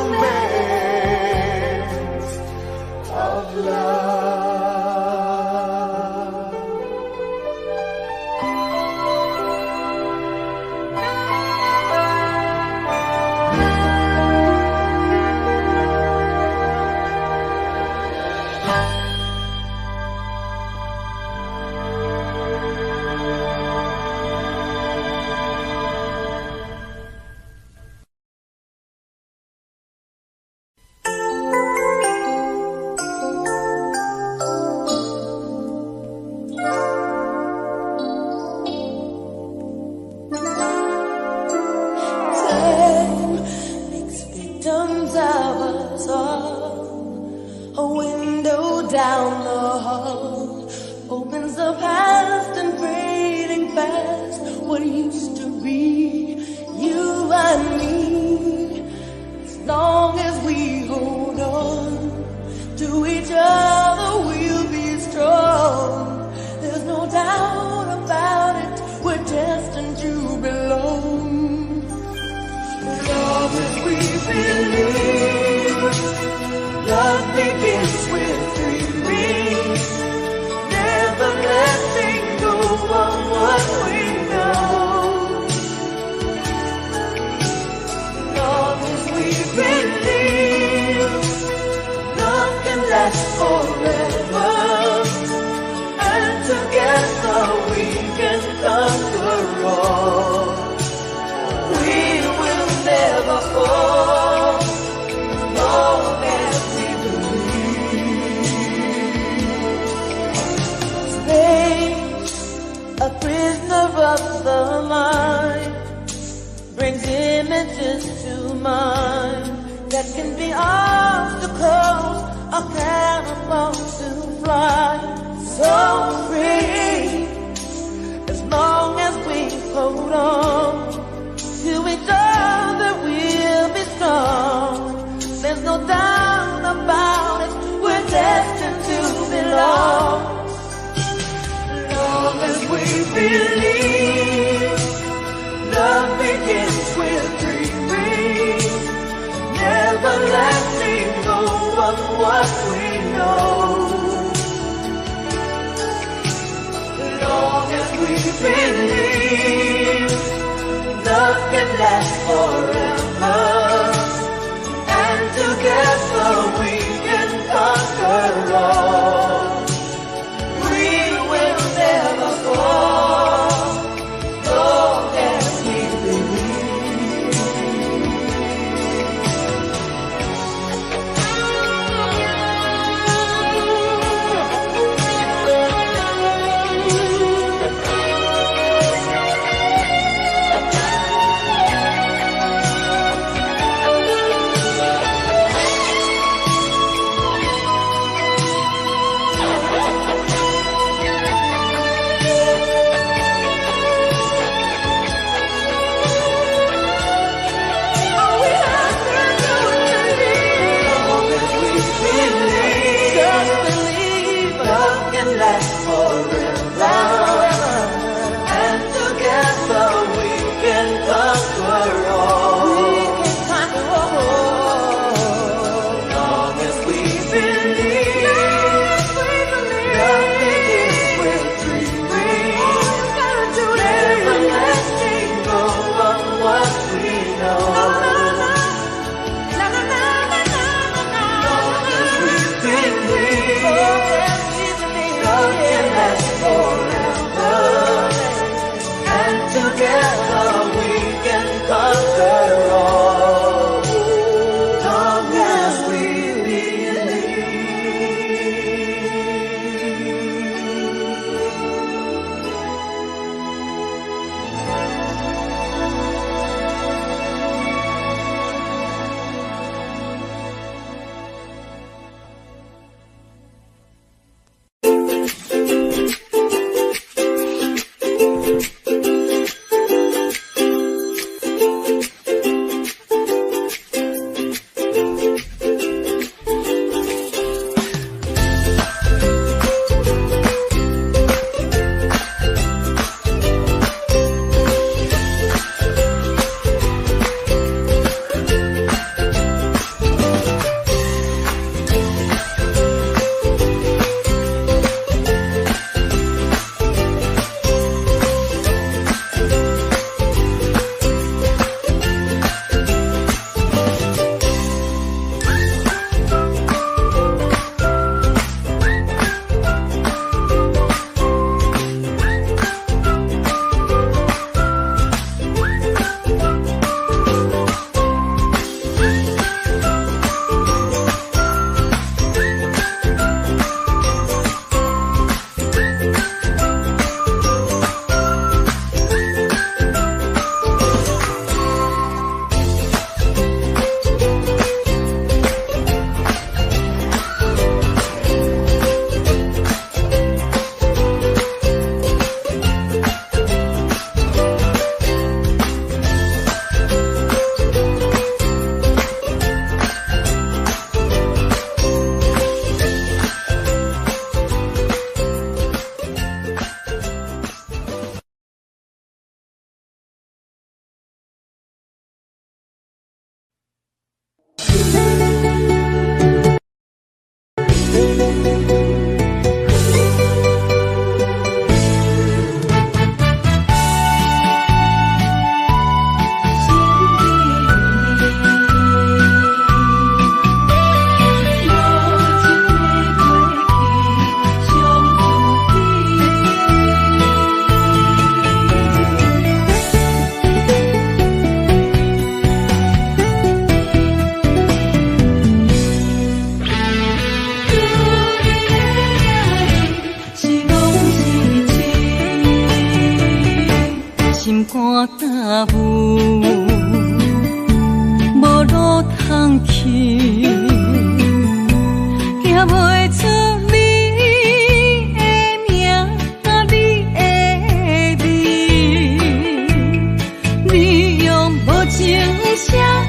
Speaker 5: moments of love.
Speaker 6: Time makes victims of us all. A window down the hall opens the past and fading fast. What used to be you and me. As long as we hold on to each other, we'll be strong. There's no doubt about it, we're destined to belong. Love as we believe, love begins with dreaming, never letting go of what we know. Love as we believe, love can last forever, and together we can conquer all. We will never fall, long as we believe. Stay a prisoner of the mind, brings images to mind that can be obstacles, a cannonball to fly. So free, as long as we hold on to each other, we'll be strong. There's no doubt about it, we're destined to belong. Long as we believe, love begins with dreaming, never letting go of what we know. Long as we believe, love can last forever, and together we can conquer all. We will never fall, long as we believe.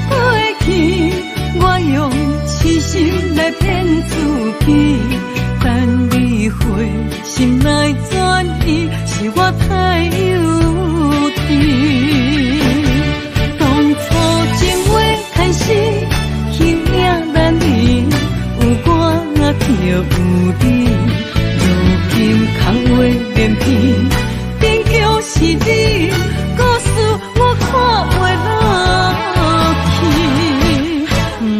Speaker 1: 过去，我用痴心来骗自己，等你回心来转移，是我太幼稚。当初情话牵丝，形影难离，有我就有你，如今空话连篇，终究是你，故事我看袂落去。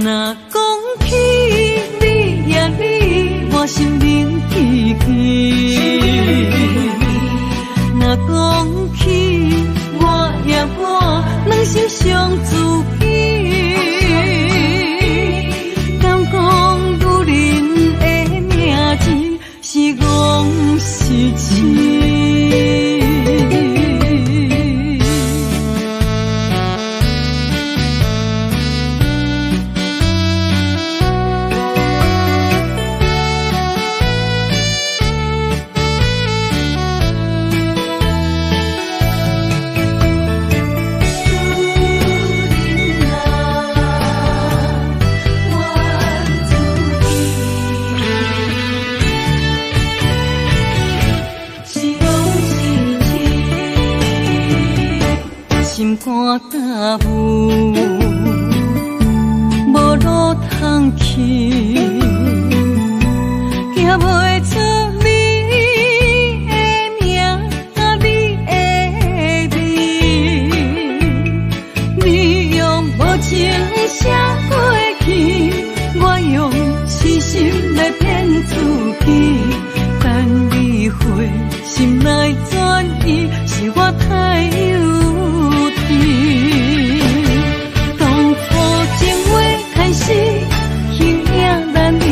Speaker 1: 若讲起你呀你，我心灵记起；若讲起我呀我，两心相知己。敢讲女人的名字是戆是痴？心肝大雾，无路通去，行袂出你的名，甲你的字。你用无情写过去，我用痴心来骗自己。等你回心来转移，是我太幼。当初情话牵丝，形影难离，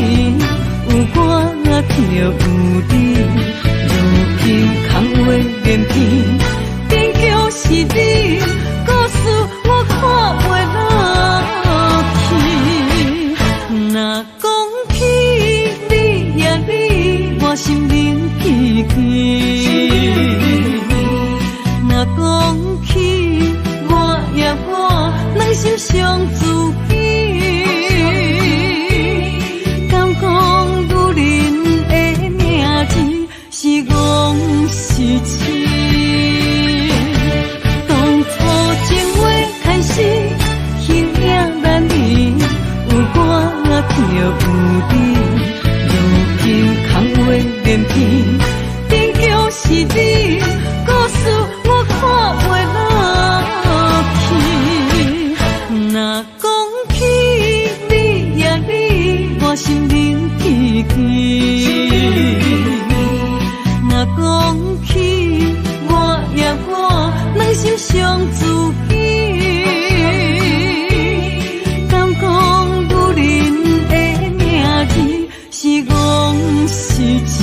Speaker 1: 有我就有你，如今空话连篇，终究是你，故事我看袂落去。若讲起你呀你，我心灵记起；若讲起我两心相知己，敢讲女人的名字是戆是痴？当初情话牵丝，形影难离，有我就有你，如今空话连篇，终究是你，故事我看袂落。若讲起你呀你，我心灵记起；若讲起我呀我，两心相知己。敢讲女人的名字是戆是痴？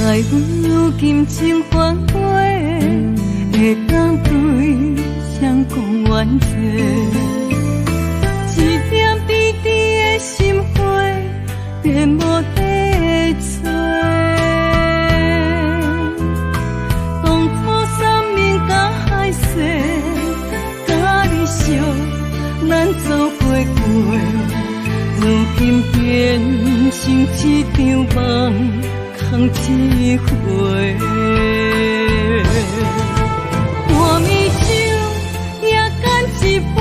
Speaker 1: 爱阮如今情反悔，会当对谁讲冤罪？一点滴滴的心花，变无地做。当初三面甲海誓，做过过，如今变成一张梦，空一回。半暝酒也干一杯，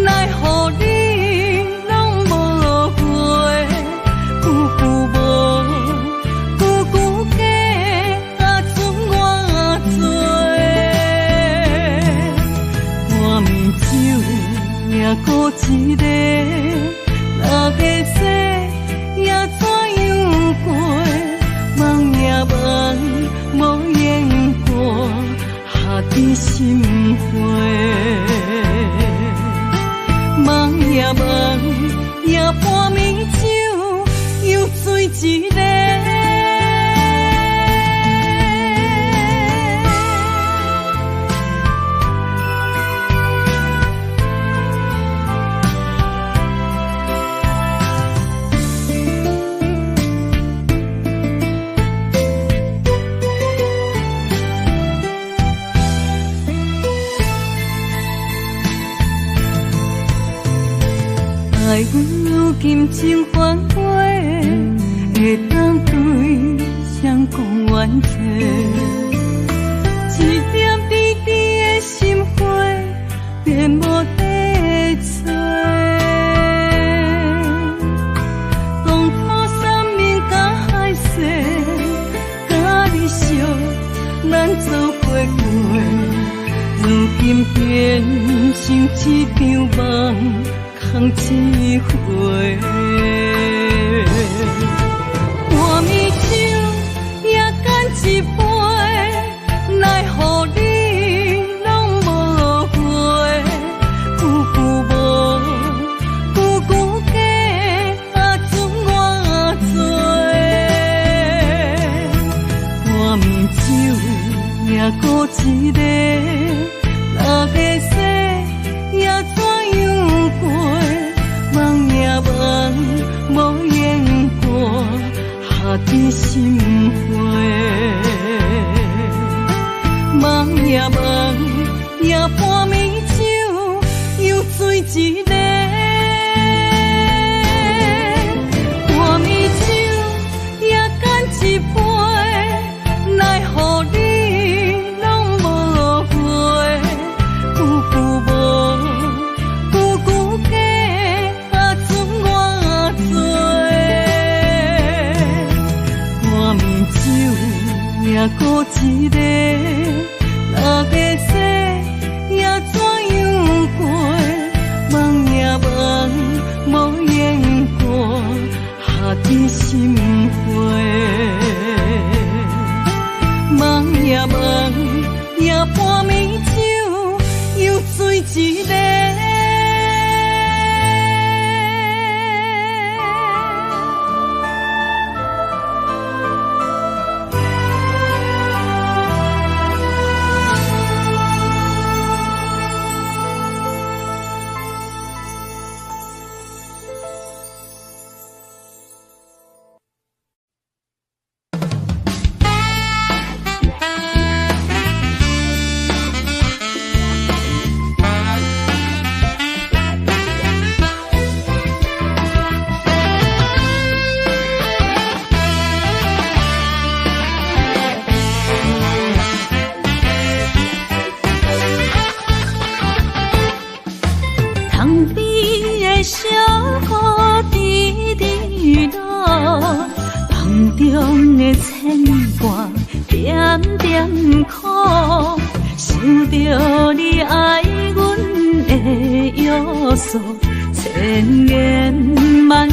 Speaker 1: 奈何你拢无回？久久无，久久假，啊剩我做。半暝酒也孤一个，哪个说也怎样过？梦也梦，无言过，下伫心灰。梦也梦，也半暝酒又醉一个。爱阮如今情反悔，会当对谁讲冤罪？一点滴滴的心灰，变无地找。当初生命甲海誓，甲你惜，咱做过过，如今变成一场梦。空一回，半暝酒也干一杯，奈何你拢无回？久久无，久久假，啊剩我做。半暝酒也孤一个，哪个说也怎样过？梦也梦，无言过，下伫心灰。梦也梦，也半暝酒又醉一个。半暝酒也干一杯，奈何你拢无回？久久无。也孤一个，哪个说也怎样过？梦也梦，无言过，下伫心灰。梦也梦，也半暝酒又醉一个。千言万语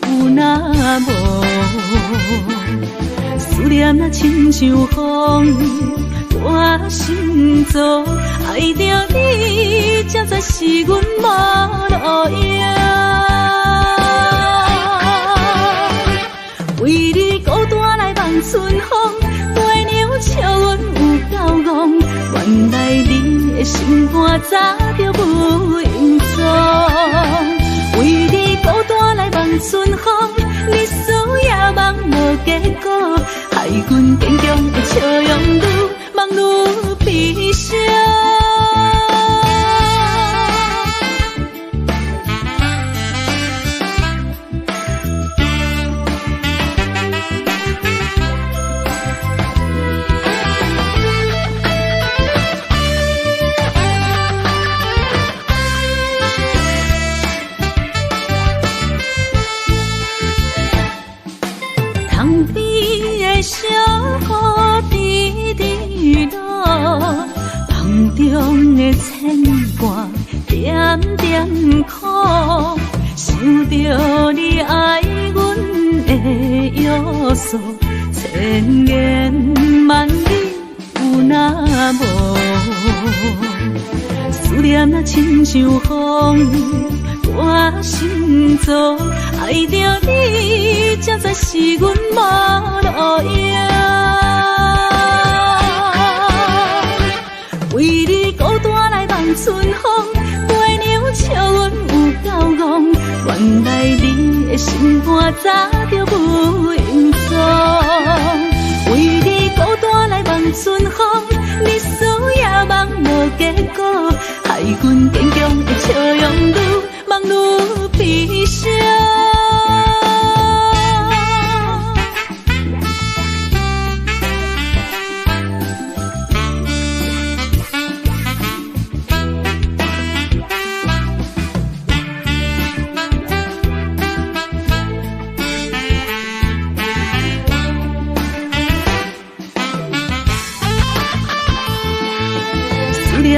Speaker 1: 有那无，思念啊亲像风，我心中爱着你，才知是阮无路用。为你孤单来望春风，飞鸟笑阮有够戆，原来你的心肝早就不隐藏。为你孤单来望春风，你所也梦无结果，害阮坚强的笑容愈梦愈悲伤。的牵挂，点点苦，想着你爱阮的约束，千言万语有那无？思念啊，亲像风，我心中爱着你，才知是阮无路用。为你孤单来望春风，月娘笑阮有够戆，原来你的心肝早就不用爽。为你孤单来望春风，你思也望无结果，害阮坚强的笑容愈望愈悲伤。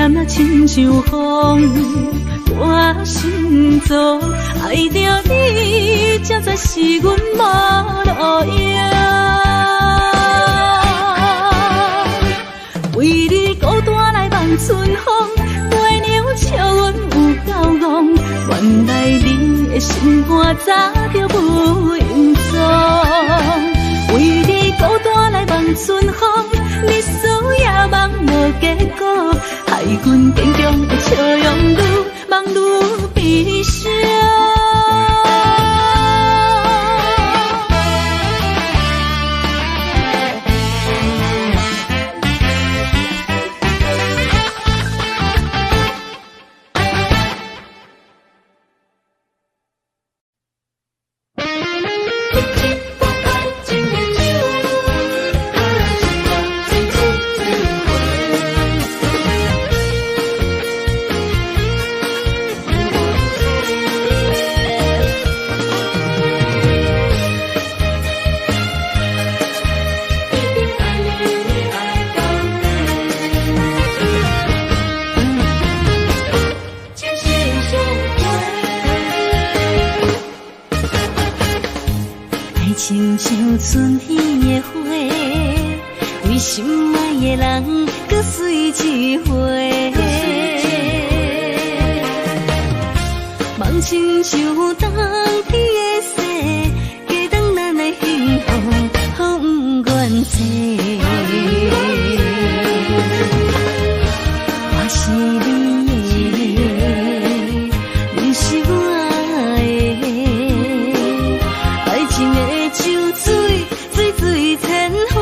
Speaker 1: 那亲像风，我心中爱着你，才知是阮无路用。为你孤单来望春风，月娘笑阮有够戆，原来你的心肝早就不用爽。为你孤单来望春风，你思也望无结果，害阮坚强的笑容愈望愈悲伤。亲像春天的花，为心爱的人搁水一回。梦亲像冬天的雪，加长咱的幸福，好不愿切。我是你的，你是我的，爱情的。酒水，水水千回，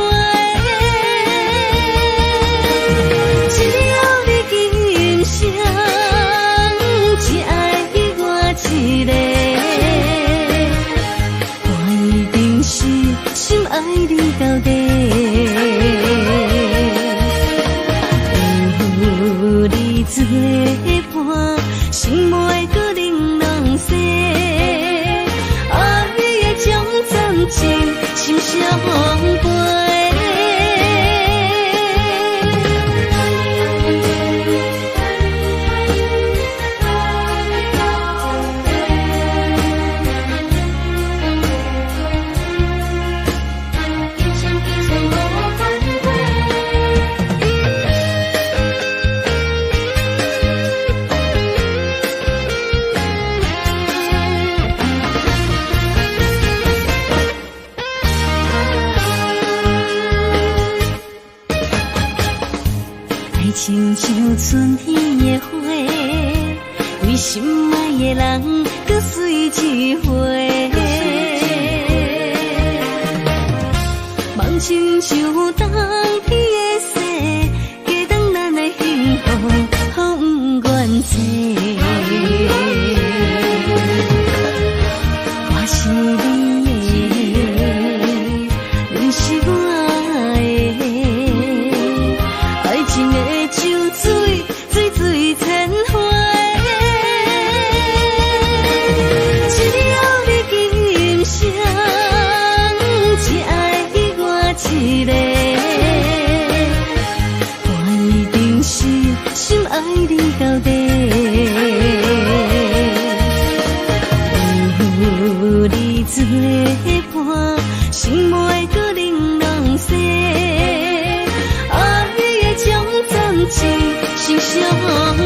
Speaker 1: 只有你今生，只爱我一个。我一定是心爱你到底。有你作伴，心袂搁玲珑色。心相陪，亲像春天的花，为心爱的人搁水一回。梦亲像冬天的雪，加长咱的幸福，好不愿切。我是你的，你是我的，爱情的酒水，水水千回。只有你今生，只爱我一个。我一定是心爱你。心相陪。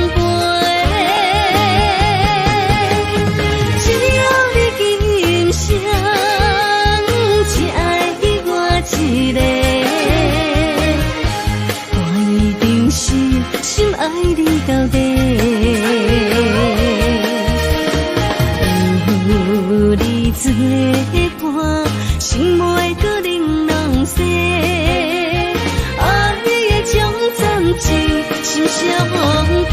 Speaker 1: 只要你今生只爱我一个，我一定是心爱你到底。有你做伴，心袂搁冷冷雪。爱的种暂时心相陪。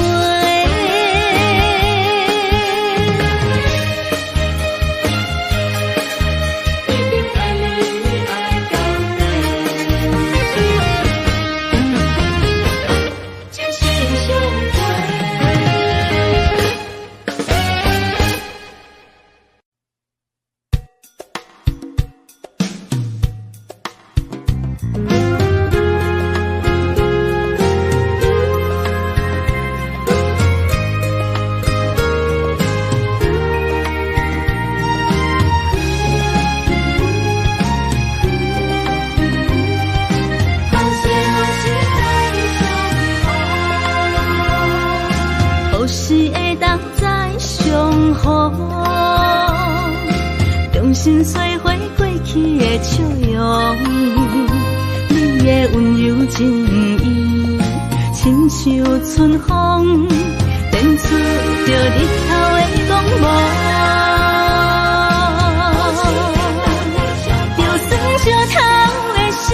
Speaker 1: 何时会当再相逢？重新洗回过去的笑容，你的温柔情意，亲像春风，变出着日头的光芒。就算烧透的心，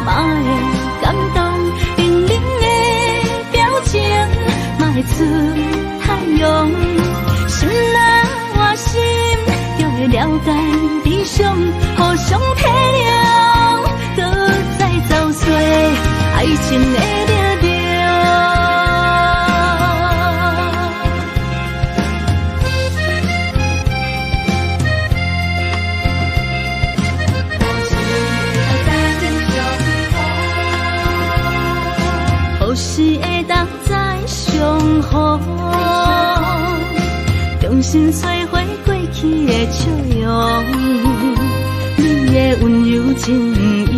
Speaker 1: 嘛会感动，冷冷的表情。爱出太阳，心若换心，就会了解理想，互相体谅，搁再走出爱情的力量。何时会当再相逢？重新洗回过去的笑容，你的温柔情意，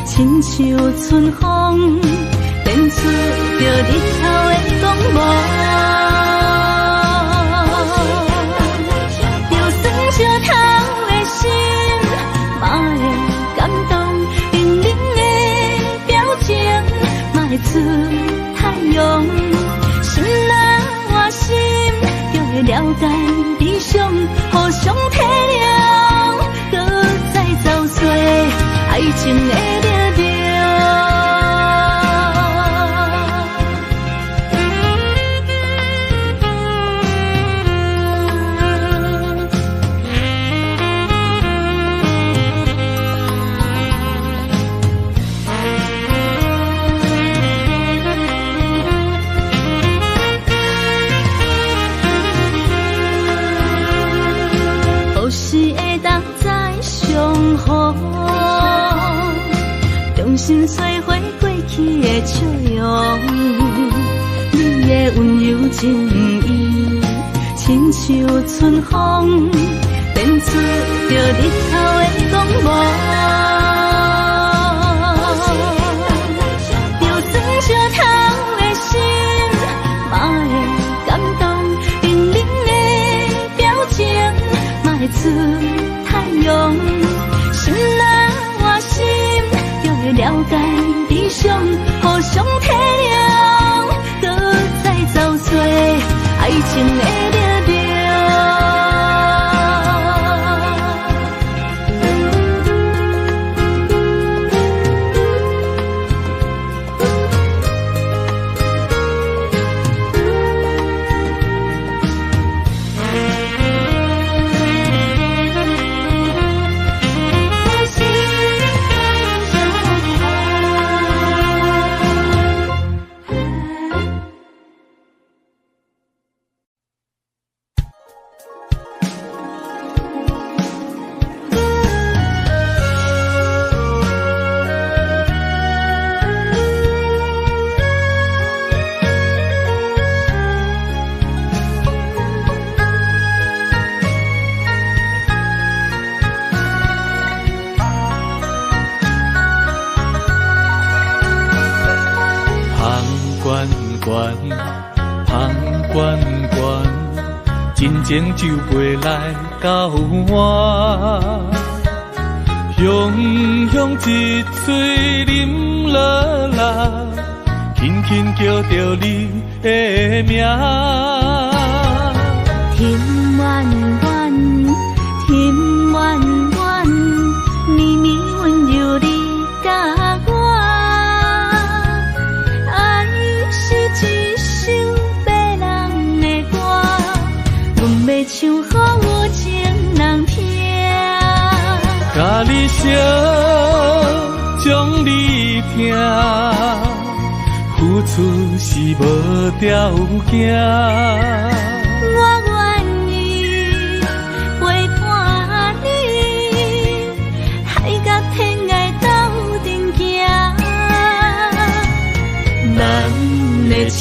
Speaker 1: 亲像春风，变出着日头的光芒。就算烧透的心，嘛会感动，冷冷的表情，嘛会出太阳。心若换心，就会了解理想，互相体谅，搁再走出爱情的力量。何时会当再相逢？重新洗回过去的笑容，你的温柔情意，亲像春风，变出着日头的光芒。就算烧透的心，嘛会感动，冷冷的表情。爱出太阳，心若换心，就会了解理想，互相体谅，搁再走出爱情的力量。
Speaker 2: 香悬悬，真情就袂来到我。雄雄一嘴啉落来，轻轻叫着你的名。
Speaker 4: 天远远，天远远，绵绵温柔你甲我。爱是一首别人的歌，阮要唱予有情人听。
Speaker 2: 甲你烧，将你听，付出是无条件。
Speaker 4: 我愿意陪伴你，海角天涯斗阵行。咱的情，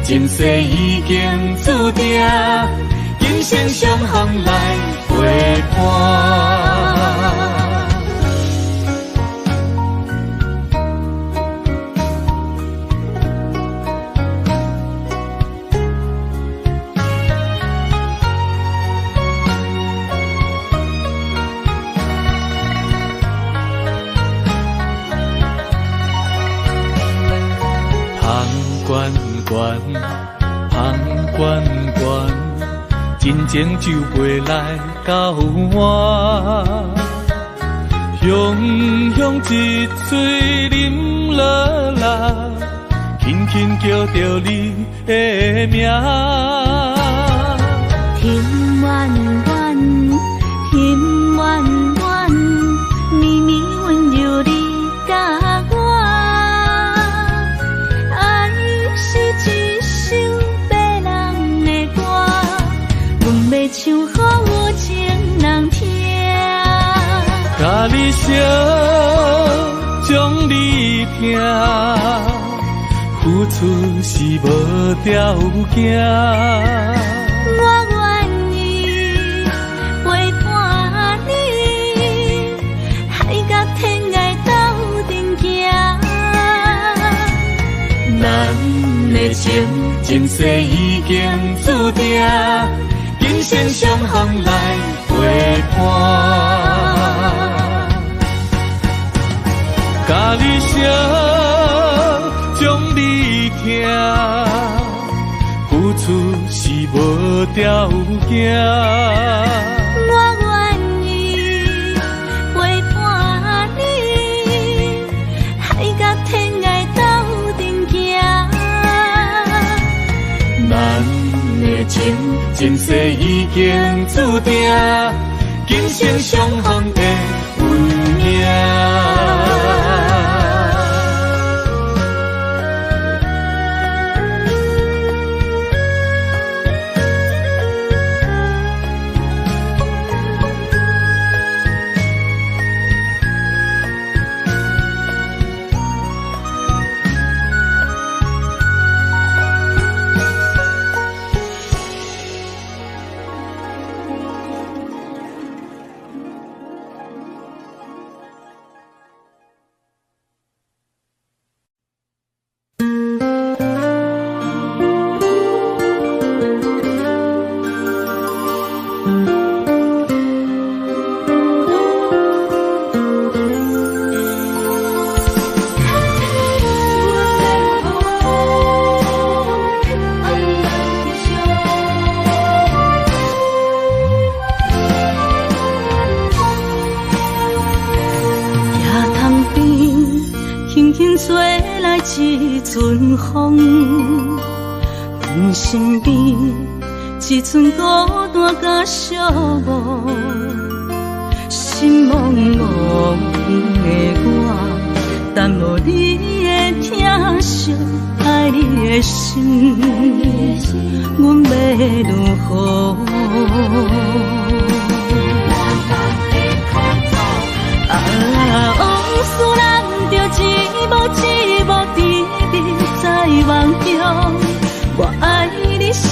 Speaker 4: 前世已经注定，今生相逢来陪伴。香悬悬，真情就袂来到我。雄雄一嘴啉落来，轻轻叫着你的名。天远远，天远远，绵绵温柔你甲我。唱予有情人听，
Speaker 2: 甲你烧，将你听，付出是无条件。
Speaker 4: 我愿意陪伴你，海角天涯斗阵行。咱的情，前世已经注定。今生相逢来陪伴，
Speaker 2: 甲你烧，将你听，付出是无条件。
Speaker 4: 我愿意陪伴你，海角天涯斗阵行。咱的情，前世已经注定，今生相逢的运命。一阵风，阮身边一寸孤单甲寂寞，心茫茫的我，等无你的疼惜，爱你的心，阮要如何？往事咱着一幕一幕甜蜜在梦中。我爱你，想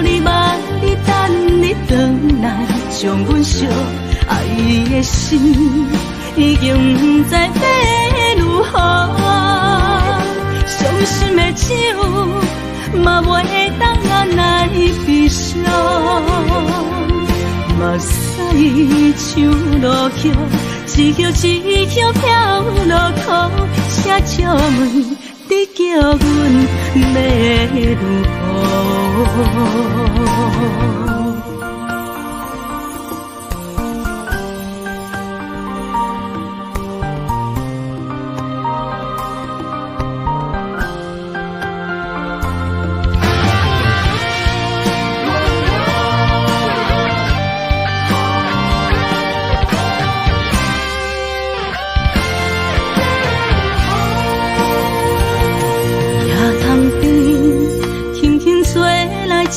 Speaker 4: 你，望你，等你回来，将阮惜爱你的心已经不知要如何。伤心的手，
Speaker 1: 嘛袂当按来悲伤，嘛使唱落曲，一曲一曲飘落雨，车照门，你叫阮要如何？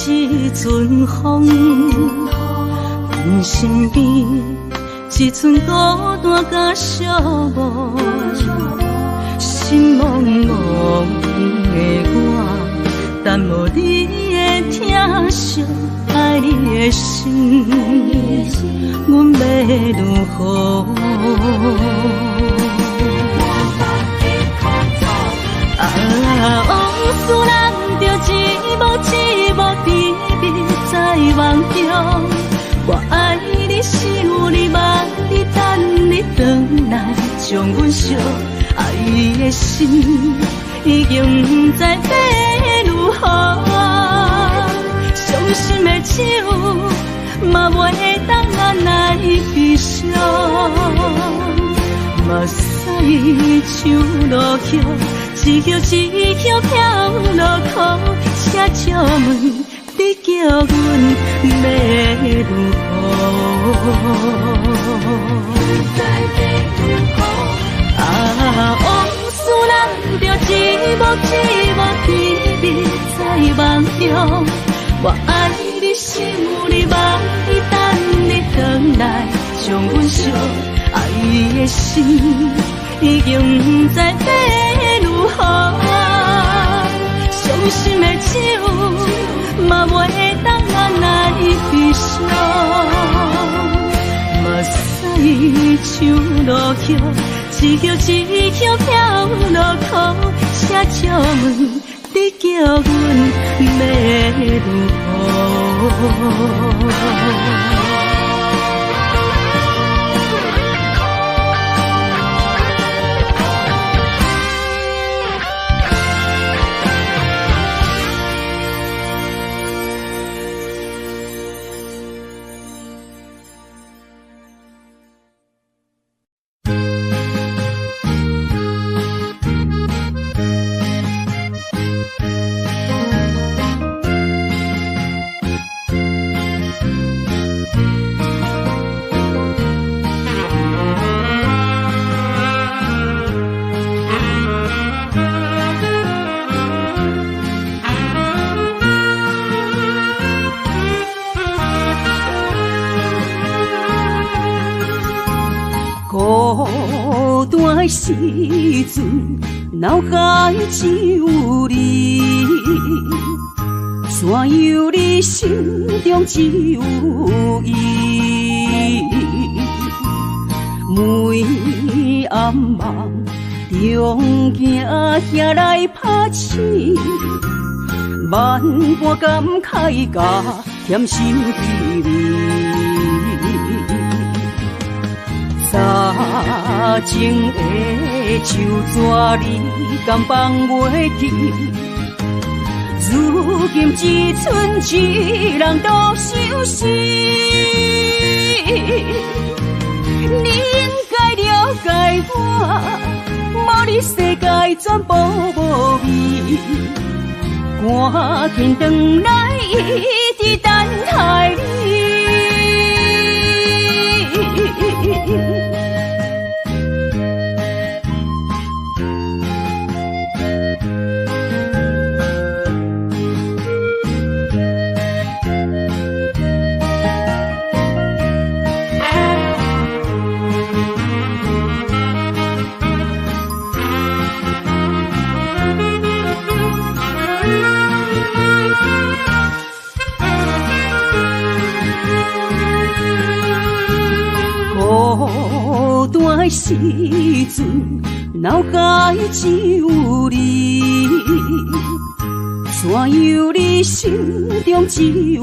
Speaker 1: 一阵风，阮身边一阵孤单甲寂寞，心茫茫的我，等无你的疼惜，爱你的心，阮要如何？往事人着一幕一幕甜蜜在梦中，我爱你是有你望你等你回来，将阮惜爱的心已经不知要如何，伤心的手嘛袂当按来悲伤，嘛使唱落曲。一曲一曲飘落雨，车照门，你叫阮要如何？往事人着一幕一幕甜蜜在梦中，我爱你是有你望你等你回来，将阮惜爱的心已经不知要如何，伤心的手嘛袂当按来悲伤，嘛使唱落曲，一曲一曲飘落雨，车照门，你叫阮要如何？时阵，脑海只有你，山有你，心中只有伊。每暗梦中惊遐来拍醒，万般感慨甲添心滋味。早情的手纸，你敢放袂记？如今只剩一人独相思。你应该了解我，无你世界全部无味。赶紧回来，一直等待你。孤单时阵，脑海只有你，山有你心中只有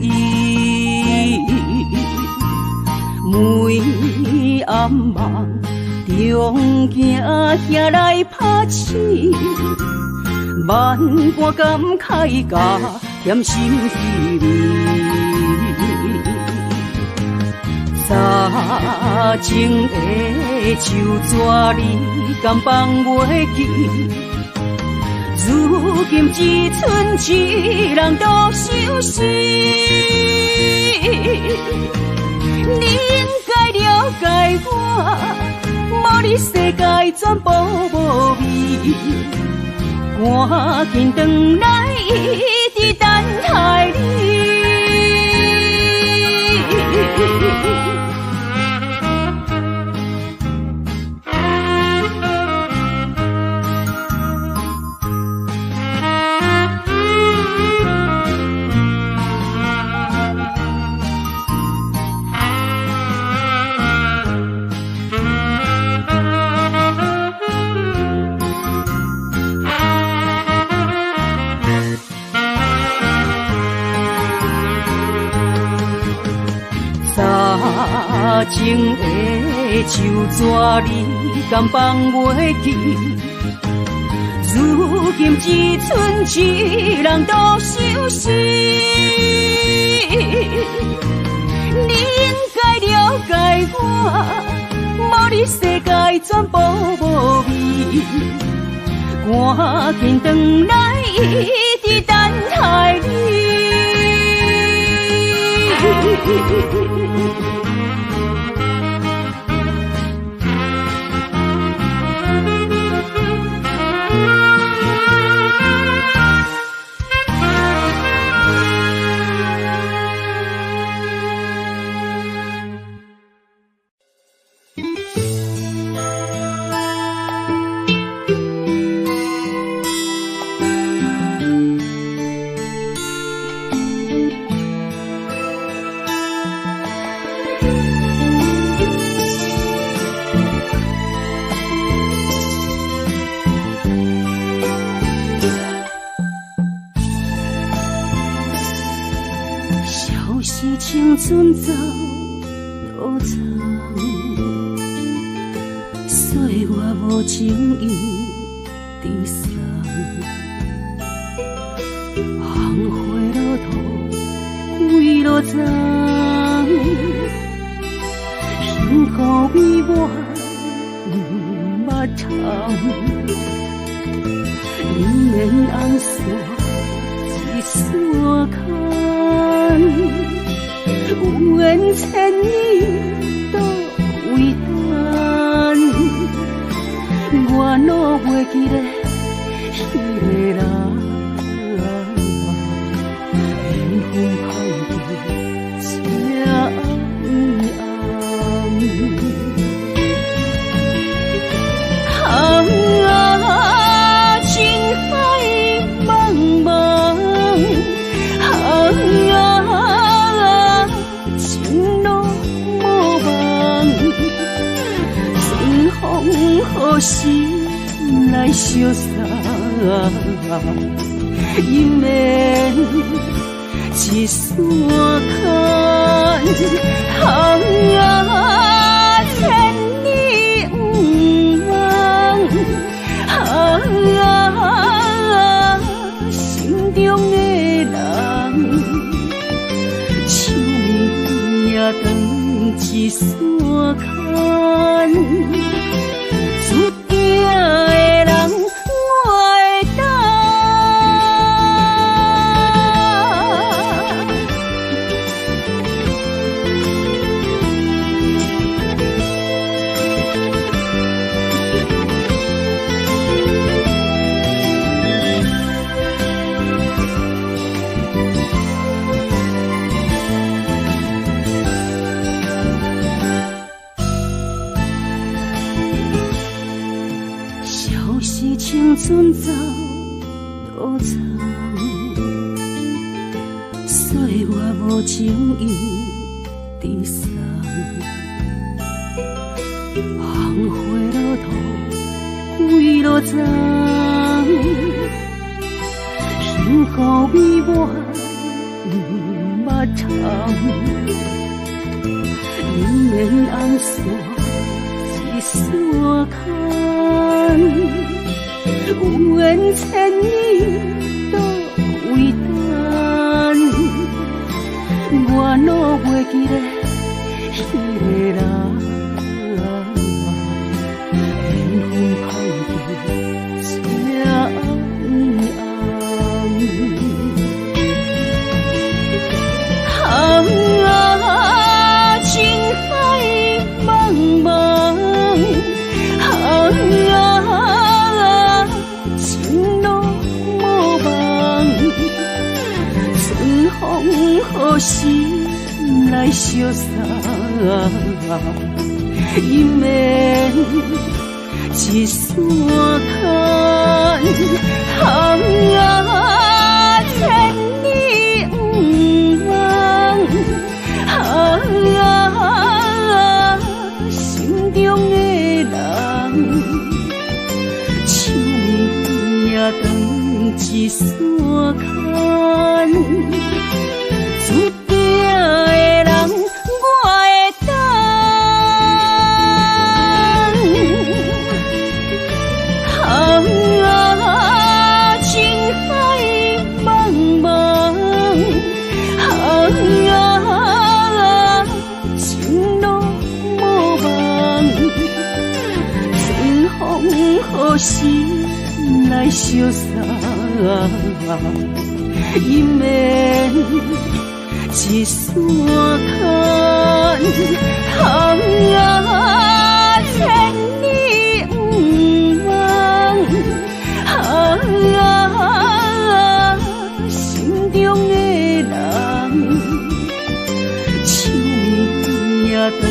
Speaker 1: 伊，每暗梦中惊兄来拍醒，万般感慨甲添心稀微。早前的手纸你敢放袂记？如今只剩一人独相思。你应该了解我，无你世界全部无味。赶紧回来，一直等待你。前的手纸你敢放袂记？如今只剩一人独相思。你应该了解我，无你世界全部无味。赶紧回来，一直等待你。青春走多长，岁月无情意地送，红花落土归落丛，幸福美满捌通，年年红线一线牵。有缘千年都为等，我哪袂记得迄个人，缘分歹得这暗，情海茫茫，何时来相送？姻缘一线牵，千年不忘，心中的人，手也长一线牵。注定的人，我会等。青春走多长，岁月无情意地送，红花落土归落丛，予美满捌参，姻缘红线一线牵，有缘千里都为等，我哪袂记得迄个人。心来相送，姻缘一线牵，千里不忘，心中的人，手也长一线牵。注定的人，我会等。情海茫茫，情路无望，春风予心来相送，姻缘。一线牵，千里不忘，心中的人，手也长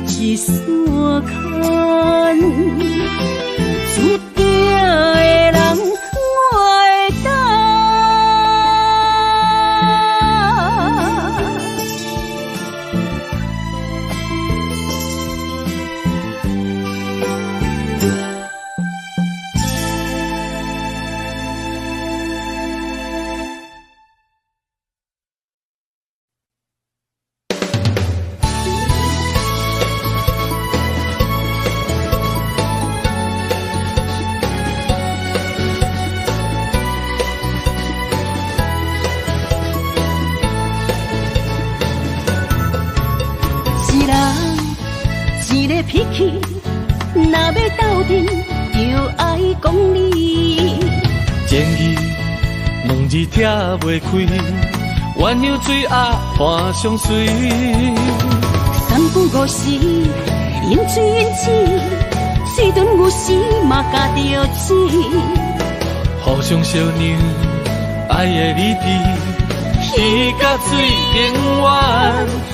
Speaker 1: 一线牵，注定的人，我会等。脾气，若要斗阵，就爱讲理。
Speaker 2: 前语两字拆袂开，鸳鸯水鸭伴相随。
Speaker 1: 三不五时，饮水饮水，水顿有时嘛加着钱。
Speaker 2: 互相相让，爱的理智，鱼甲水永远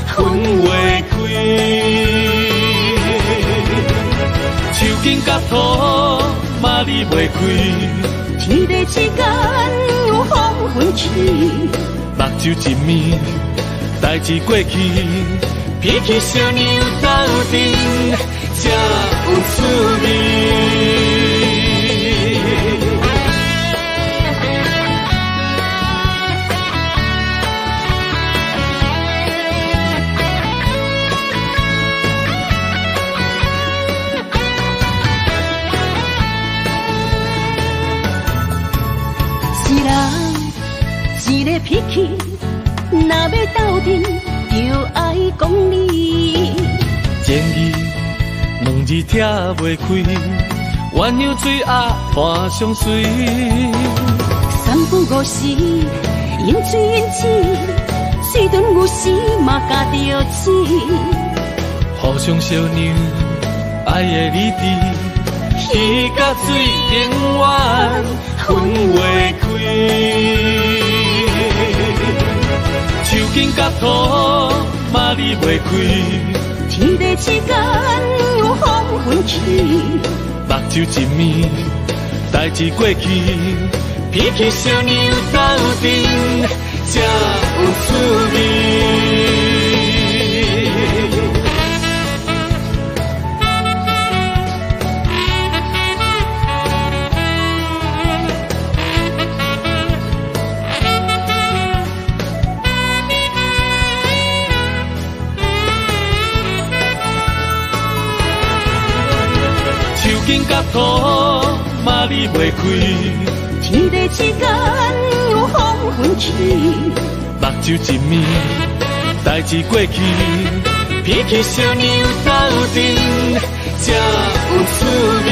Speaker 2: 分袂开。手筋甲土嘛离袂开，
Speaker 1: 天地之间有风分起，
Speaker 2: 目睭一暝，代志过去，脾气小娘斗阵才有滋味。一个脾气，若要斗阵，就爱讲理。前语两字拆袂开，鸳鸯水鸭伴相随。
Speaker 1: 三不五时，饮水饮水，水顿有时嘛加着钱。
Speaker 2: 互相相让，爱的理智，鱼甲水永远分袂开。手筋甲土嘛离袂开，
Speaker 1: 天地之间有风分起，
Speaker 2: 目睭一暝，代志过去，脾气小娘斗阵才有滋味。甲土嘛离袂开，
Speaker 4: 天地之间有风云起，
Speaker 2: 目睭一面，代志过去，脾气小娘斗阵，才有趣味。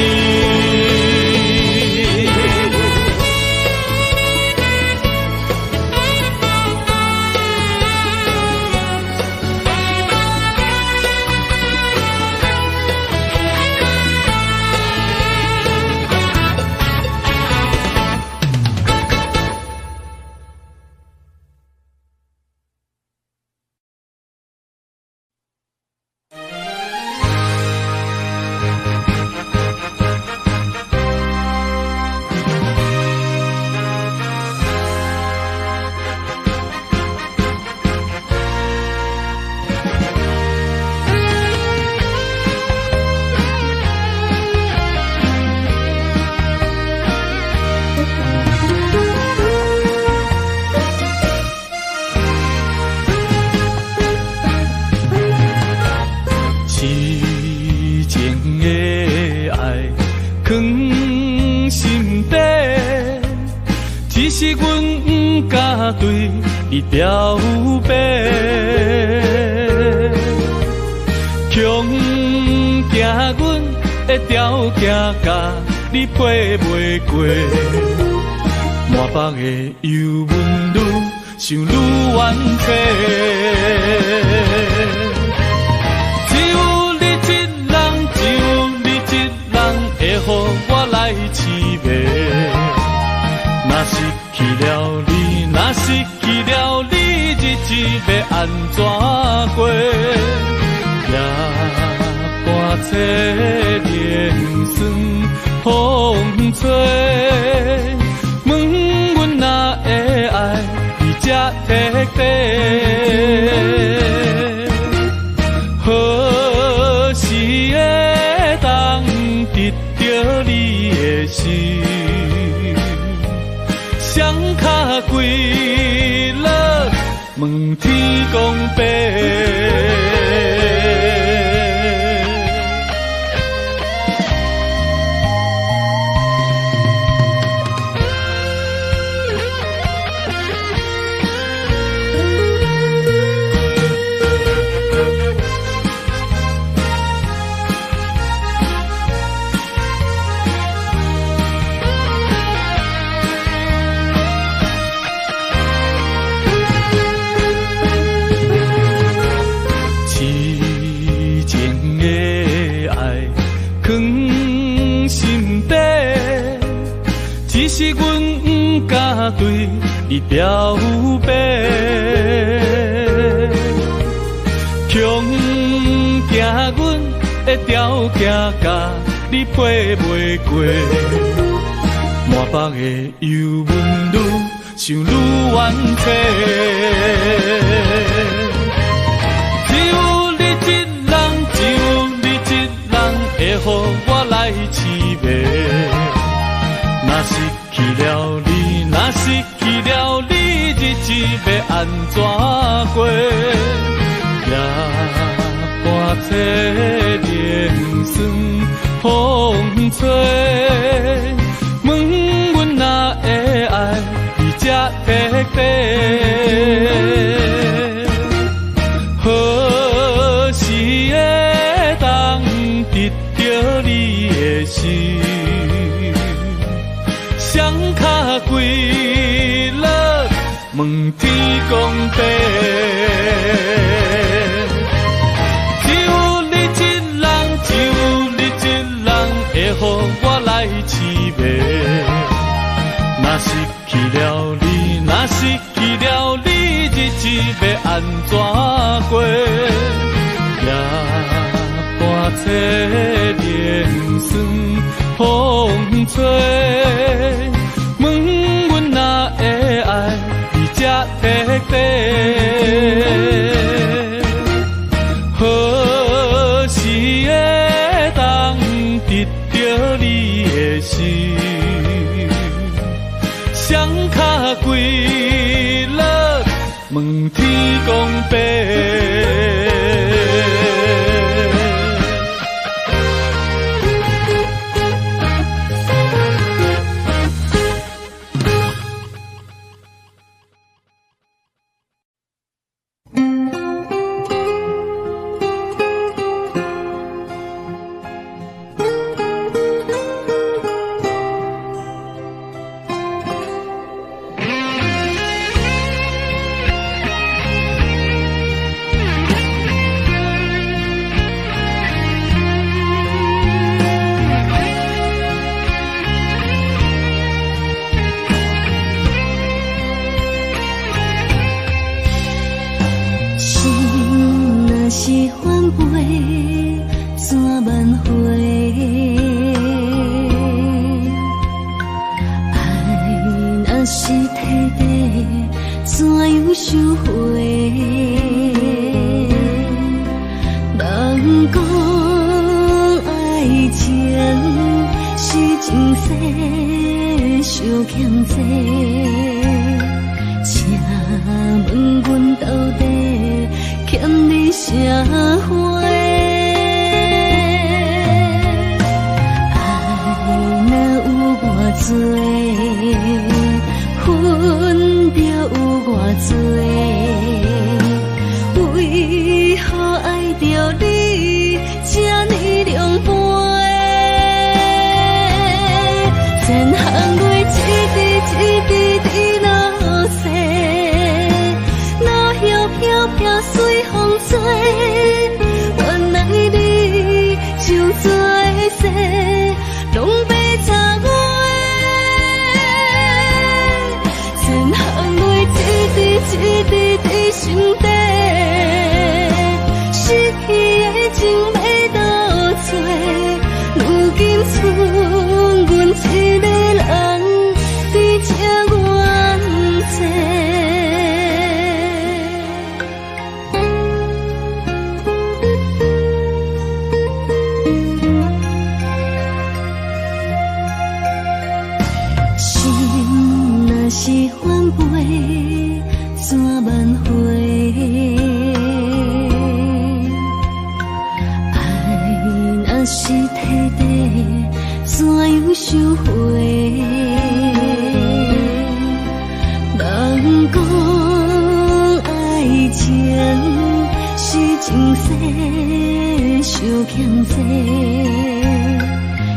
Speaker 2: 对你表白，强惊阮的条件甲你配袂过，满腹的忧闷愈想愈怨气，只有你一人，只有你一人会予我来凄迷，若失去了你。若失去了你，日子要安怎过？夜半切莲霜风吹，问阮哪会爱你这彻底？何时会当得到你的心？双脚跪落，问天公伯。是阮不敢对你表白，强惊阮的条件甲你配袂过，满腹的忧闷愈想愈怨气，只有你一人，只有你一人会予我来凄迷。若失去了你，若失去了你，日子要安怎过？夜半切莲霜风吹，问阮哪会爱你这彻底？何时会当得到你的心？双脚跪落，问天公伯。只有你一人，只有你一人会予我来凄迷。若失去了你，若失去了你，日子要安怎过？夜半切莲霜风吹。问阮哪会爱你这彻底？何时会当得到你的心？双脚跪落，问天公伯。
Speaker 4: 是翻倍怎挽回？爱若是体地，怎样收回？人讲爱情是前世相欠债，请问阮到底欠你啥货？爱若有偌多，恨着有偌多，为何爱着你这呢凉薄？千行泪一滴滴落西，落叶飘飘随风吹。原来你就在世，拢被插我。千行泪一滴心底，失去的情要倒找？如今剩阮一个人伫这冤债。心若是翻倍怎挽回？爱若是体地，怎样收回？人讲爱情是前世相欠债，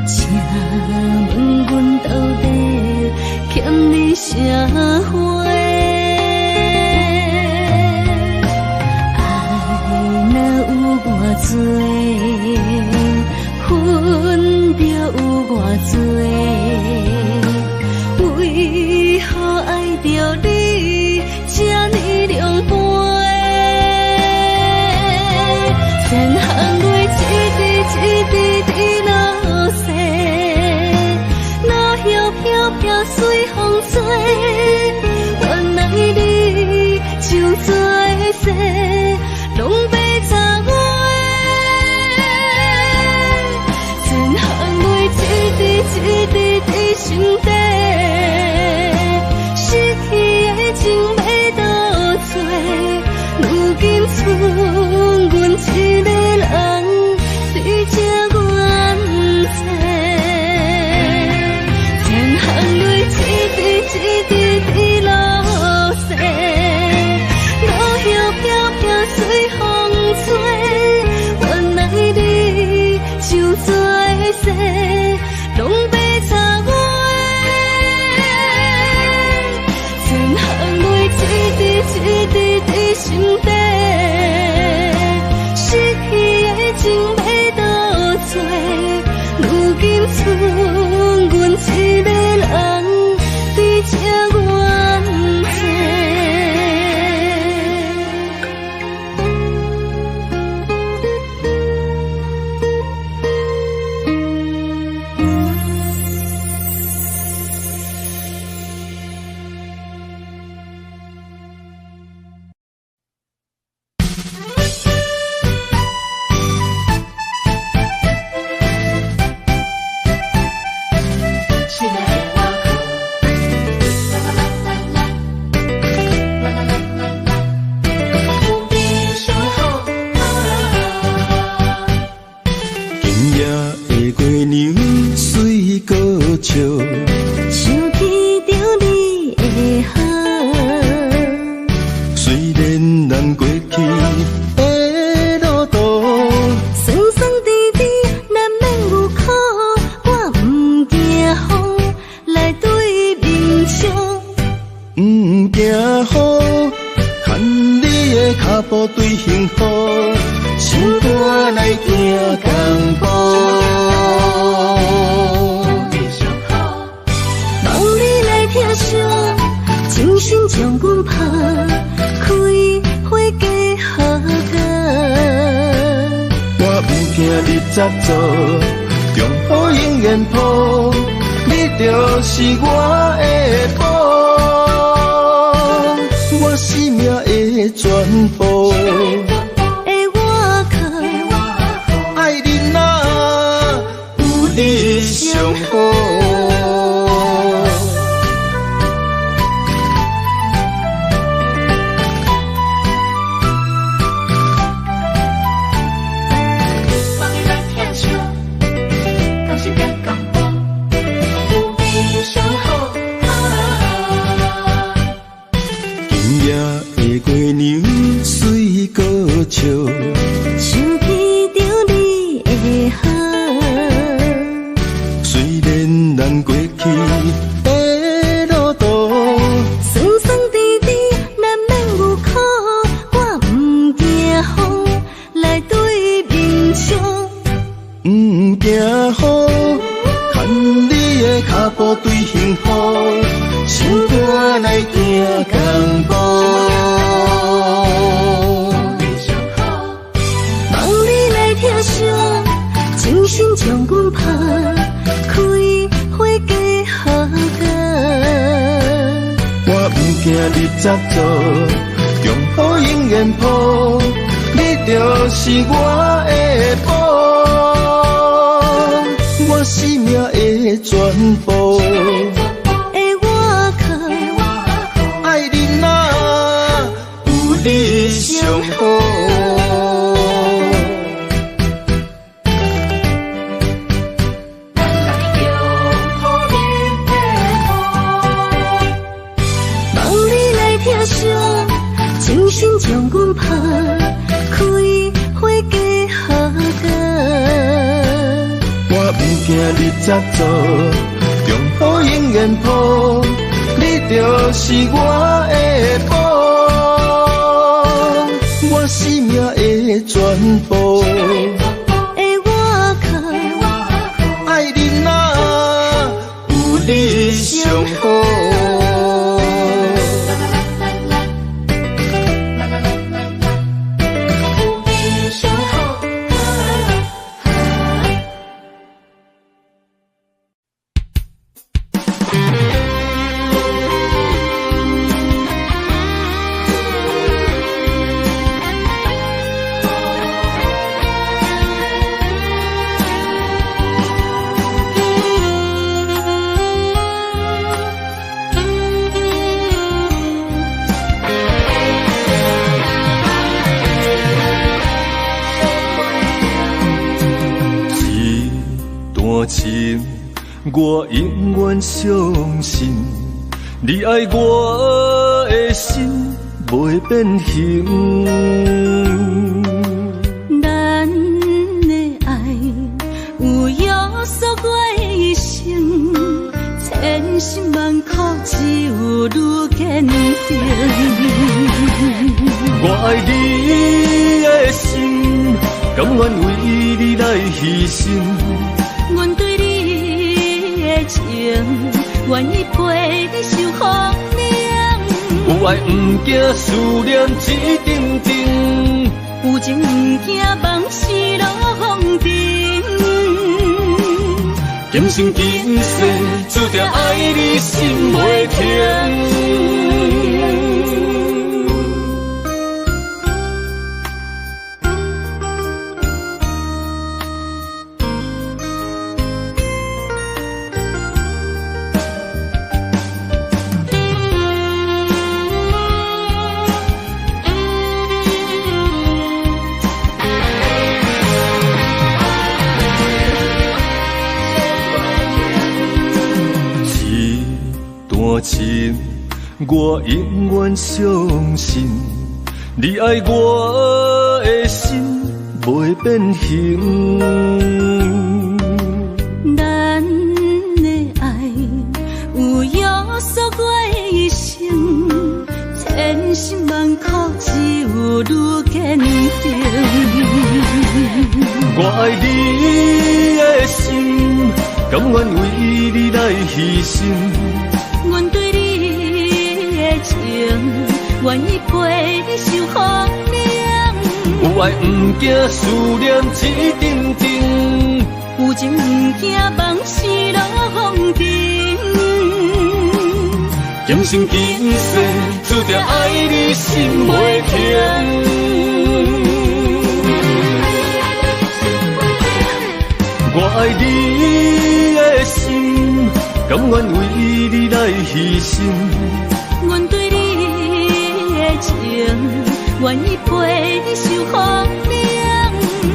Speaker 4: 请问阮到底欠你啥货？爱若有偌多，恨着有偌多，为何爱着你这呢凉薄？千行泪一滴落西，落叶飘飘随风吹。原来你就在世，拢被插我。千行泪一滴心底，失去的情要倒找？如今剩阮一个人伫这冤债。千行泪一滴落西，落叶飘飘随风吹。原来你就在世，拢被插我。千行泪一滴心底，失去的情要倒找？如今剩阮一个人伫这冤债。想起着你的好，
Speaker 5: 虽然咱过去的路途，
Speaker 4: 酸酸甜甜难免有苦，我不惊风来对面冲，
Speaker 5: 不惊雨，牵你的脚步对幸福，心肝来行同步。
Speaker 4: 精心将阮拍开花家好佳。
Speaker 5: 执着，中好永远抱，你就是我的宝，我生命的全部。爱你哪有你上好？想起着你的好，虽然咱过去的路途酸酸甜甜，难免有苦，我不惊风来对面冲，不惊雨，牵你的脚步对幸福，心肝来行共步。精心将阮拍开花嫁好个，我不惊你执着，中好永远抱，你就是我的宝，我生命的全部。爱你哪有你上好？精心将阮拍开花嫁好个，我不惊你执着，中好永远抱，你就是我的宝，我生命的全部。爱你哪有你上好？我永远相信，你爱我的心袂变形。
Speaker 1: 咱的爱有约束我的一生，千辛万苦只有愈坚定。
Speaker 2: 我爱你的心，甘愿为你来牺牲。
Speaker 1: 阮对你的情，愿意陪你受风凉。
Speaker 2: 有爱不惊思念一阵阵，
Speaker 1: 有情不惊梦死落风尘。
Speaker 2: 今生今世注定爱你心袂停。情，我永远相信，你爱我的心袂变形。
Speaker 1: 咱的爱有约束我的一生，千辛万苦只有愈坚定。
Speaker 2: 我爱你的心，甘愿为你来牺牲。
Speaker 1: 阮对你的情，愿意陪你受风凉。
Speaker 2: 有有爱不惊思念一阵阵，
Speaker 1: 有情不惊梦是落风尘。
Speaker 2: 今生今世注定爱你心袂停。我爱你的心，甘愿为你来牺牲。
Speaker 1: 阮对你的情，愿意陪受风凉。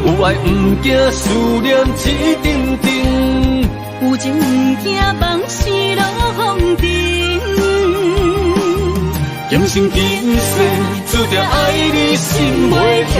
Speaker 2: 有爱不惊思念一阵阵，
Speaker 1: 有情不惊梦是落风尘。
Speaker 2: 今生今世注定爱你心袂停。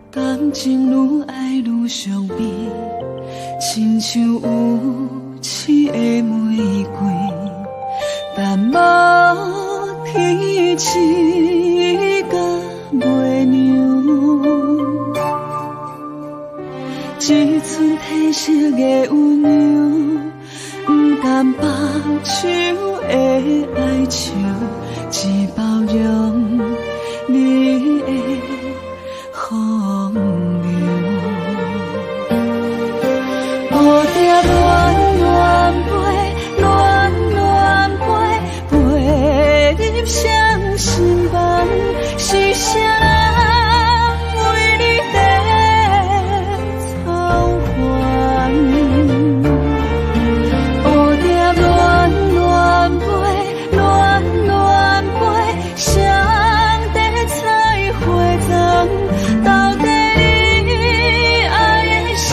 Speaker 1: 感情愈爱愈伤悲，亲像有刺的玫瑰，但无天刺甲袂凉。一寸褪色的温柔，不甘放手的哀愁，只包容你的风流。蝴蝶暖暖飞，暖暖飞，飞入双心房，是谁人为你在操烦？蝴蝶暖暖飞，暖暖飞，上帝采花丛，到底你爱的是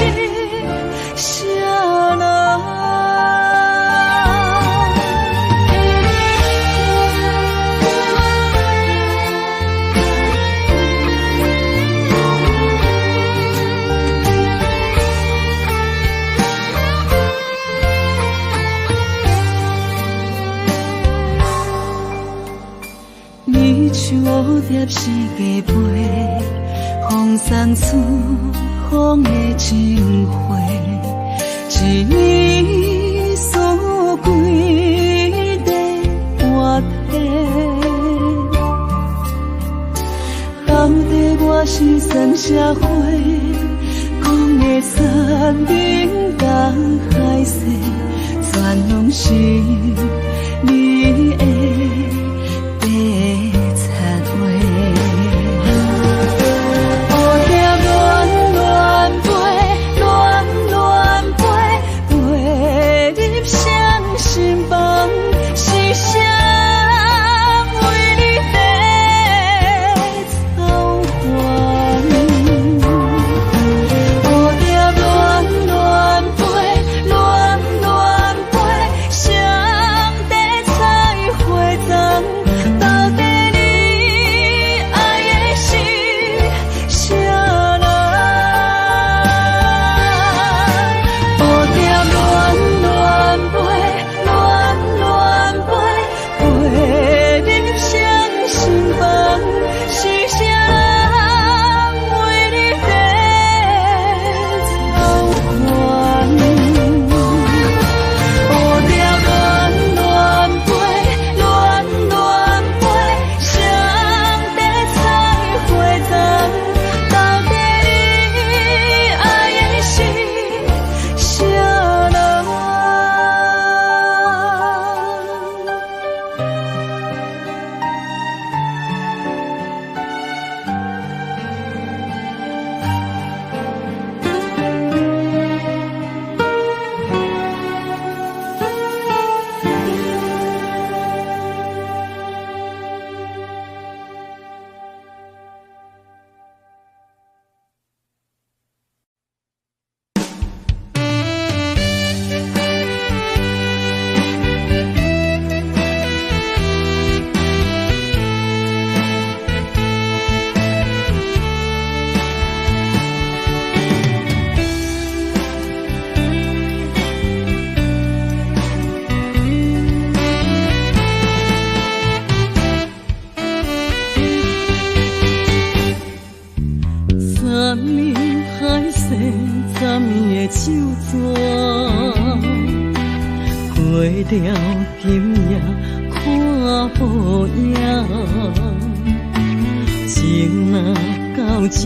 Speaker 1: 谁人？你像蝴蝶是加飞，风送出风的情花，一年输几个半体。到底我是算啥货？讲的山顶甲海誓，全拢是你的白贼话。蝴蝶暖暖飞，暖暖飞，飞入双心房，是谁人为你在操烦？蝴蝶暖暖飞，暖暖飞，上帝采花年海誓十年的手纸，过了今夜看无影，情若到这，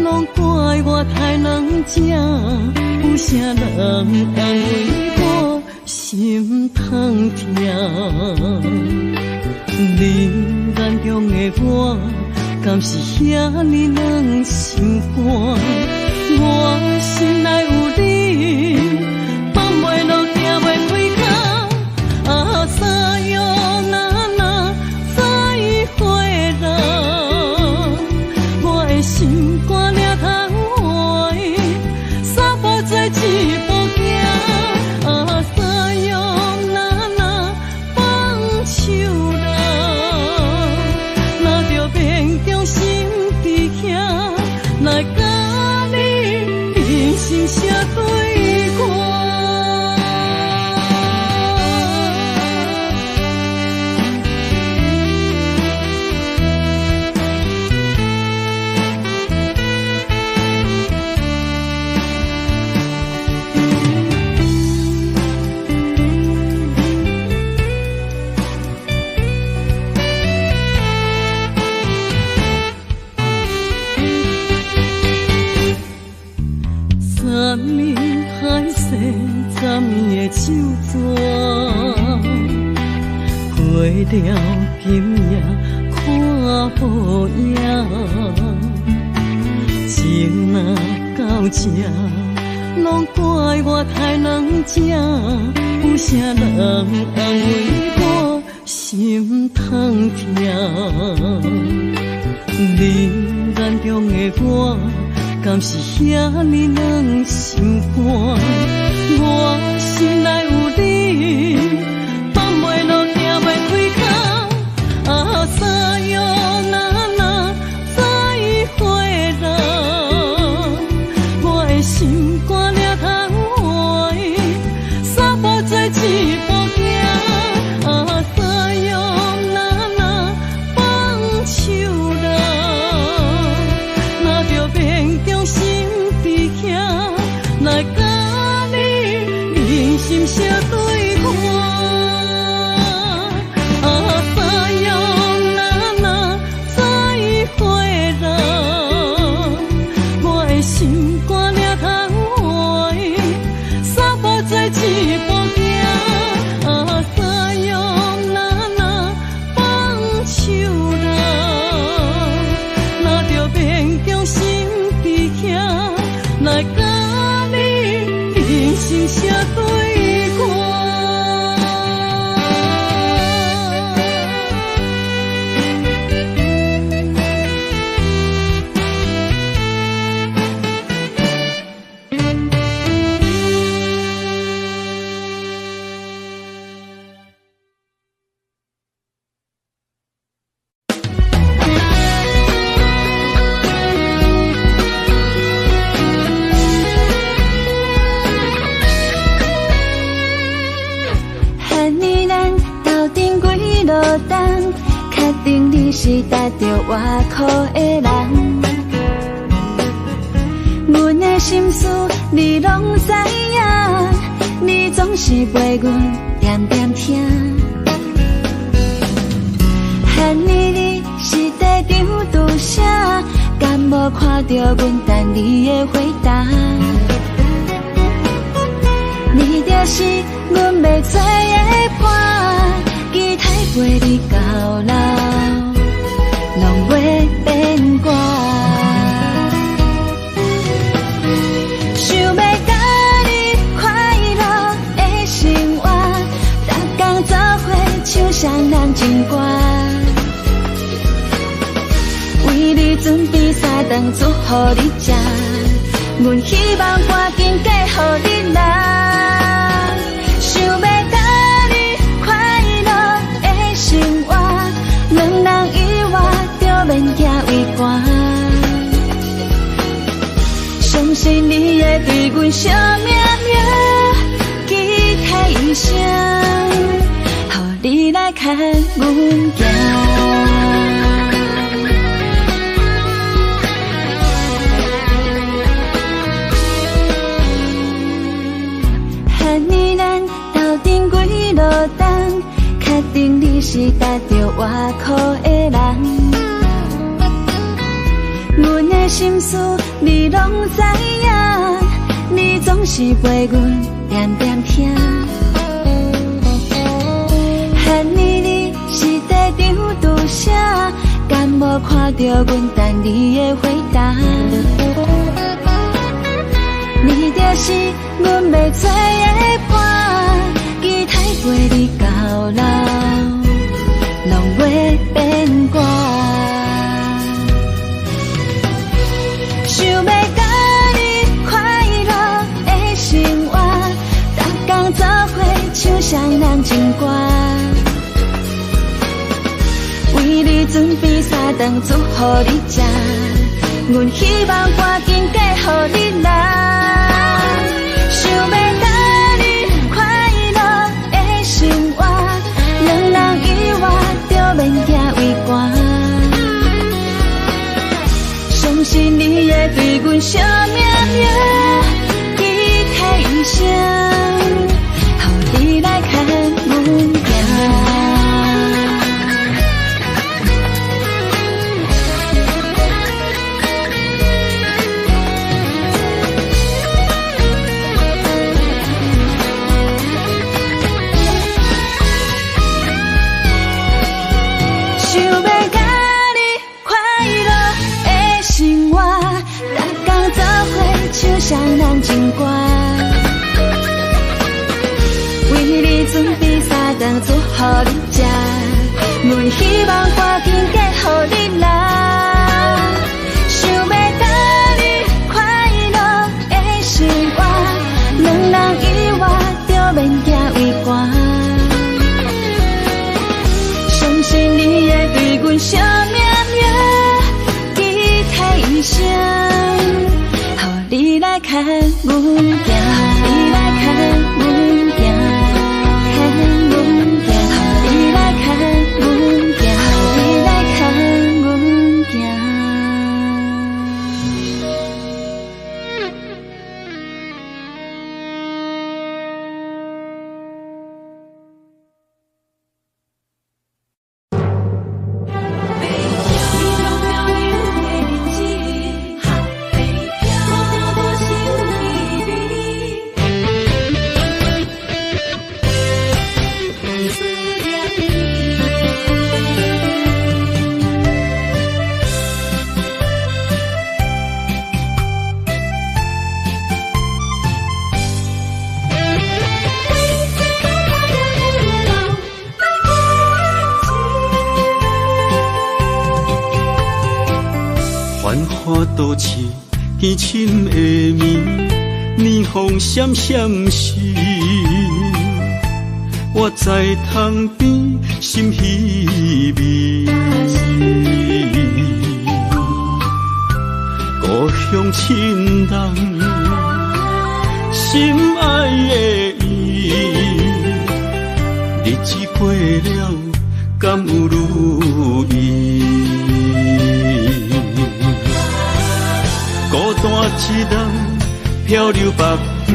Speaker 1: 拢怪我太软情，有啥人安慰我心痛痛？你眼中的我，敢是遐尼软心肝？我心内有你，放袂落，行袂开口。啊，啥样那再会啦？我的心肝了通换，三步做一步行。啊，啥样那放手啦？若着命中心伫遐，来甲你人生写对歌。三年海誓十年的手纸，过了今夜看无影，情若到这，拢怪我太软情，有啥人安慰我心痛痛？你眼中的我，敢是遐尼软心肝？我心内有你，放袂落，行袂开口。啊，啥样那再会啦？我的心肝了通换，三步做一步行。啊，啥样那放手啦？若着命中心伫遐，来甲你人生写对歌。啊，啥样那再会啦？我的心肝了通换，三步做一步行。啊，啥样那放手啦？若着命中心伫遐，来甲你人生写对歌。确定你是带着外壳的人，阮的心事你拢知影，你总是陪阮点点听。恨你是在场拄啥，敢无看到阮等你的回答？你就是阮要做的伴，期待陪你到老，拢袂变卦。想要甲你快乐的生活，逐天做伙唱双人情歌，为你准备3顿煮予你食，阮希望赶紧嫁予你啦。想要甲你快乐的生活，两人以外就免惊畏寒。相信你会对阮惜命命，期待一生，予你来牵阮行。
Speaker 4: 是踏着外苦的人，阮的心事你拢知影，你总是陪阮点点听。恨你是在场拄写，敢无看到阮等你的回答？你就是阮要找的伴，期待陪你到老，拢会变卦。想要甲你快乐的生活，逐天做伙唱双人情歌，为你准备3顿煮予你食，阮希望赶紧过予你来。想要甲你快乐的生活，两人以外就免行为寒。相信你会对阮惜命命，期待一生，予你来看阮行。唱双人情歌，为你准备3顿煮予你食，阮希望赶紧过予你来。想要甲你快乐的生活，两人以外就免行为寒。相信你会对阮惜命命，期待一生。你来看阮行，你来看阮行，看阮行，你来看阮行，你来看阮行。
Speaker 3: 都市凄深的暝，霓虹闪闪时，我在窗边心稀微。故乡亲人，心爱的伊，日子过了，敢有如意？孤单一人漂流北远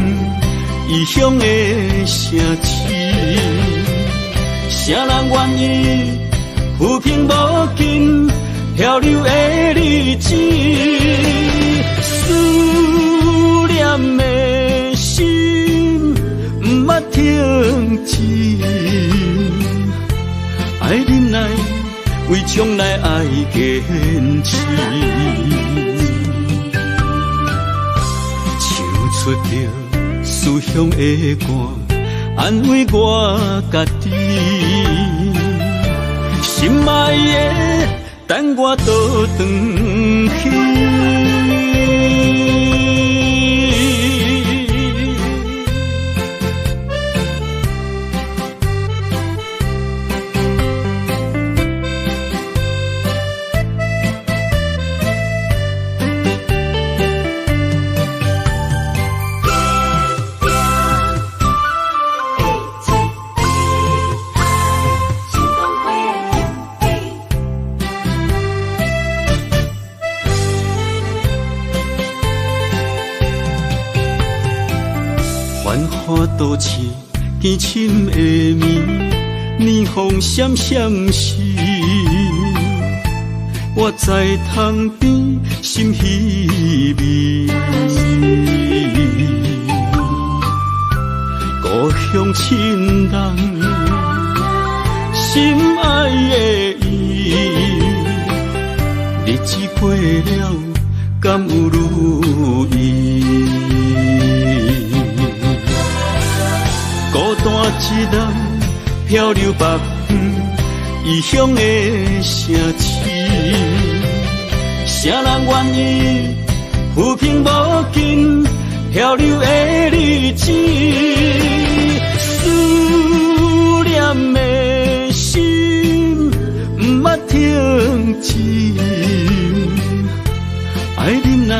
Speaker 3: 异乡的城市，啥人愿意浮萍无尽漂流的日子？思念的心不捌停止，爱忍耐，为将来爱坚持。出着思乡的歌，安慰我家己。心爱的，等我倒转去。繁华都市，凄深的暝，年风闪闪时，我在窗边心稀微。故乡亲人，心爱的伊，日子过了，敢有如意？孤单一人漂流北方异乡的城市，谁人愿意浮萍无尽漂流的日子？思念的心不捌停止，爱忍耐，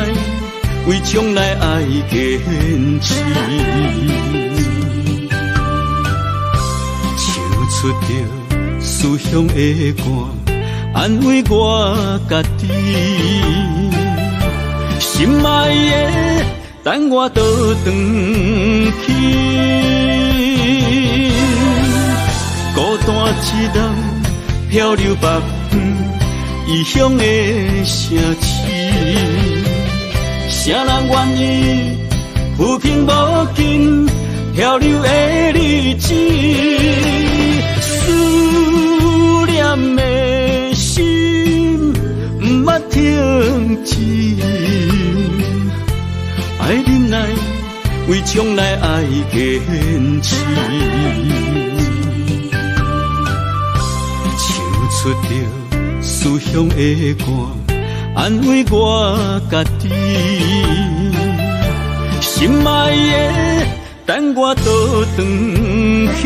Speaker 3: 为将来爱坚持。唱出着思乡的歌，安慰我家己。心爱的，等我倒转去。孤单一人漂流北方异乡的城市，谁人愿意浮萍无尽漂流的日子？思念的心不捌停止，爱忍耐，为将来爱坚持。唱出着思乡的歌，安慰我家己。心爱的，等我倒转去。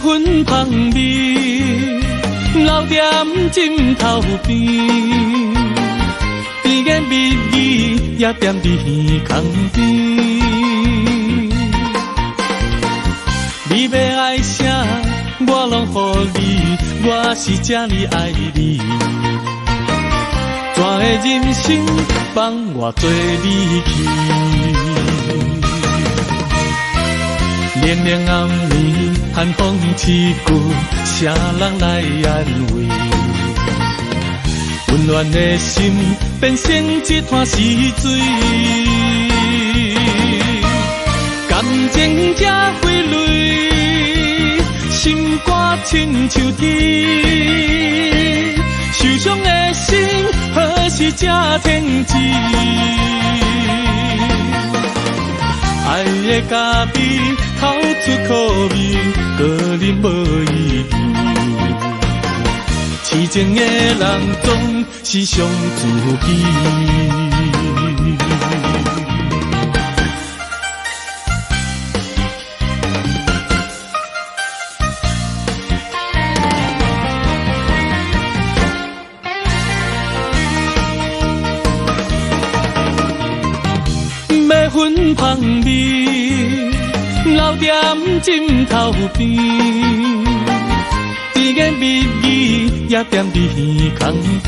Speaker 2: 粉香味，留踮枕头边，甜言蜜语也踮伫耳孔边。你要爱啥，我拢予你，我是这呢爱你。怎会忍心放我做你去？冷冷暗暝，寒风刺骨，谁人来安慰？温暖的心变成一滩死水，感情才挥泪，心肝亲像铁，受伤的心何时才停止？爱的咖啡透出苦味，个人无意义。痴情的人总是伤自己。粉香味，留踮枕头边，甜言蜜语也踮伫耳孔边。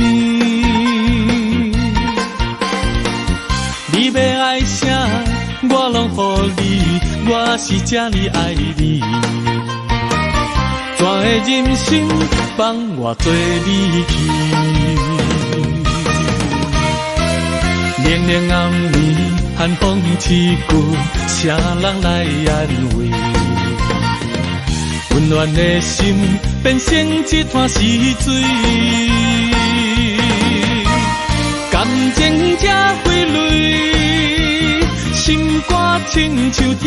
Speaker 2: 你要爱啥，我拢予你，我是这呢爱你。怎会忍心放我做你去？冷冷暗暝，寒风刺骨，谁人来安慰？温暖的心变成一滩死水，感情才挥泪，心肝亲像铁，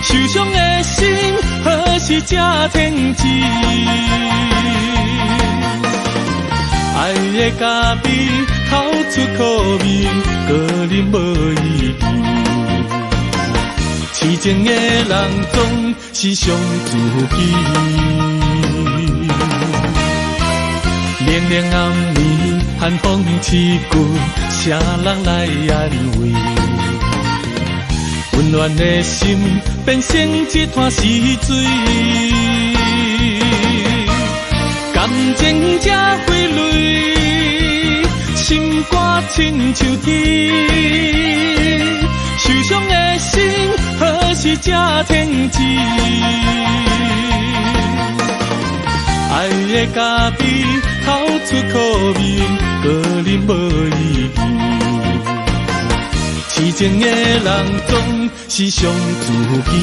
Speaker 2: 受伤的心何时才停止？爱的咖啡透出苦味，个人无意义。痴情的人总是伤自己。凉凉暗暝，寒风刺骨，谁人来安慰？温暖的心变成一滩死水，感情才挥泪，心肝亲像铁，受伤的心何时才停止？爱的咖啡透出苦味，个人无意义。痴情的人总是伤自己。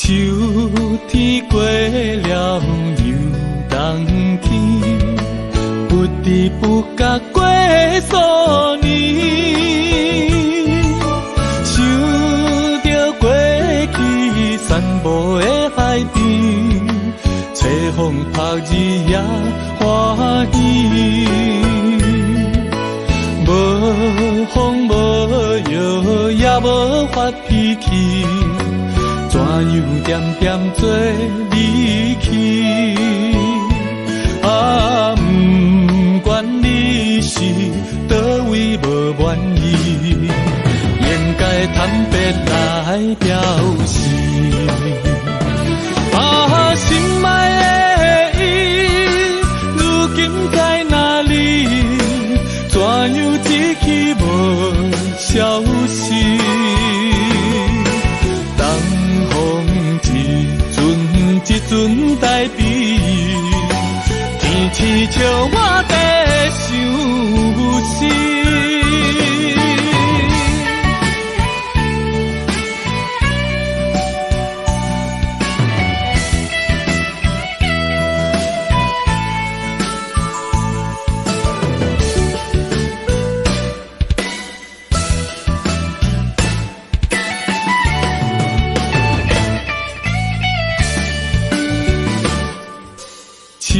Speaker 2: 秋天过了又冬天，不知不觉过数年，想着过去散步的海边，吹风晒日也欢喜，无风无摇也无发脾气。怎样点点做离去？啊，不管你是倒位无满意，应该坦白来表示。啊，心爱的伊，如今在哪里？怎样一去无消息？一阵代笔，天气笑我在想死。秋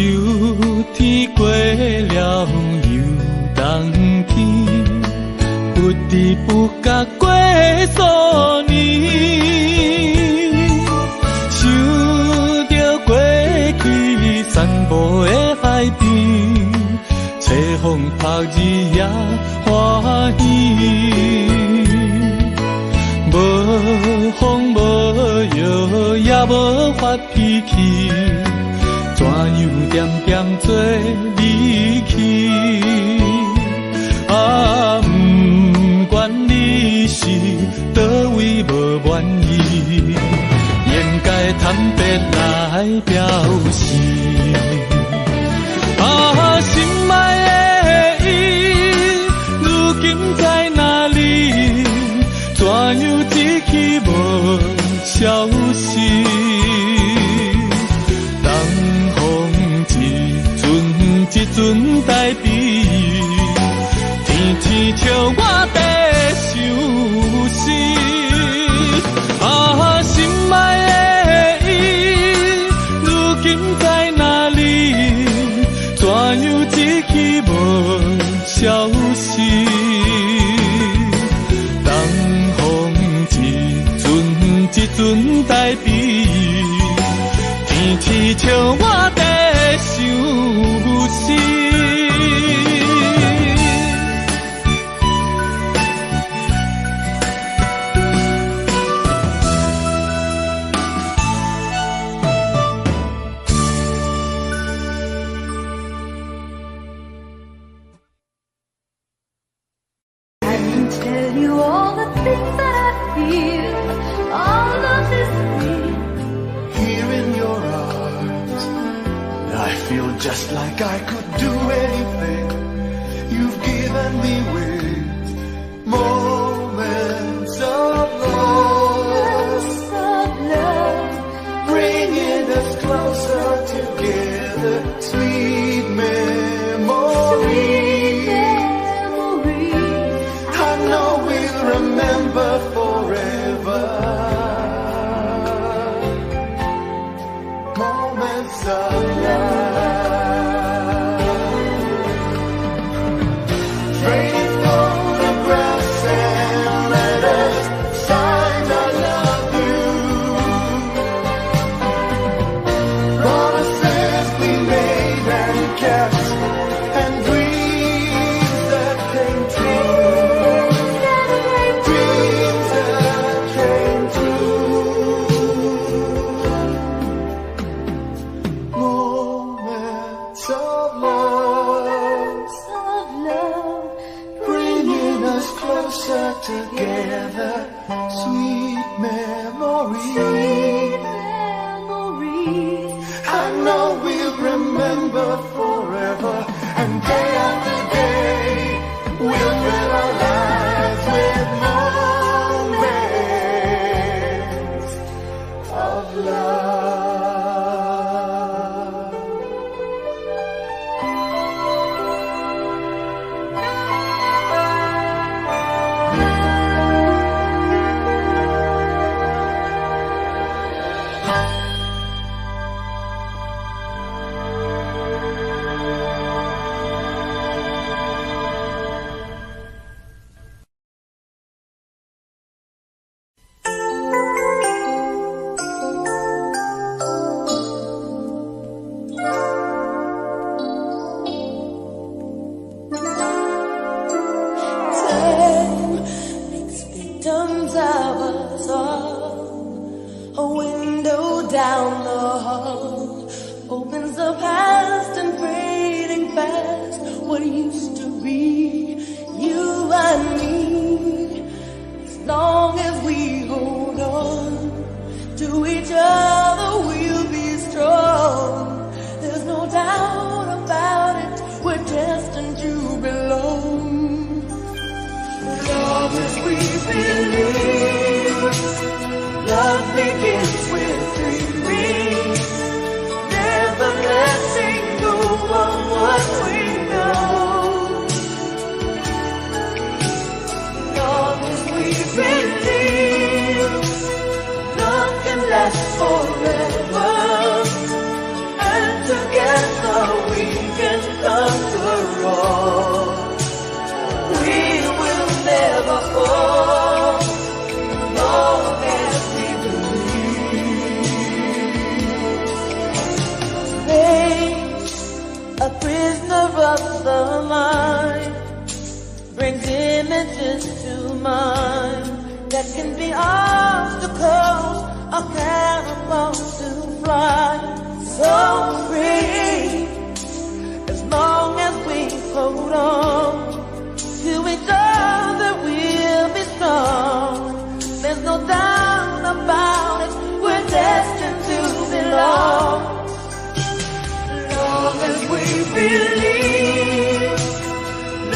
Speaker 2: 天过了又冬天，不知不觉过数年，想着过去散步的海边，吹风晒日也欢喜，无风无摇也无发脾气。怎样点点做离去？啊，不管你是倒位无满意，应该坦白来表示。啊，心爱的伊，如今在哪里？怎样一去无消息？一阵代笔，天气笑我在想死。啊，心爱的伊，如今在哪里？怎样一去无消息？东风一阵代笔。
Speaker 7: just like I could do anything. You've given me with moments of love, bringing us closer together, sweet memories. I know we'll remember forever. Moments of love. Trading photographs and letters, signed I love you. Promises we made and kept, and dreams that came true. Dreams that came true. Moments of love, bringing us closer together, sweet memories. I know we'll remember forever, and day after day we'll fill our lives with moments of love.
Speaker 6: Time makes victims of us all. A window down the hall opens the past and fading fast. What used to be you and me. As long as we hold on to each other, we'll be strong. There's no doubt about it, we're destined to belong. As long as we believe, love begins with dreaming, never letting go of what we know. As long as we believe, love can last forever, and together we can conquer all. We will never fall, long as we believe. Fate, a prisoner of the mind, brings images to mind that can be obstacles or catapults to fly. So free, as long as we hold on to each other, we'll be strong. There's no doubt about it, we're destined to belong. As long as we believe,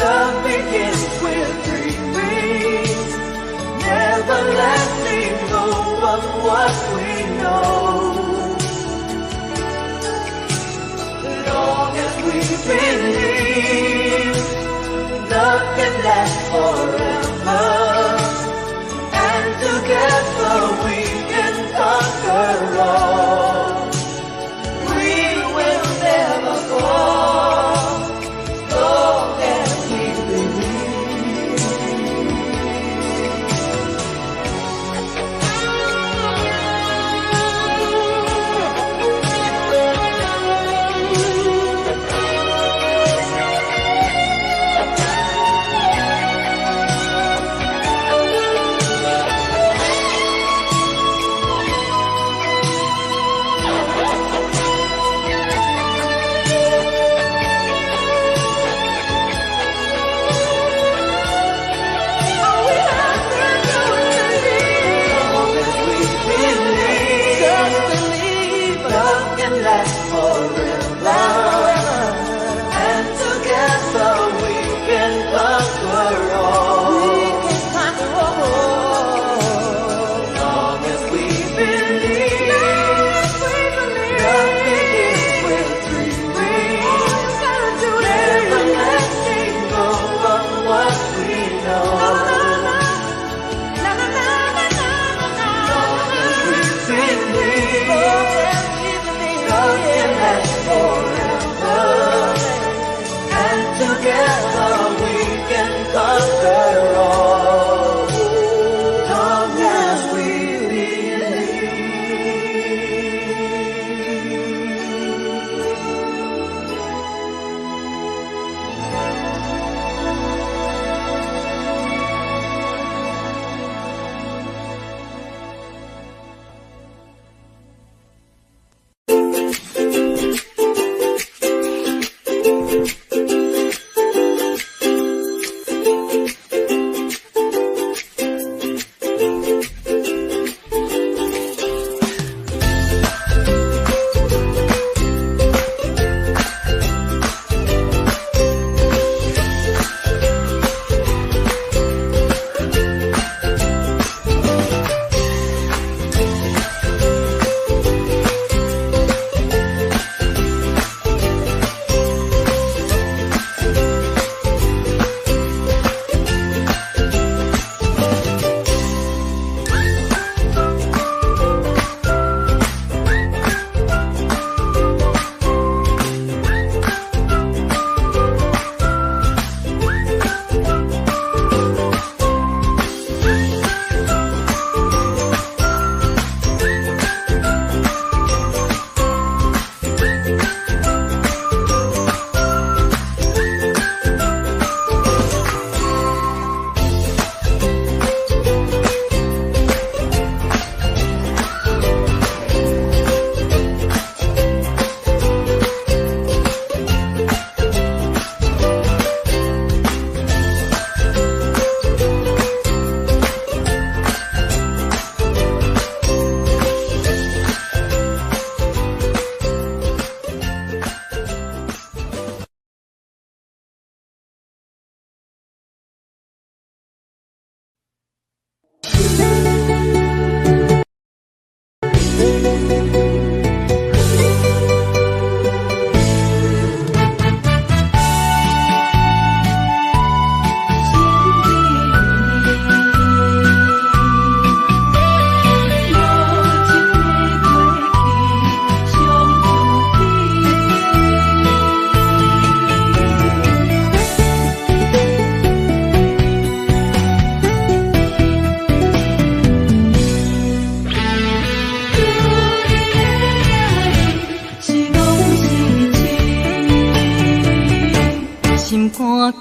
Speaker 6: love begins with dreaming, never letting go of what we know. As long as we believe, love can last forever, and together we can conquer all. We will never fall, long as we believe. Last forever.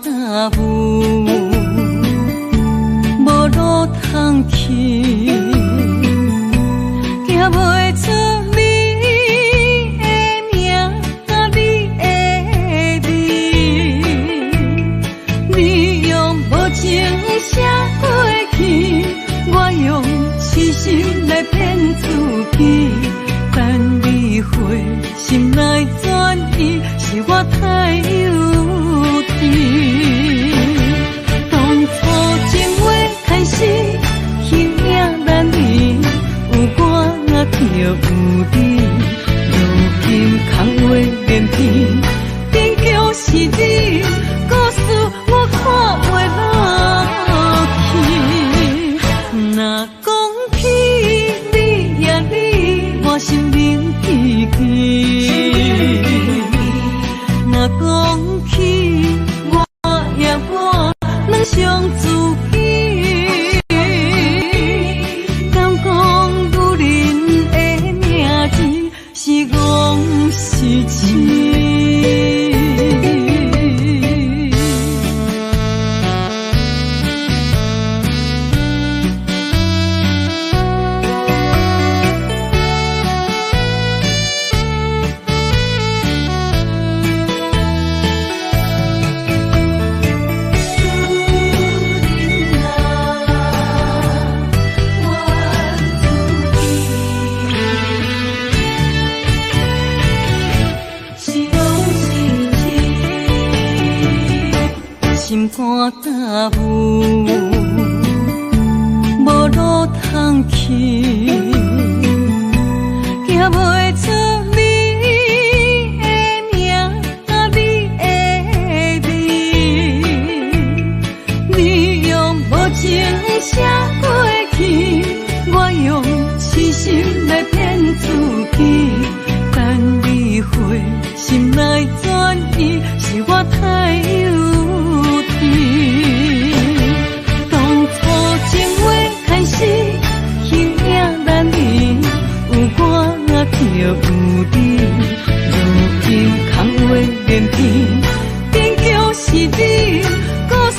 Speaker 1: 大雾，无路通去，行袂出你的名，甲你的字。你用无情写过去，我用痴心来骗自己。等你回心来转意，是我太幼稚。当初情话开始，彼影难离，有我就有你。如今空话连篇，坚强是你，故事我看袂落去。若讲起你呀你，我心灵记记。若讲起我呀我，咱相知己。敢讲女人的名字是戆是痴？心肝大雾，无路通去，行袂出你的名，甲你的字。你用无情写过去，我用痴心来骗自己。等你回心来转移，是我太有甜。当初情话开始，形影难离，有我就有你。如今空话连篇，终究是你。故事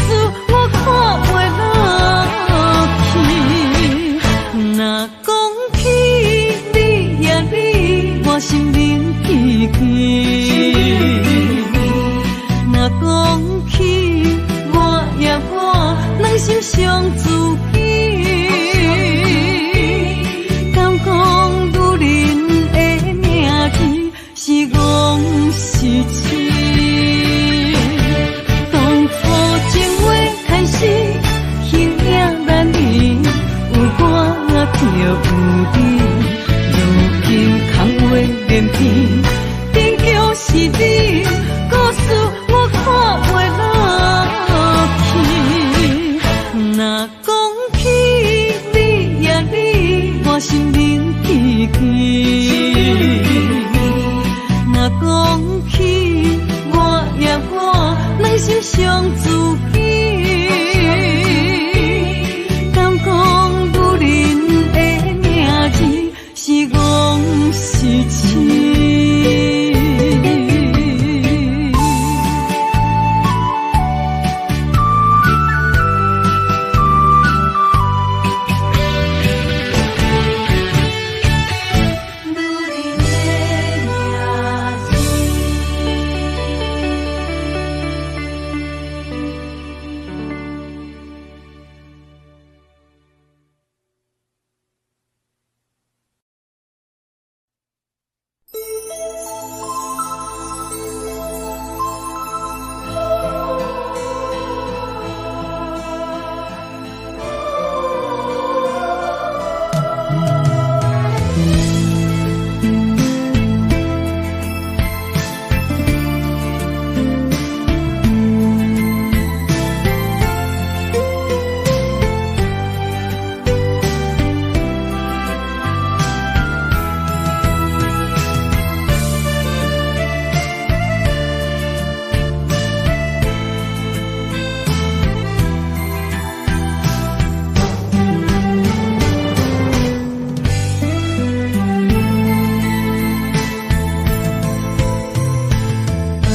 Speaker 1: 我看袂落去，若讲起你呀你，我心灵悲戚；若讲起我呀我，两心相知己。敢讲女人的名字是戆是痴？就有你，如今空话连篇，终究是你。故事我看袂落去，若讲起你呀你，我心灵悲戚；若讲起我呀我，两心相知己。是戆是痴？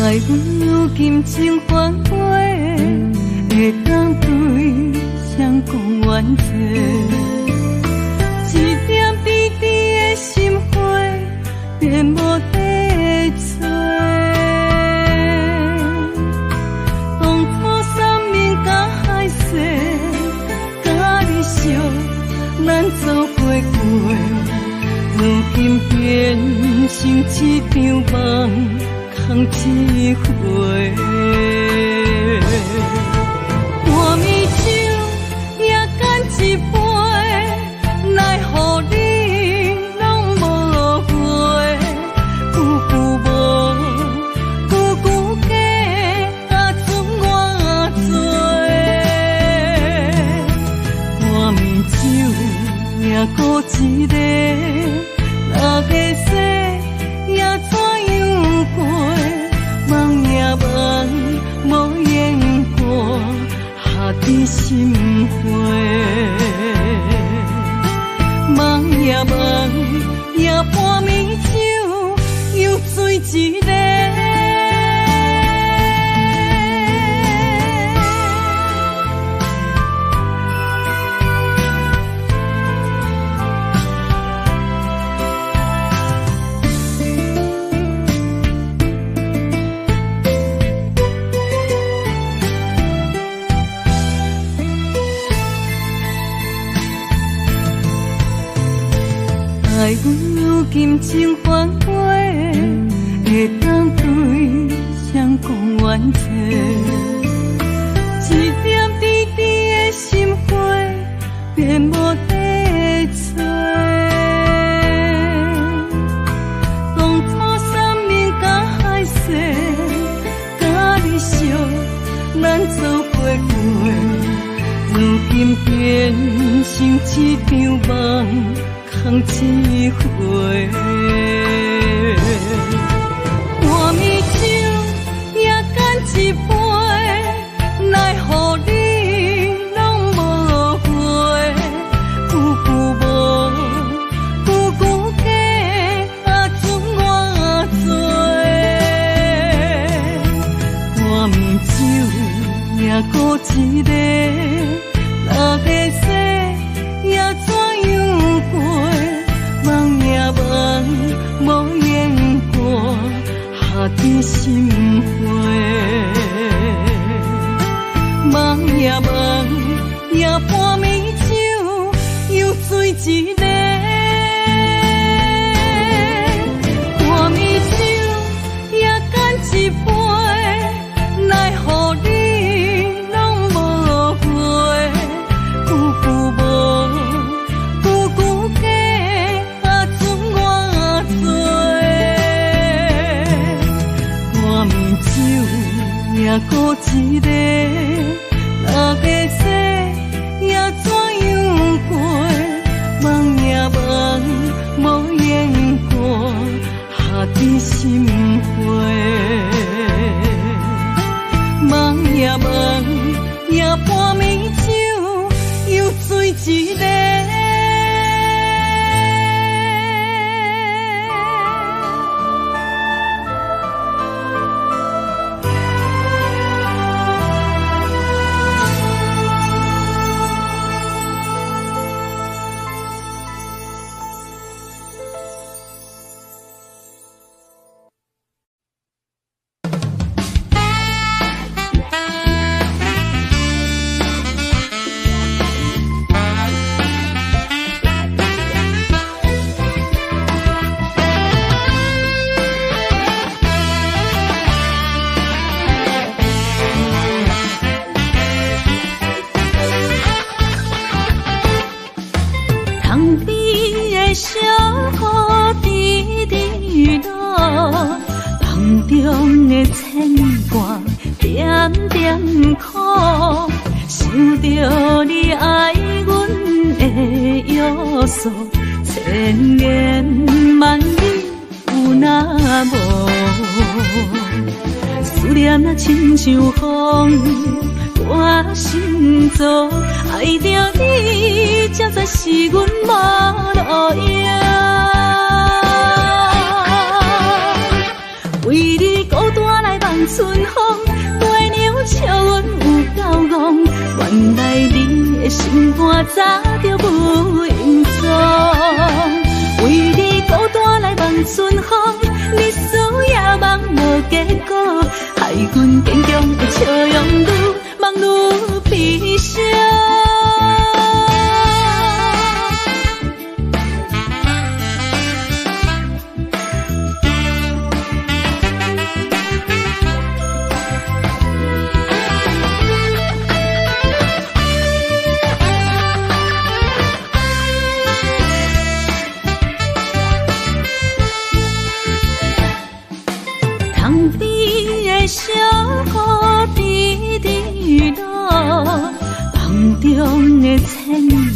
Speaker 1: 爱阮有金情反悔，会当对谁讲冤错？一点滴滴的心花，变无地找。当初三面甲海誓，甲你惜，咱走过过，如今变成一场梦。空一回，半暝酒也干一杯，奈何你拢无回？久久无，久久假，啊剩我做。半暝酒也孤一个，若个说也怎样过？梦也梦，无言过，下伫心花。梦也梦，也半暝酒，又醉一个。爱阮有金情反悔，会当对谁讲冤错？一点滴滴的心花，变无地找。当初三面甲海誓，甲你惜，咱走过过，如心变成一场梦，空一回。半暝酒也干一杯，奈何你拢无回？久久无，久久假，准我做。半暝酒也孤一个，若要说也怎样过？梦也梦，无言过，下伫心灰。梦也梦，也半暝酒又醉一个。半暝酒也干一杯，奈何你拢无回？久久无，久久假，准我做。半暝酒也孤一个，若要说也怎样过？梦也梦，无言过，下伫心灰。梦也梦，也半暝酒又醉一个。千言万语有那无，思念啊亲像风，我心中爱着你，才知是阮无路用。为你孤单来望春风，月娘笑阮有够戆，原来你的心肝早就无影踪。为你孤单来望春风，日思夜梦无结果，害阮坚强的笑容愈梦愈悲伤。小雨滴滴落，梦中的牵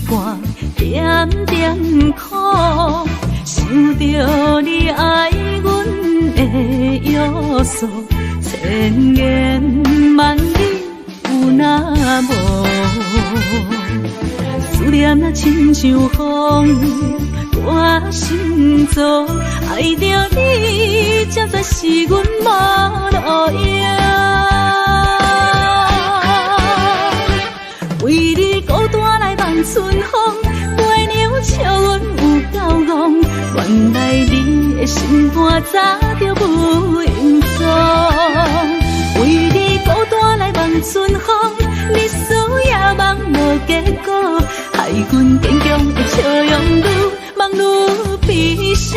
Speaker 1: 挂点点苦，想着你爱阮的约束，千言万语有那无，思念啊亲像风，我心中爱着你，才知是阮无路用。为你孤单来望春风，月娘笑阮有够戆，原来你的心肝早就无影踪。为你孤单来望春风，日思夜梦无结果，害阮坚强的笑容愈梦愈悲伤。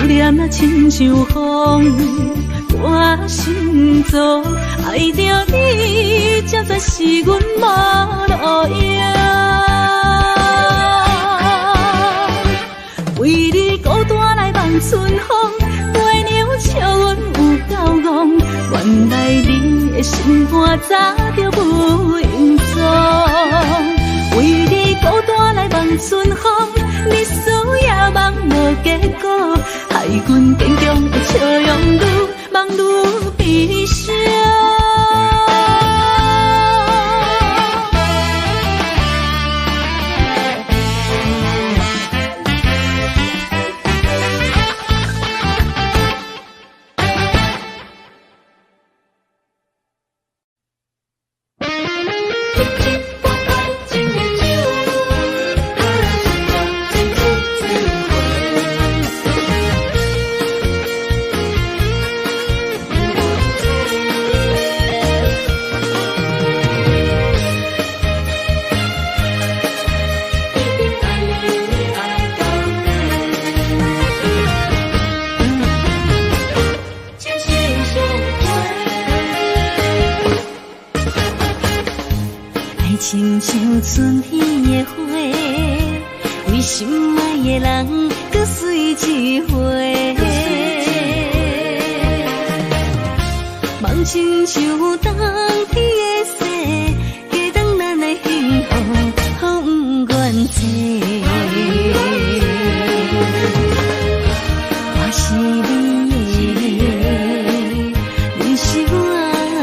Speaker 1: 念啊亲像风，我心中爱着你，才算是阮无路用。为你孤单来望春风，月娘笑阮有够戆，原来你的心肝早就不用装。为你孤单来望春风，你思也望无结果，害阮坚强的笑容愈望愈悲伤。亲像春天的花，为心爱的人搁水一回。梦亲像冬天的雪，加重咱的幸福，风愿吹。我是你的，你是我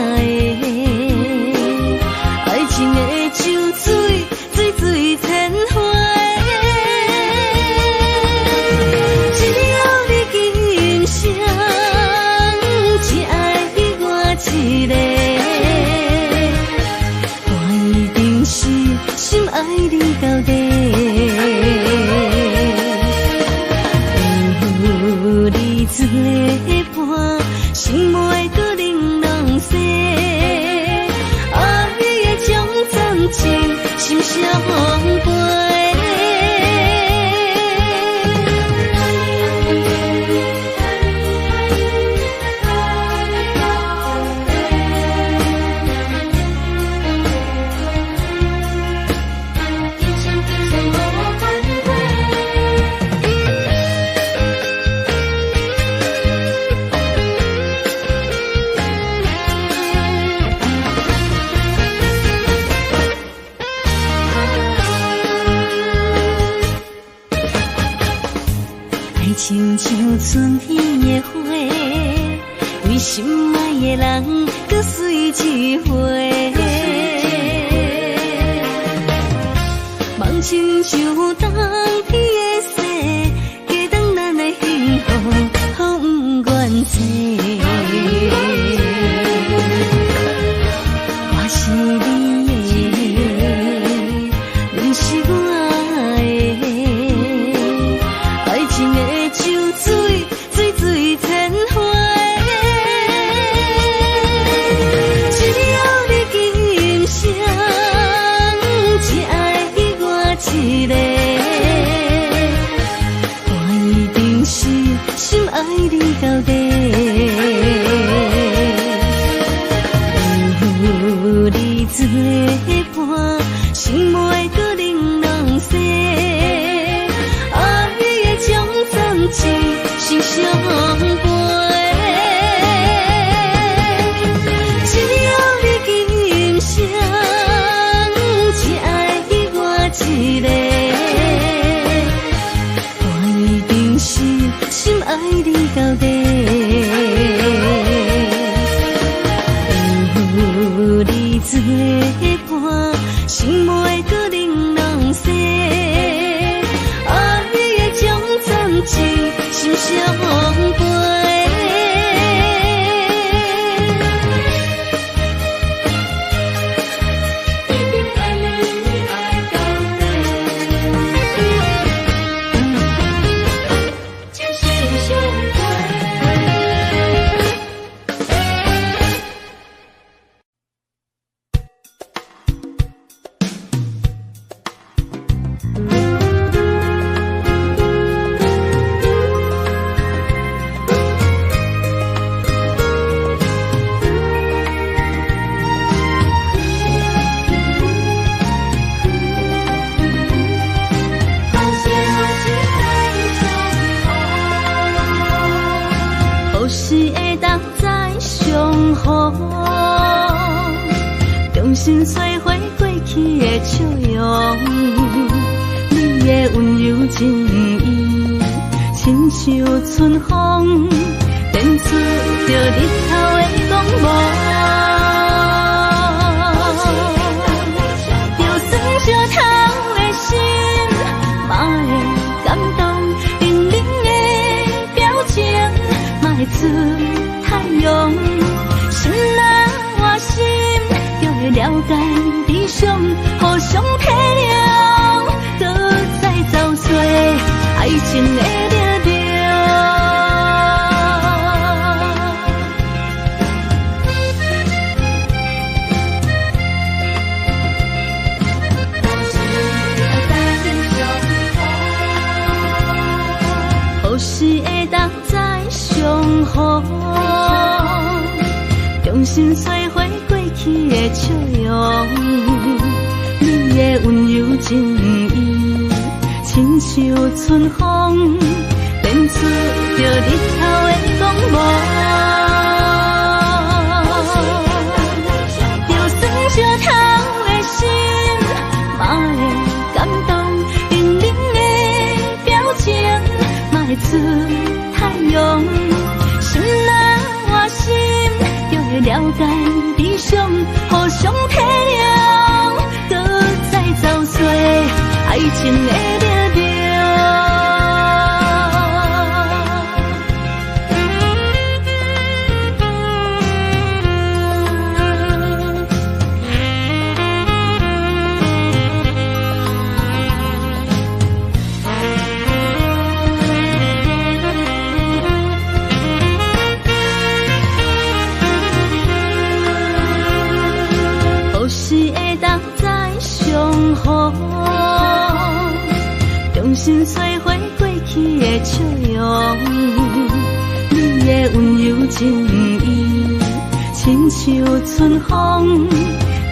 Speaker 1: 的，爱情的。像水，水水千回，只有你今生，只爱我一个，我一定是心爱你到底。有你做伴，心袂搁玲珑色。心相陪，亲像春天的花，为心爱的人搁水一回。梦亲像冬天的雪，加重咱的幸福，风愿吹。我是你的，你是我的，爱情的。像水，水水千回，只有你今生，只爱我一个，我一定是心爱你到底。有你做伴，心袂搁玲珑色。心相陪，只有你今生，只爱我一个，我一定是心爱你到底。有你做伴，心袂搁玲珑色。心相陪。
Speaker 4: 何时会当再相逢？重新燧回过去的笑容，你的温柔情意，亲像春风，变出着日头的光芒。就算烧透的心，嘛会感动，冷冷的表情，嘛会出太阳。心若换心，就会了解理想，互相体谅，搁再走出爱情的热潮。何时会当再相逢？重新燧回过去的笑容，你的温柔情意，亲像春风，变出着日头的光芒。就算烧透的心，嘛会感动，冷冷的表情，嘛会出太阳。心若换心，就会了解理想，互相体谅，搁再走出爱情的热潮。何时会当再相逢？重新燧回过去的笑容，你的温柔情意，亲像春风，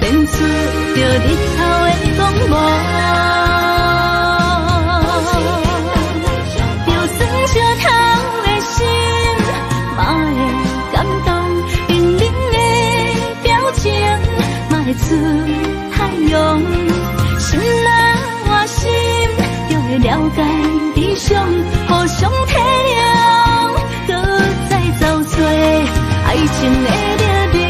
Speaker 4: 变出着日头的光芒。就算烧透的心，嘛会感动，冷冷的表情，嘛会出太阳。心若换心，就会了解理想，互相体谅，搁再走出爱情的热潮。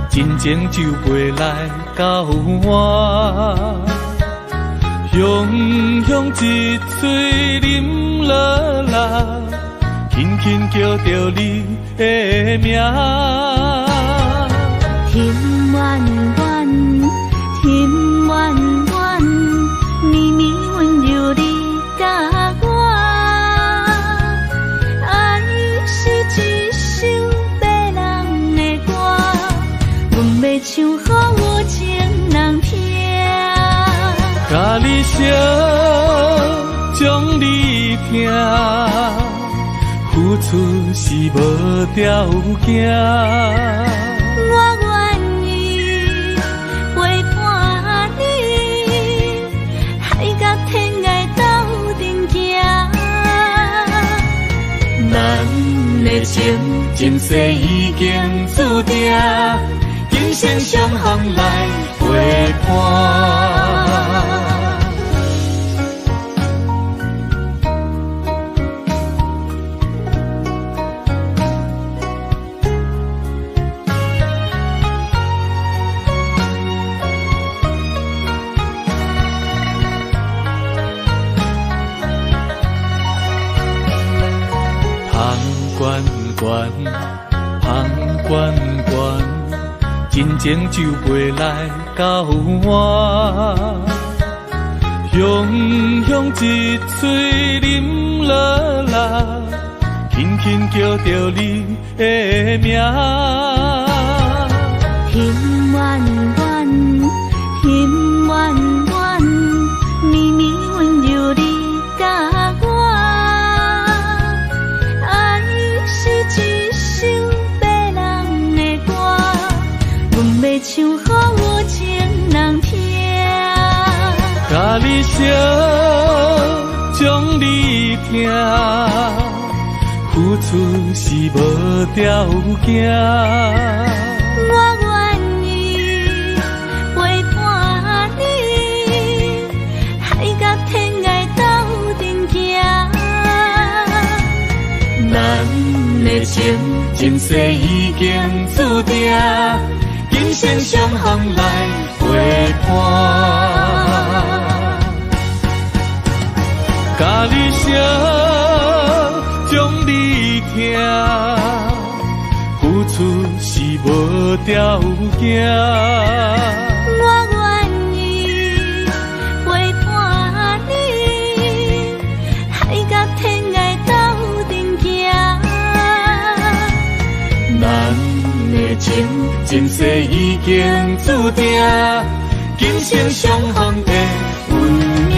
Speaker 2: 真情就袂来到我，雄雄一嘴啉落来，轻轻叫着你的名。
Speaker 4: 天远远，天远远，绵绵温柔你甲我，爱是一首别人的歌。要唱予有情人听，
Speaker 2: 甲你烧，将你听，付出是无条件。
Speaker 4: 我愿意陪伴你，海角天涯斗阵行。咱的情，前世已经注定。今生相逢来陪伴。
Speaker 2: 悬悬，香悬悬，真情就袂来到我。香香一嘴啉落来，轻轻叫着你的名。
Speaker 4: 天远远，天远远，绵绵温柔你甲我。爱是一首别人的歌，阮要唱予有情人听。
Speaker 2: 甲你烧，将你听，付出是无条件。
Speaker 4: 我愿意陪伴你，海角天涯斗阵行。
Speaker 2: 咱的情，前世已经注定，今生相逢来陪伴。甲你烧，将你听，付出是无条件。
Speaker 4: 我愿意陪伴你，海角天涯斗阵行。
Speaker 2: 咱的情，前世已经注定，今生相逢的运命。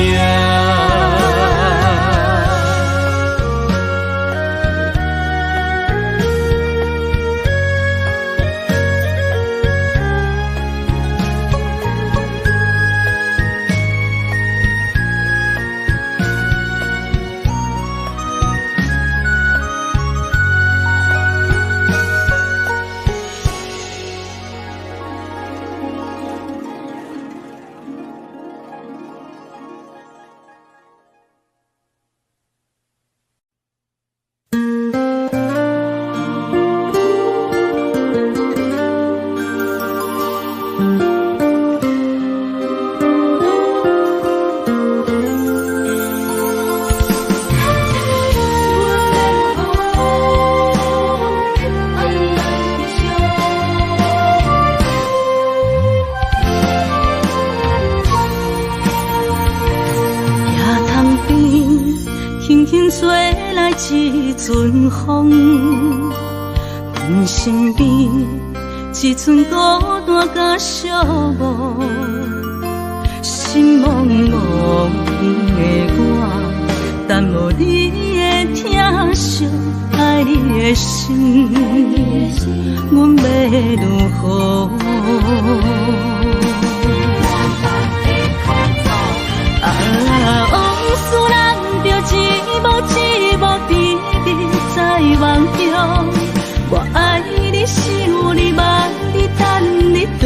Speaker 4: 一阵风，阮身边一阵孤单甲寂寞，心茫茫的我，等无你的疼惜，爱你的心，阮要如何？往事人着一幕甜蜜在梦中。我爱你，想你，望你，等你回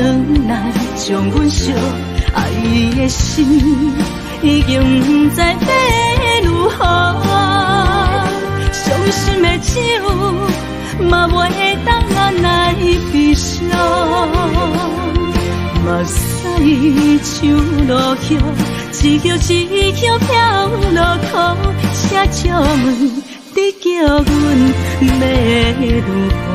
Speaker 4: 来，将阮惜爱的心已经不知要如何。伤心的手嘛袂当按来悲伤。目屎像落雨，一曲一曲飘落雨，车照问你叫阮要如何？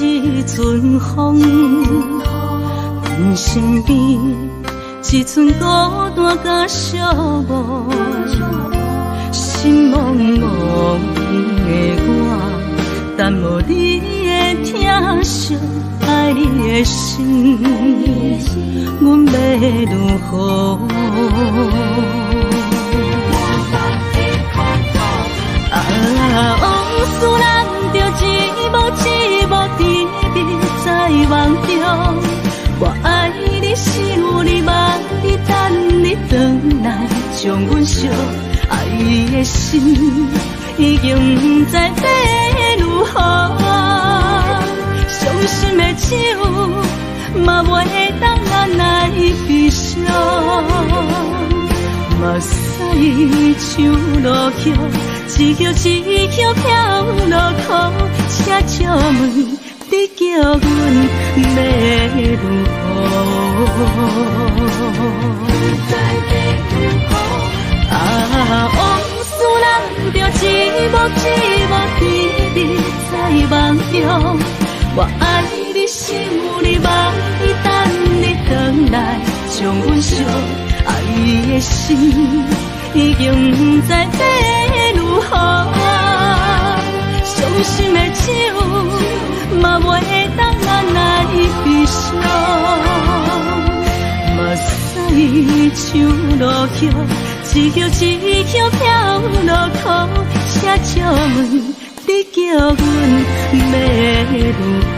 Speaker 4: 一阵风，阮身边一阵孤单甲寂寞，心茫茫的我，等无你的疼惜，爱你的心，阮要如何？往事人着一幕甜蜜在梦中。我爱你，想你，望你，等你回来，将阮惜爱的心
Speaker 1: 已经不知要如何。伤心的手，嘛袂当咱来悲伤。目屎像落雨，一曲一曲飘落雨，车笑问，你叫阮要如何？往事人着一幕一幕甜蜜在梦中。我爱你想你梦你等你回来，将阮惜爱的心已经不知要如何。伤心的手，嘛袂当咱来悲伤。目屎像落雨，一曲一曲飘落雨，车笑问，你叫阮要如何？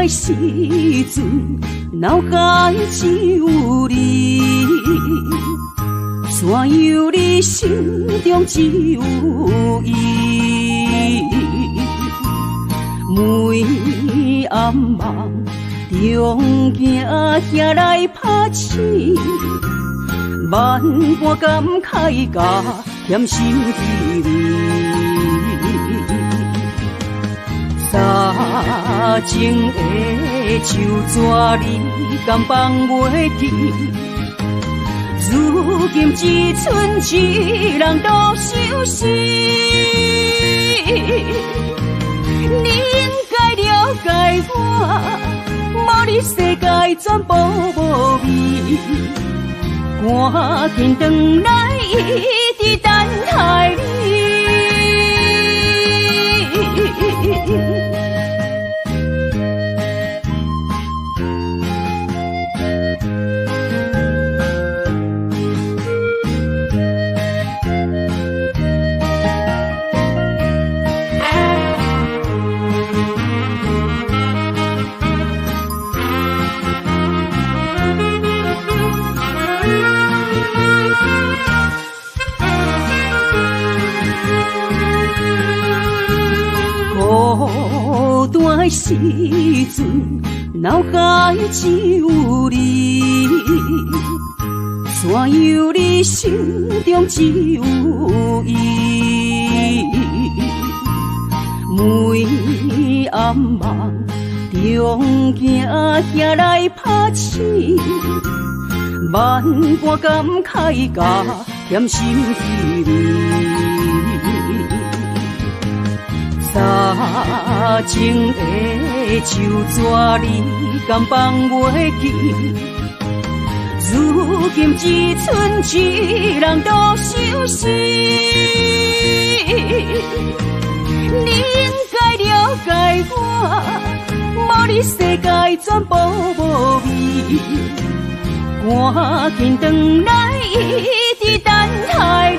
Speaker 1: 时阵，脑海只有你，山有你，心中只有伊。每暗梦中行行来拍醒，万般感慨甲嫌心滋味。早情的手纸，你敢放袂记？如今只剩一人独相思。你应该了解我，无你世界全部无味。赶紧回来，一直等待你。时阵，脑海只有你，山有你，心中只有伊。每暗梦中行行来拍醒，万般感慨甲嫌心滋味。早情的手纸，你敢放袂记？如今只剩一人独相思。你应该了解我，无你世界全部无味。赶紧回来，一直等待你。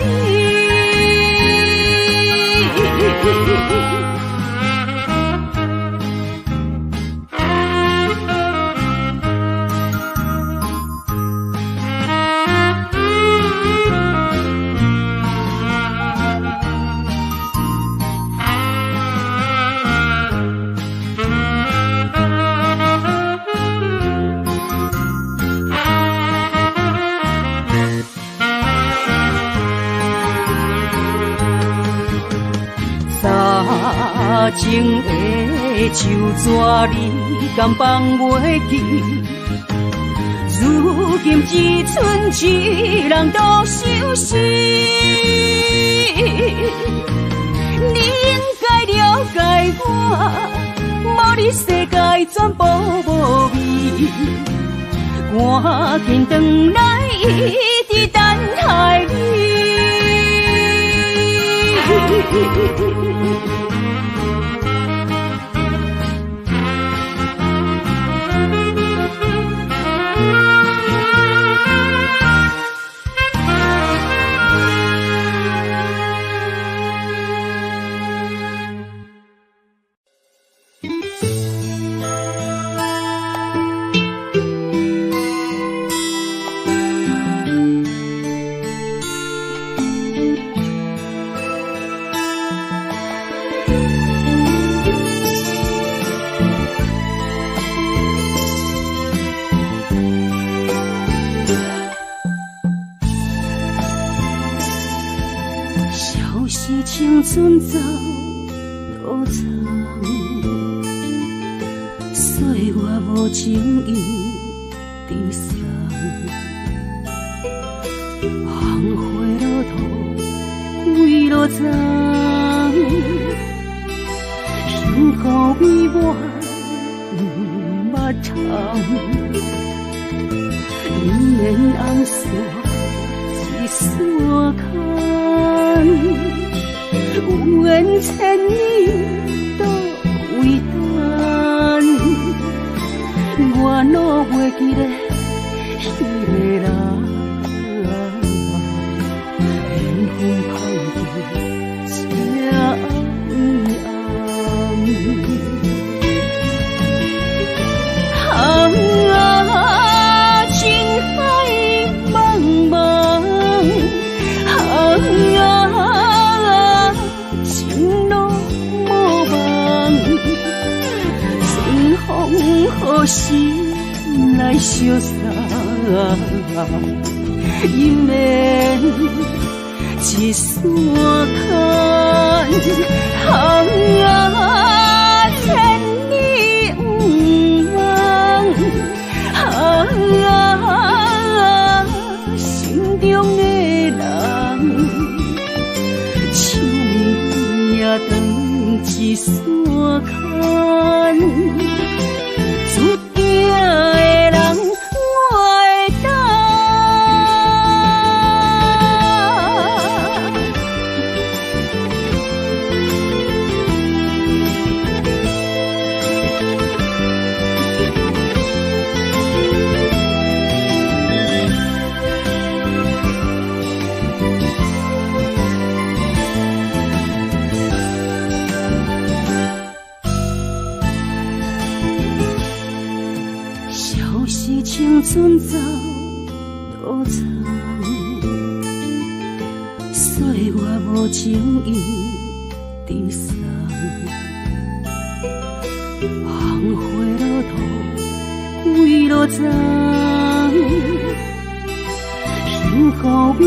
Speaker 1: 早情的手纸，你敢放袂记？如今只剩一人独相思。你应该了解我，无你世界全部无味。赶紧回来，一直等待你。青春走多长，岁月无情意地送，红花落土归落丛，幸福美满捌长，姻缘红线一线牵。有缘千年都为等，我哪袂记得迄个人，缘分歹得这情海茫茫，情路无望，春风何时来相送？姻缘一线牵，千里不忘，心中的人。等一线牵，注定的人我会等。青春走多长，岁月无情意地送，红花落土归落丛，幸福美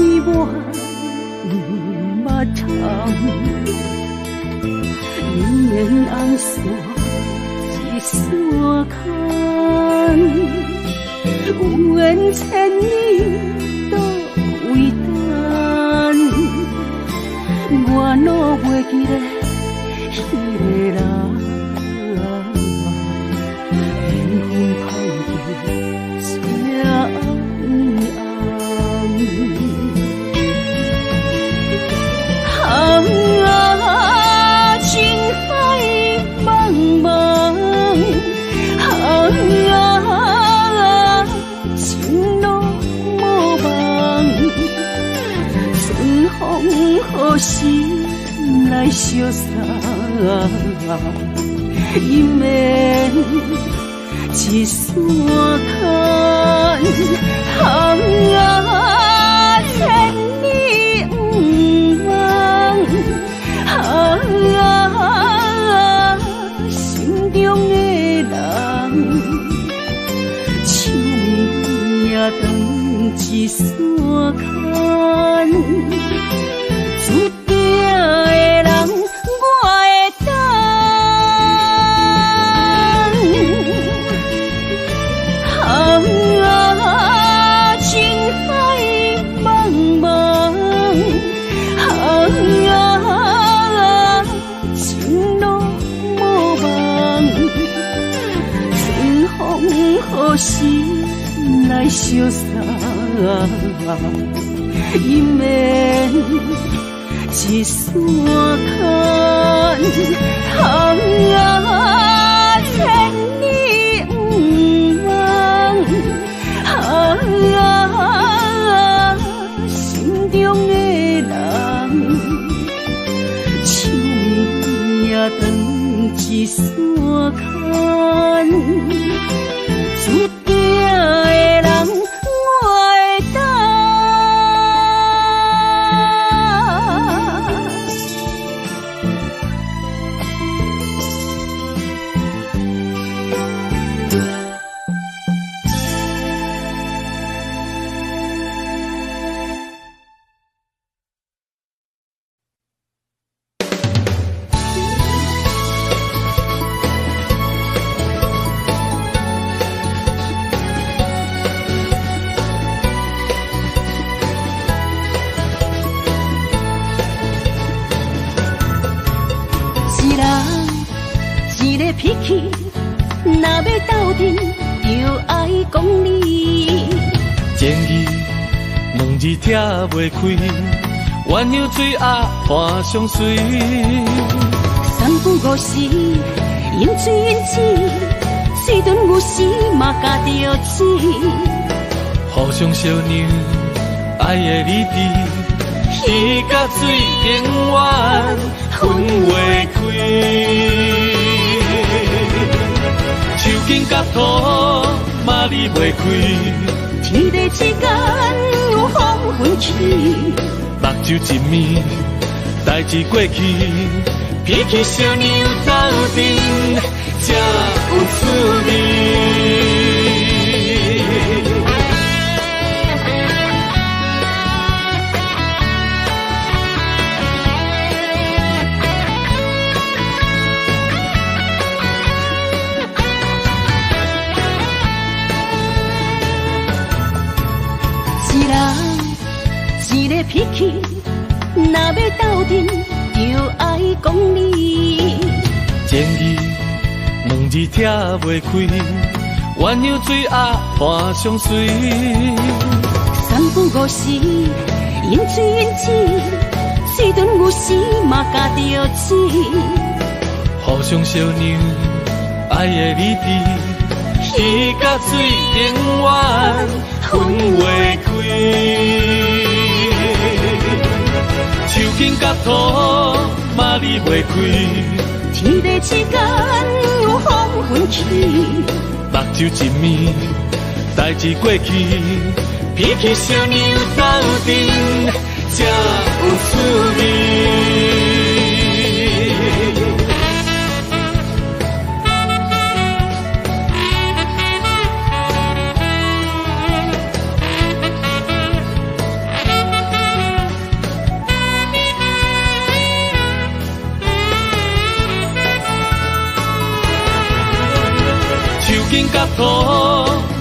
Speaker 1: 满捌长，姻缘红线一线牵。有缘千年都为等，我哪袂记得迄个人，缘分歹得这情海茫茫，情路无望，春风何时来相送？姻缘一线牵，千里不忘，心中的人。等一线牵，注定的人我会等。相送，伊免一山看，千里不忘，心中的人，手也断一山看。注定的人，我会等。脾气，若要斗阵，就爱讲理。
Speaker 2: 前语两字听袂开，冤有水压看相随。
Speaker 1: 三不五时，饮水饮水，水顿有时嘛加着钱。
Speaker 2: 互相相让，爱的理智，鱼甲水永远分袂开。手筋甲土嘛离袂开，
Speaker 1: 天地之间有风分起，
Speaker 2: 目睭一暝，代志过去，脾气小娘斗阵才有滋味。一个脾气，若要斗阵，就爱讲理。前语两字听袂开，冤有水压看相随。
Speaker 1: 三不五时，饮水饮水，水顿有时嘛加着钱。
Speaker 2: 互相相让，爱的理智，鱼甲水永远分袂开。手筋甲土嘛离袂开，
Speaker 1: 天地之间有风分起，
Speaker 2: 目睭一暝，代志过去，脾气小娘斗阵才有滋味。筋甲土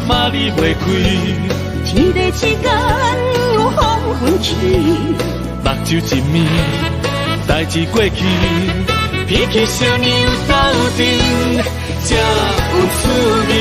Speaker 2: 嘛离袂开，
Speaker 1: 天地之间有风分起，
Speaker 2: 目睭一暝，代志过去，脾气小娘斗阵才有滋味。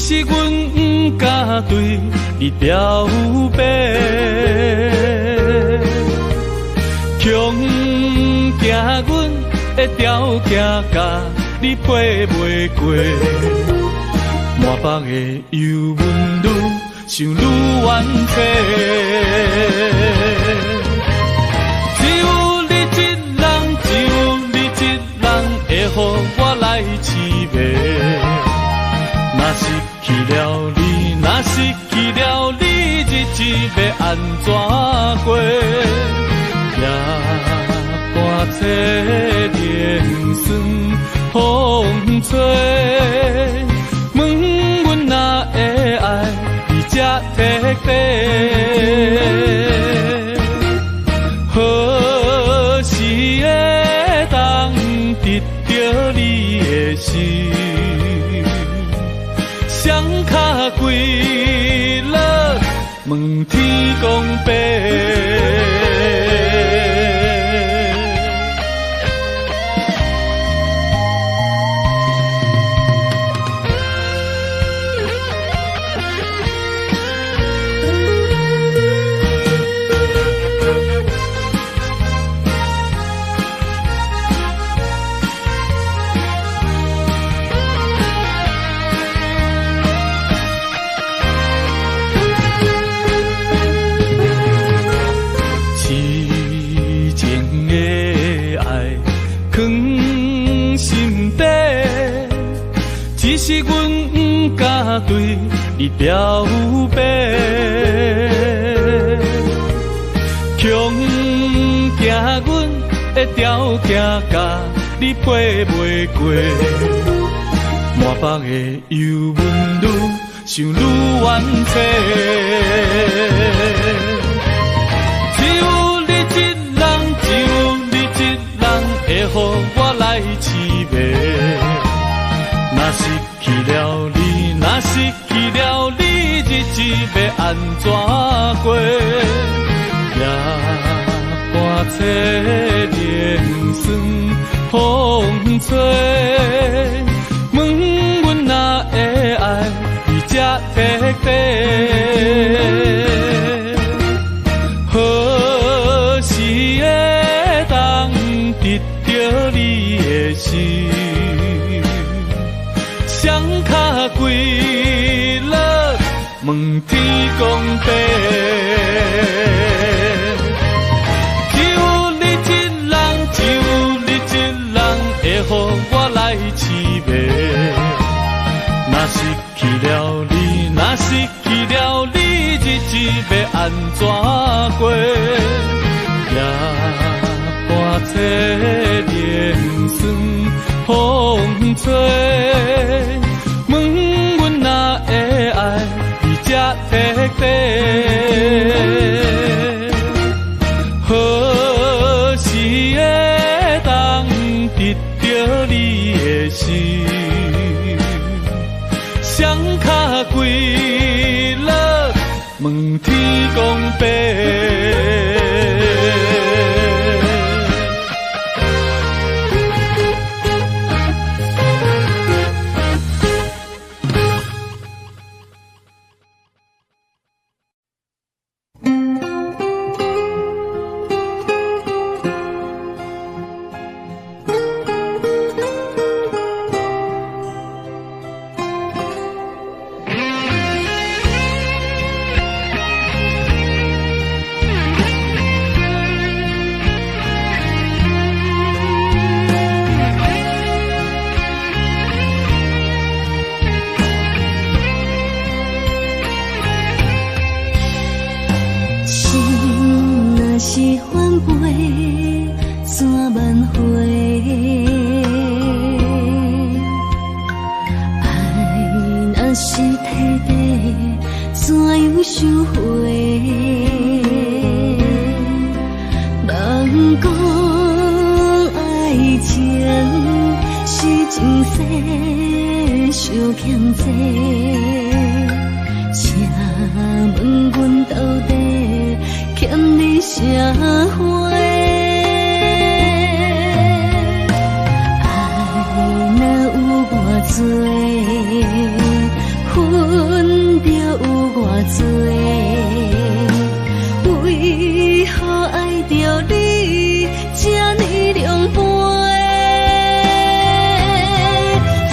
Speaker 2: 是阮不敢对你表白，强行阮的条件甲你配袂过。满腹的忧闷愈想愈怨气。只有你一人，只有你一人会予我来凄迷。若失去了你，若失去了你，日子要安怎过？夜半切莲霜风吹，问阮哪会爱你这彻底？何时会当得到你的心？双脚跪落，问天公伯。只是阮不敢对你表白，强行阮的条件甲你配袂过，满腹的忧闷愈想愈怨气。只有你一人，只有你一人会予我来凄迷。若失去了你，若失去了你，日子要安怎过？夜半切莲霜风吹，问阮哪会爱你这彻底？何时会当得到你的心？双脚跪落，问天公伯。只有你一人，只有你一人会予我来凄迷。若失去了你，若失去了你，日子要安怎过？夜半切莲霜风吹，问阮哪会爱你这彻底？何时会当得到你的心？双脚跪落，问天公伯。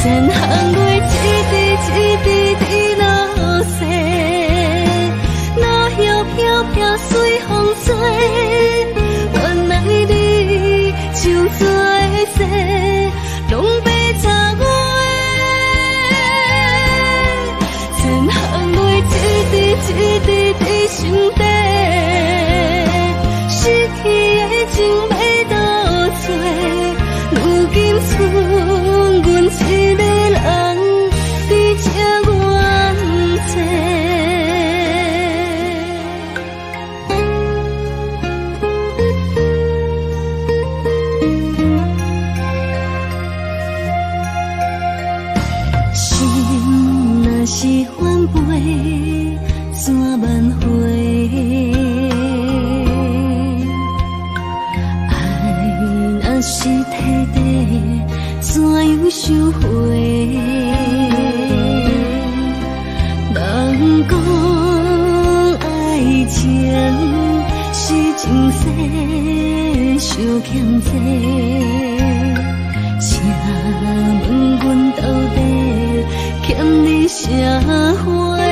Speaker 4: 前行月一滴一滴。做，原来你就做世，拢被插我的，千行泪一滴一滴在心底，失去的情要倒找，如今剩阮一个人在这怨嗟。是翻倍怎挽回？爱若是体地，怎样收回？人讲爱情是前世受欠债，请问阮到底欠你啥货？爱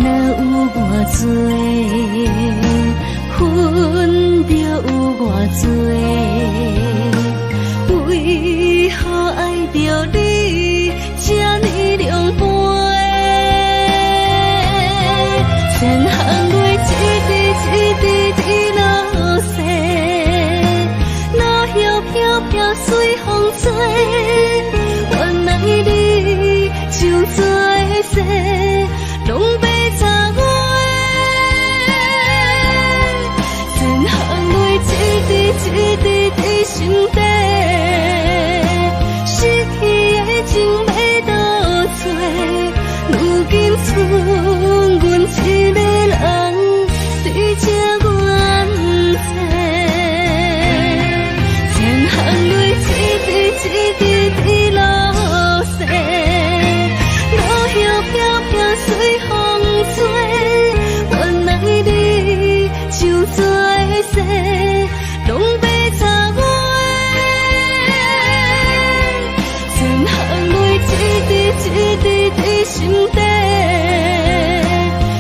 Speaker 4: 若有偌多，恨着有偌多，为何爱着你这呢凉薄？千行泪一滴一滴滴落雪，落叶飘飘随风吹，原来你就做世，拢被插我的，千行泪一滴一滴在心底，失去的情要倒找，如今剩阮一个人在这怨嗟。千行泪一滴滴落雪，落叶飘飘随风吹，原来你就做世，拢被插我的，千行泪一滴在心底，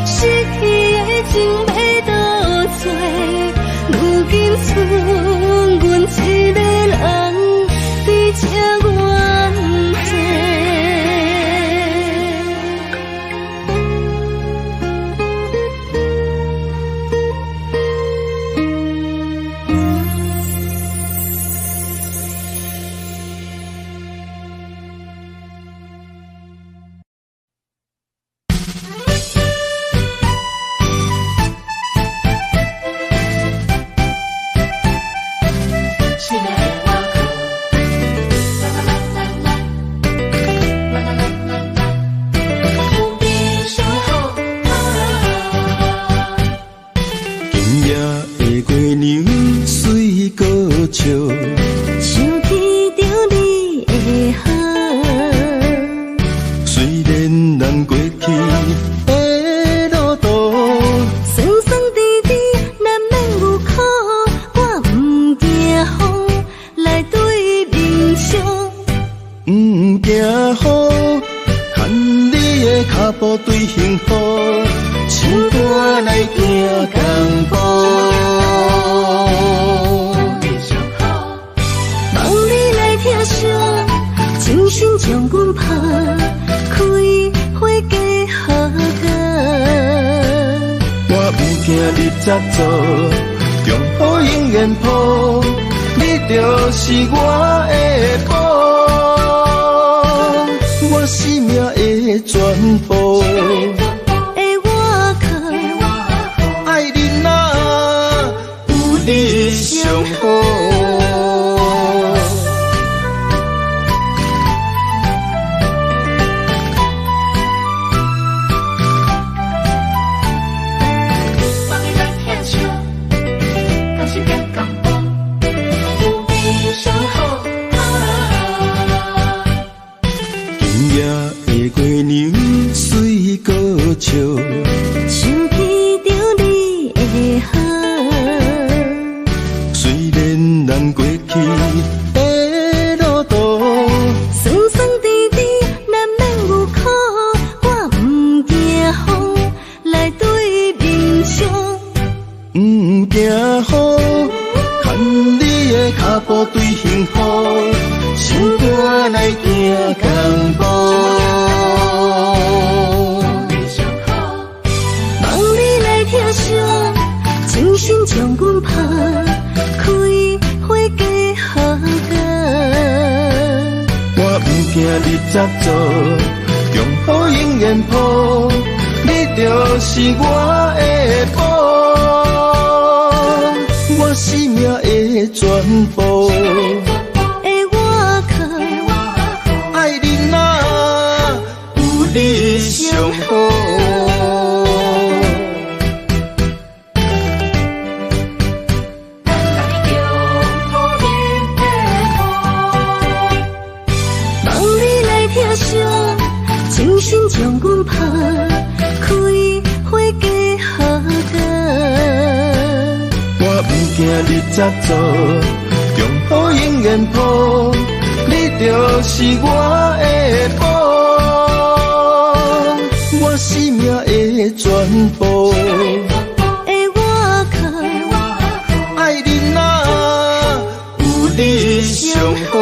Speaker 4: 失去的情要倒找，如今剩阮一个人在这怨嗟。
Speaker 5: 接做，中好永远抱，你就是我的宝，我生命的全部。
Speaker 4: 的我靠，
Speaker 5: 爱你哪有你上好？
Speaker 4: 精心将阮抱，开花结好果。
Speaker 5: 我不惊你接做，中好永远抱，你就是我的宝，我生命的全部。
Speaker 4: 的我靠，
Speaker 5: 爱你哪有你上好？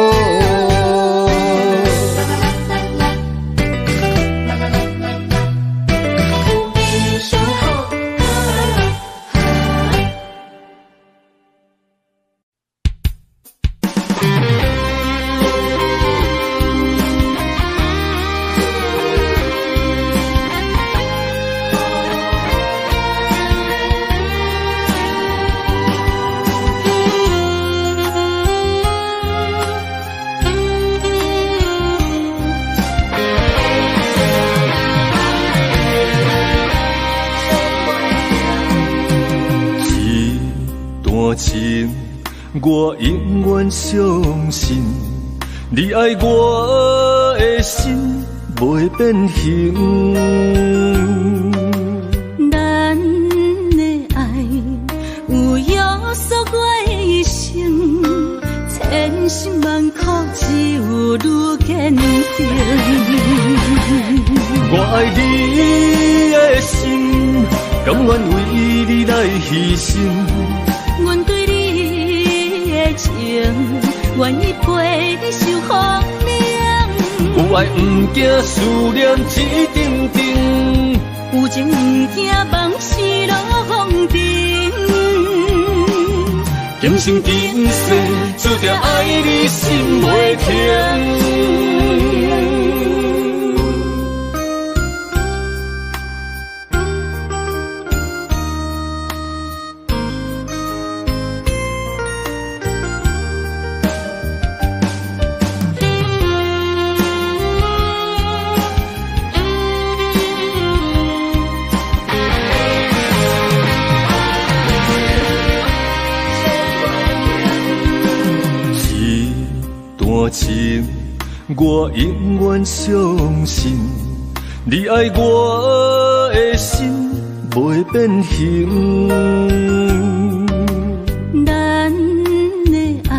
Speaker 2: 情，我永远相信，你爱我的心袂变形。
Speaker 4: 咱的爱有约束我的一生，千辛万苦只有愈坚定。
Speaker 2: 我爱你的心，甘愿为你来牺牲。
Speaker 4: 阮对你的情，愿意陪你受风凉。
Speaker 2: 有爱不惊思念一阵阵，
Speaker 4: 有情不惊梦死落风尘。
Speaker 2: 今生今世注定爱你心袂停。情，我永远相信，你爱我的心袂变形。
Speaker 4: 咱的爱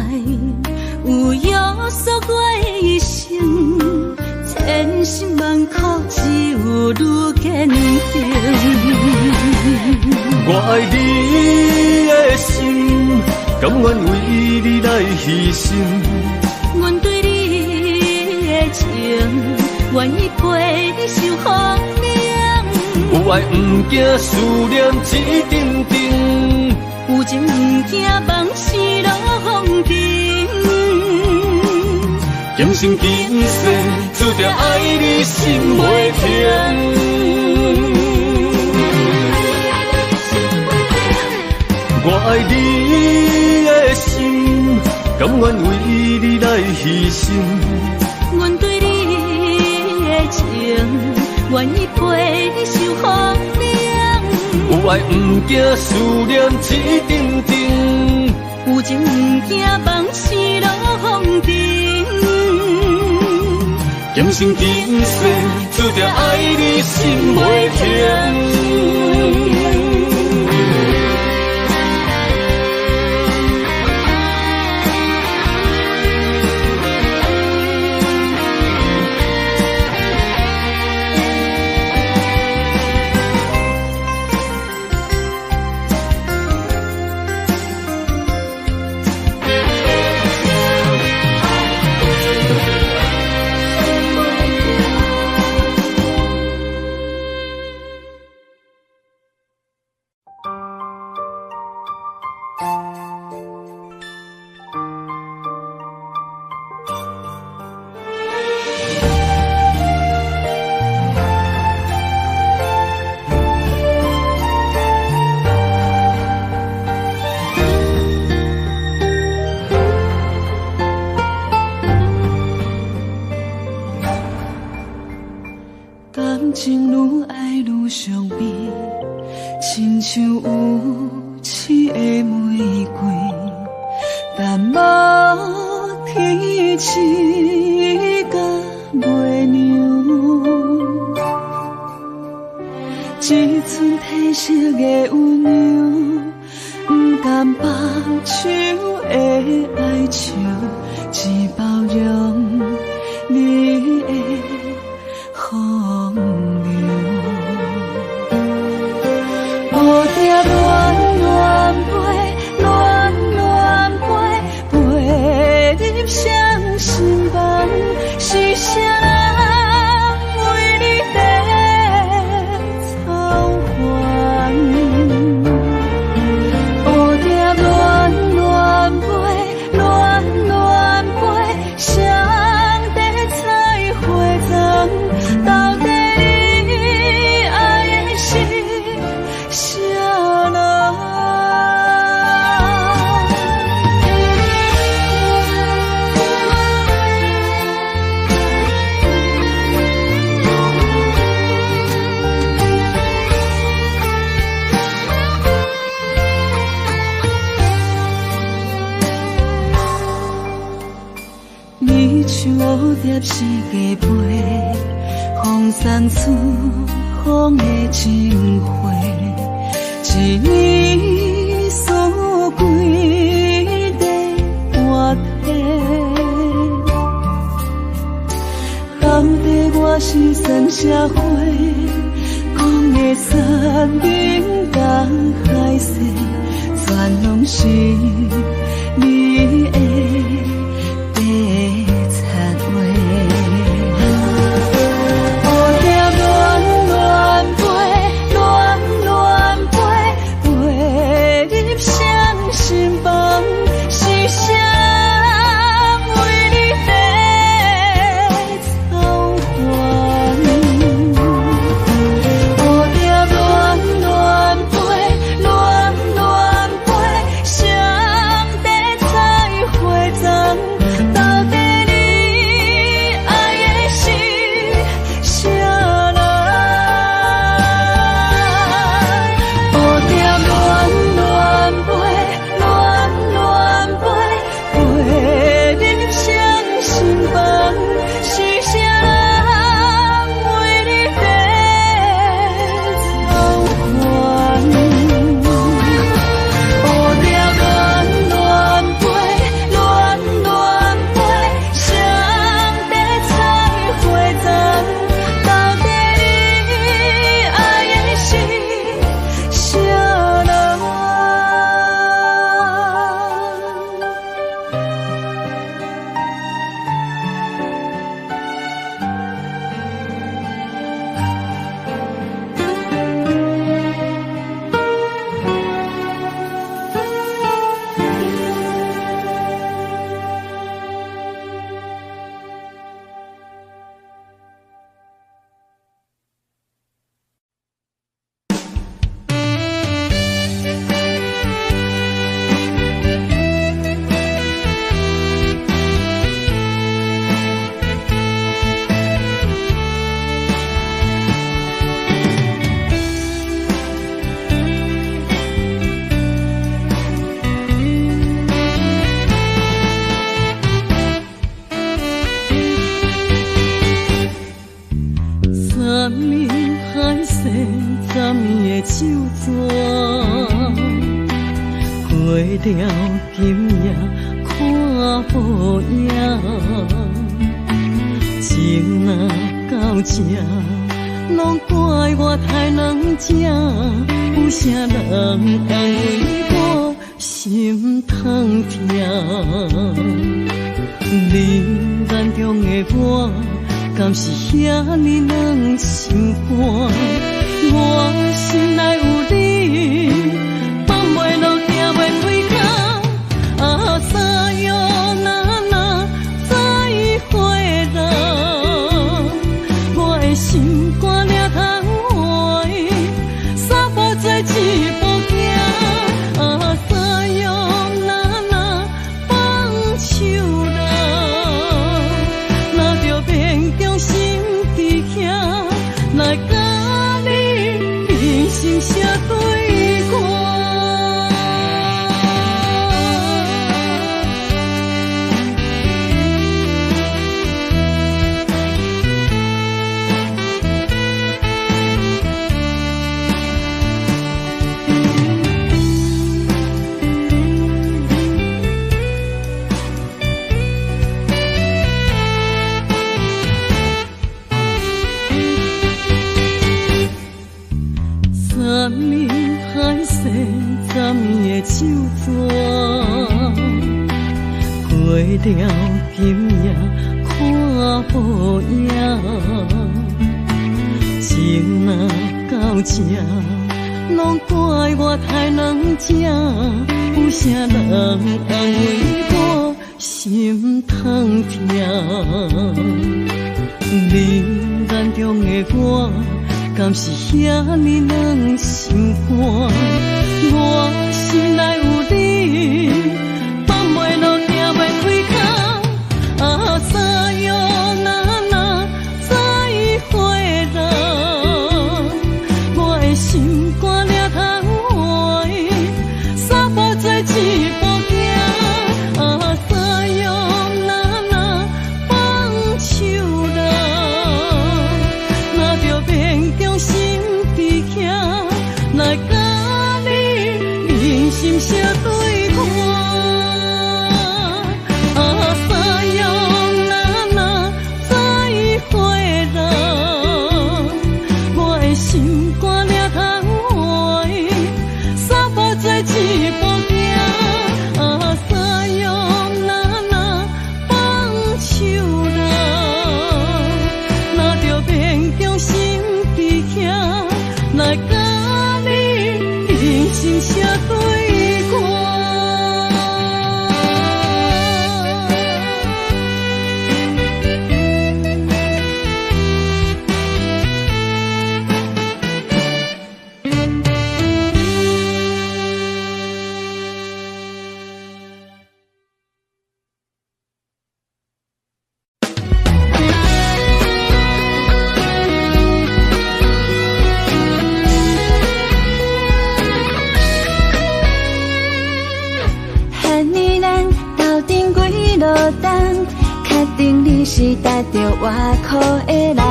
Speaker 4: 有约束我的一生，千辛万苦只有愈坚定。
Speaker 2: 我爱你的心，甘愿为你来牺牲。
Speaker 4: 阮对你的情，愿意陪你受风凉。
Speaker 2: 有爱不惊思念一阵阵，
Speaker 4: 有情不惊梦死落风尘。
Speaker 2: 今生今世注定爱你心袂停。我爱你的心，甘愿为你来牺牲。
Speaker 4: 阮对你的情，愿意陪你受风凉。
Speaker 2: 有爱不惊思念一阵阵，
Speaker 4: 有情不惊梦死落风尘。
Speaker 2: 今生今世注定爱你心袂停。
Speaker 1: 感情愈爱愈伤悲，亲像有刺的玫瑰，但无天气甲月亮，一寸褪色的温柔，不甘放手的哀愁，只包容你的风流。蝴蝶恋恋飞，恋恋飞，飞入谁心房？是谁人为你在操烦？蝴蝶恋恋飞，恋恋飞，谁在采花丛？到底你爱的是谁人？你像蝴蝶是加飞，风送出风的情花，一年四季在活体。到底我是算啥货？讲的山明甲海誓，全拢是你的白贼话。蝴蝶恋恋飞，恋恋飞，飞入谁心房？是谁人为你在操烦？蝴蝶恋恋飞，恋恋飞，谁在采花丛？到底你爱的是谁人？蝴蝶恋恋飞，恋恋飞，飞入谁心房？是谁人为你在操烦？蝴蝶恋恋飞，恋恋飞，谁在采花丛？到底你爱的是谁人？三年海誓，十年的手纸，过了今夜看无影，情若到这，拢怪我太软情，有啥人安慰我心痛疼？你眼中的我，敢是遐尼软心肝？我心内有你，放袂落，行袂开口。啊，啥哟那那再会人，我的心肝了通换，三步做一步行。啊，啥哟那那放手啦，若着勉强心伫遐，来年海誓十年的手纸，过了今夜看无影，情若到这，拢怪我太软情，有啥人安慰我心痛痛？你眼中的我，敢是遐尼软心肝？我心内有你，放袂落，行袂开口。啊，啥样那再会啦？我的心肝了通换，三步做一步行。啊，啥样那放手啦？若着勉强心伫遐，来甲你人心相对看。啊，啥样那再会啦？我的心肝了通换，三步做一步行。啊，啥样那放手啦？若着勉强心伫遐，来甲你人心相对看。
Speaker 4: 汉尼咱斗阵几落冬，确定你是踏着外裤的人。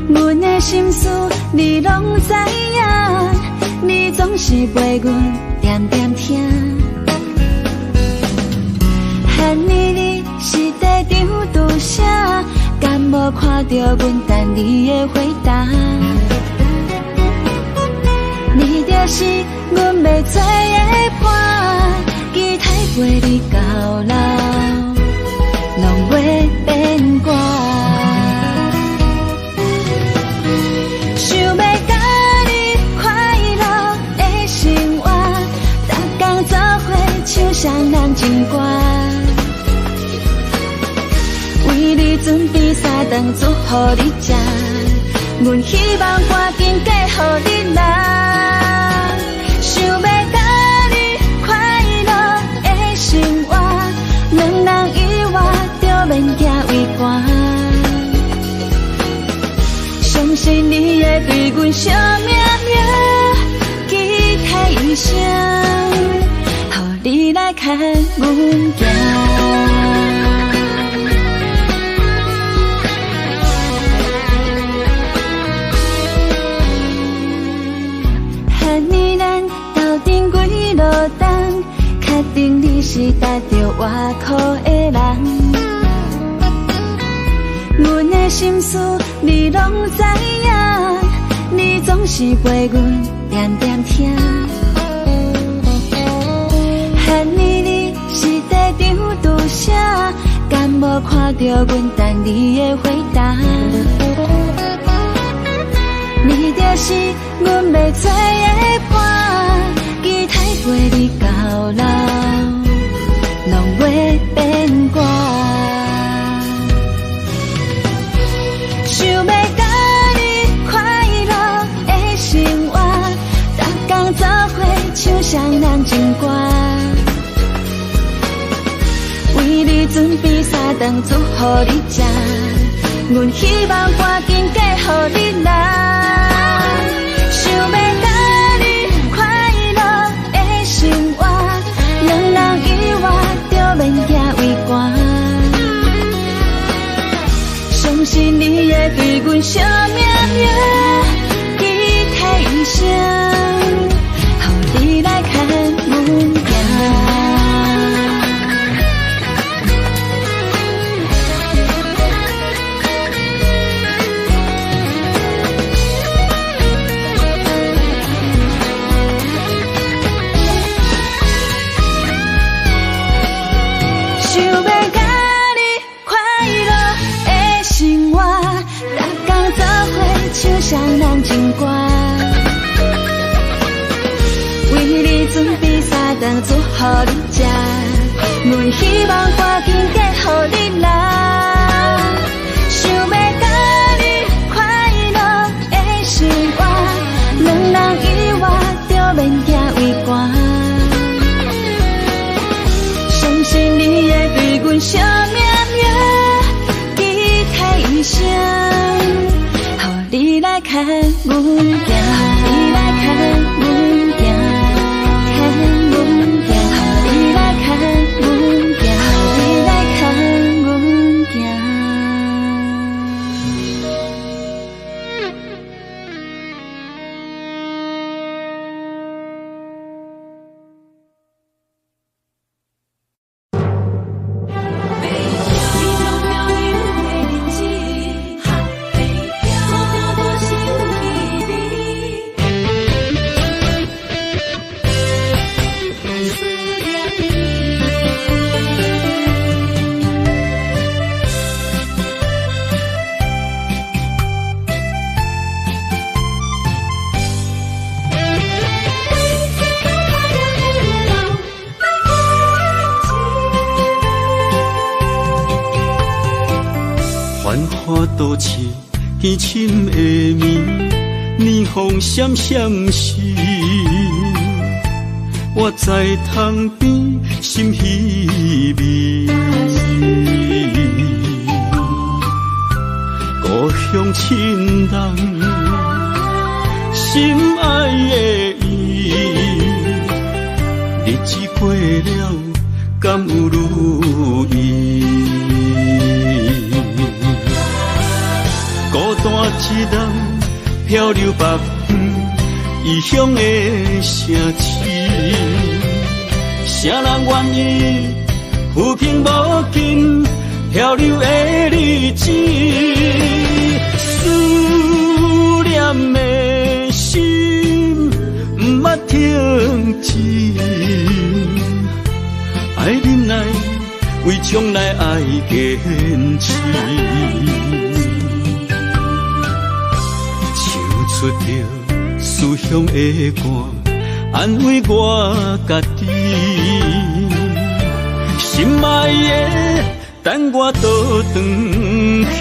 Speaker 4: 阮的心事你拢知影，你总是陪阮点点听。汉尼你是地场拄啥？敢无看着阮等你的回答？你就是阮要做的伴，期待陪你到老，拢袂变卦。想要甲你快乐的生活，逐天做伙唱双人情歌，为你准备三顿煮予你食，阮希望赶紧嫁予你啦。想要甲你快乐的生活，两人以外就免行为寒。相信你会对阮惜命命，期待一生，予你来牵阮行。汉尼咱斗阵几落冬，确定你是踏着外裤的人。阮的心事你拢知影，你总是陪阮点点听。汉尼你是地场拄啥？敢无看着阮等你的回答？你就是阮要做的伴，期待陪你到老，拢袂变卦。想要甲你快乐的生活，逐天做伙唱双人情歌，为你准备三顿煮予你食，阮希望赶紧嫁予你啦。想要甲你快乐的生活，两人以外就免行为寒。相信你会对阮惜命命，期待一生，予你来牵阮行。唱双人情歌，为你准备三顿煮予你食，阮希望赶紧嫁予你啦，想要甲你快乐的生活，两人以外就免惊畏寒，相信你会对阮惜命命，期待一生。你来看阮行，你来看阮行，看阮行，你来看阮行，你来看阮行。
Speaker 3: 繁华都市，凄深的暝，霓虹闪闪时，我在窗边心稀微。故乡亲人，心爱的伊，日子过了，敢有如意？孤单一人漂流北方，异乡的城市，啥人愿意浮萍无尽漂流的日子？思念的心不捌停止，爱忍耐，为将来爱坚持。出着思乡的歌，安慰我家己。心爱的，等我倒转去。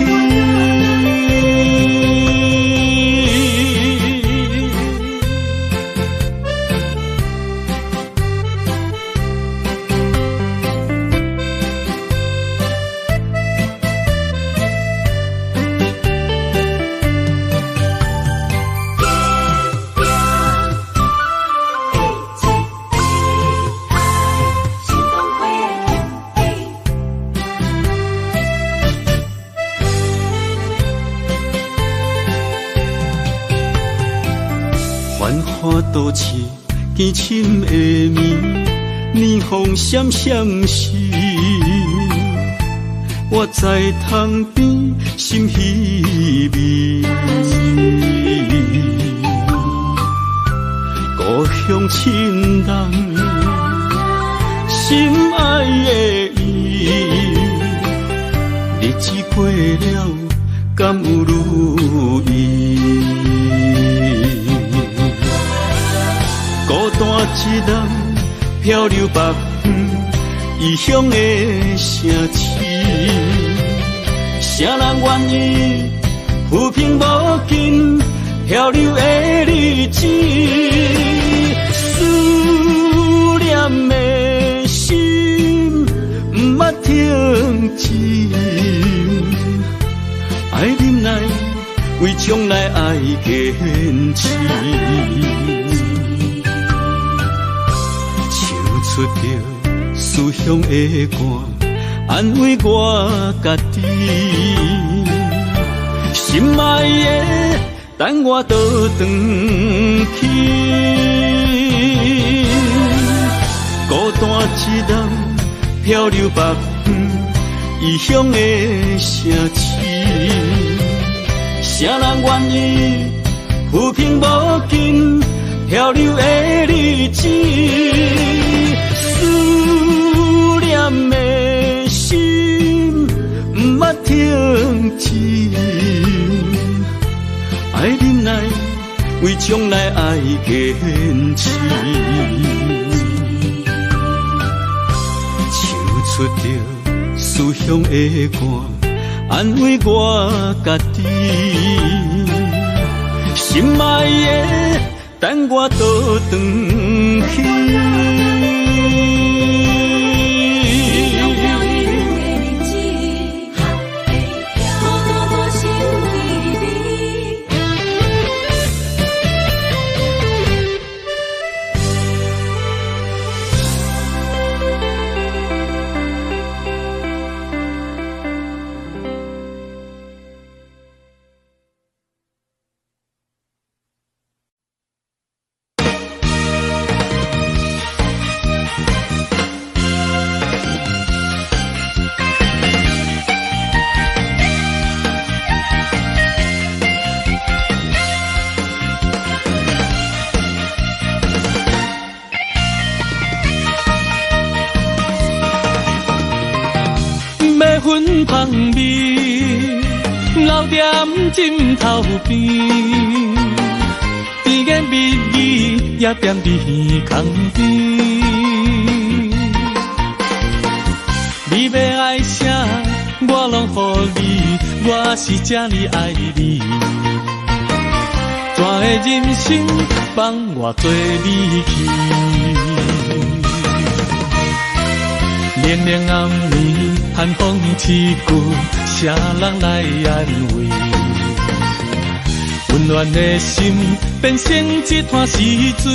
Speaker 3: 繁华都市，凄深的暝，霓虹闪闪时，我在窗边心稀微。故乡亲人，心爱的伊，日子过了，敢有如意？孤单一人漂流北方，异乡的城市，啥人愿意浮萍无尽漂流的日子？思念的心不捌停止，爱忍耐，为将来爱坚持。出着思乡的歌，安慰我家己。心爱的，等我倒转去。孤单一人漂流北方，异乡的城市，啥人愿意浮萍无尽漂流的日子？思念的心不捌停止，爱来，为将来爱坚持。唱出着思乡的歌，安慰我家己。心爱的，等我倒转去。
Speaker 2: 粉芳味，留踮枕头边，甜言蜜语也踮伫耳孔边。你要爱啥，我拢予你，我是这呢爱你。全的人生放我做你去。连连暗暝，寒风刺骨，啥人来安慰？温暖的心变成一滩死水，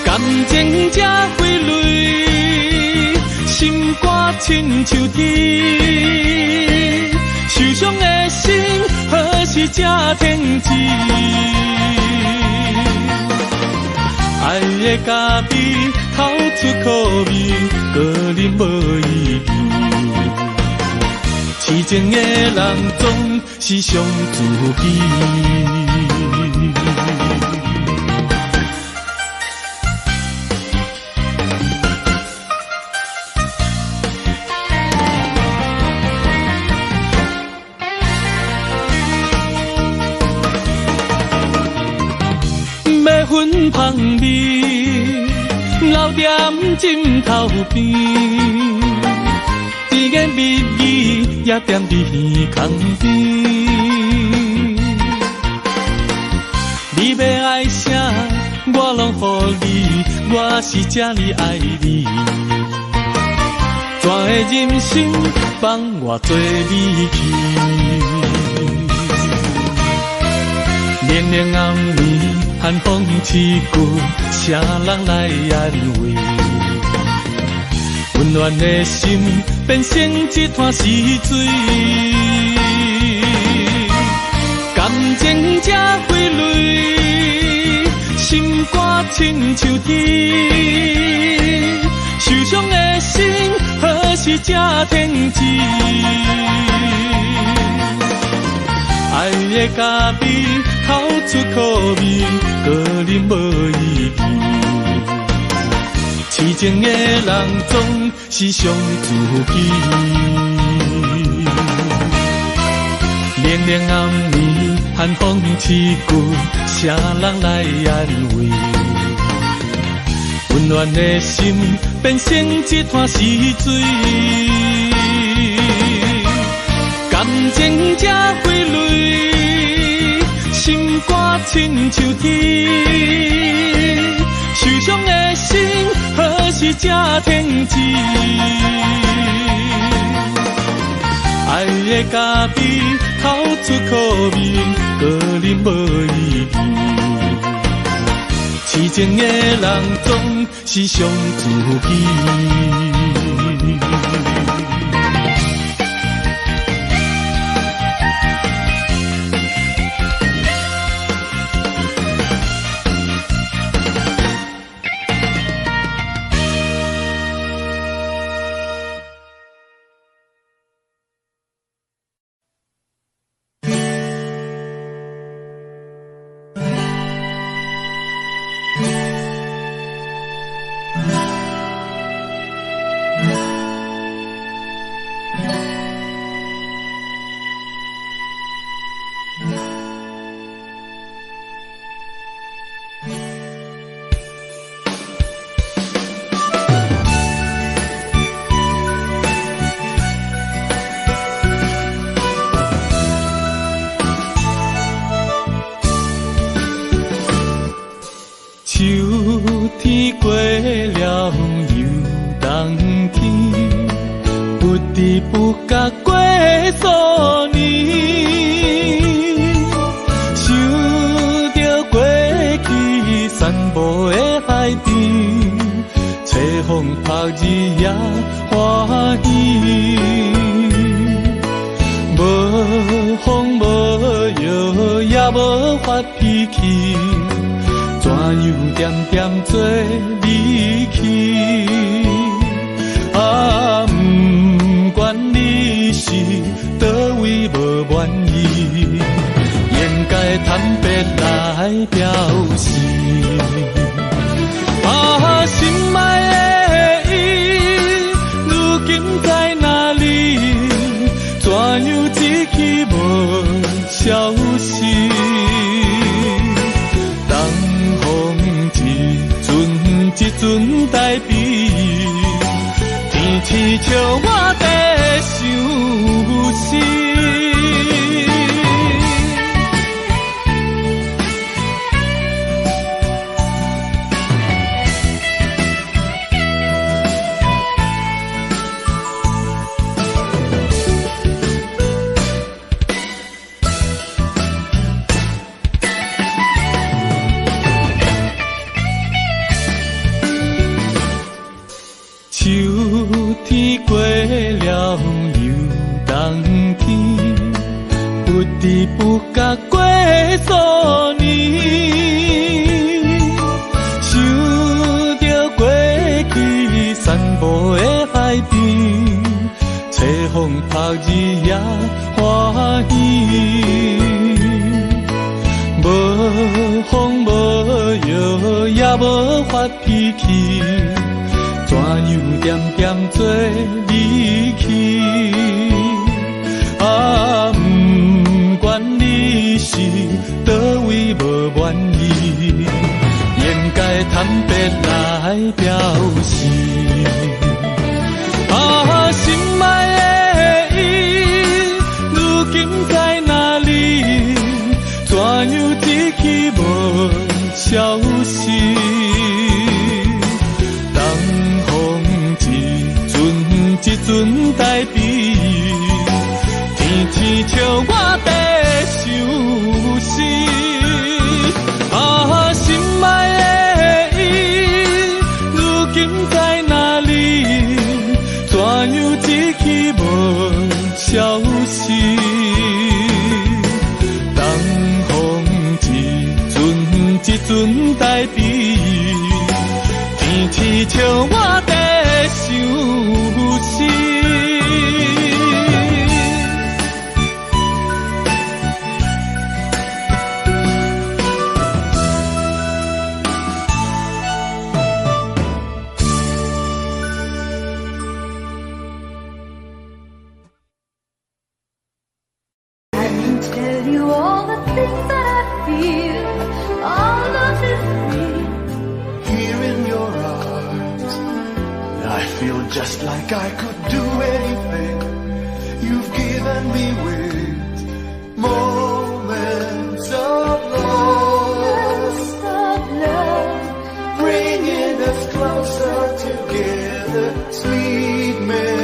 Speaker 2: 感情才会泪，心肝亲像铁，受伤的心何时才停止？爱的咖啡透出苦味，个人无意义。痴情的人总是上自己。粉芳味，留踮枕头边，甜言蜜语也踮伫耳孔边。你要爱啥，我拢予你，我是这呢爱你。全的人生放我做你去。连连暗暝，寒风刺骨，啥人来安慰？温暖的心变成一滩死水，感情才会泪，心肝亲像铁，受伤的心何时才停止？爱的咖啡透出苦味，个人无意义。痴情的人总是上自己。连连暗暝，寒风刺骨，啥人来安慰？温暖的心变成一滩死水，感情才会泪，心肝亲像铁，受伤的心何时才停止？爱的咖啡透出苦味，个人无意义。痴情的人总是上自己。也欢喜。无风无雨也无发脾气，怎样点点做离去？啊，不管你是倒位无满意，应该坦白来表示。啊，心爱的伊，如今在哪里？怎样一去无消息？东风一阵代笔，天气笑我在想死。过了又冬天，不知不觉过数年，想着过去散步的海边，吹风晒日也欢喜，无风无雨也无发脾气。怎样点点做离去？啊，不管你是倒位无满意，应该坦白来表示。啊，心爱的伊，如今在哪里？怎样一去无消息？一阵代笔，天气笑我在想死。啊，心爱的伊，如今在哪里？怎样一去无消息？东风一阵代笔，天气笑我在想死。
Speaker 7: Just like I could do anything you've given me with moments of love, bringing us closer together, sweet memories.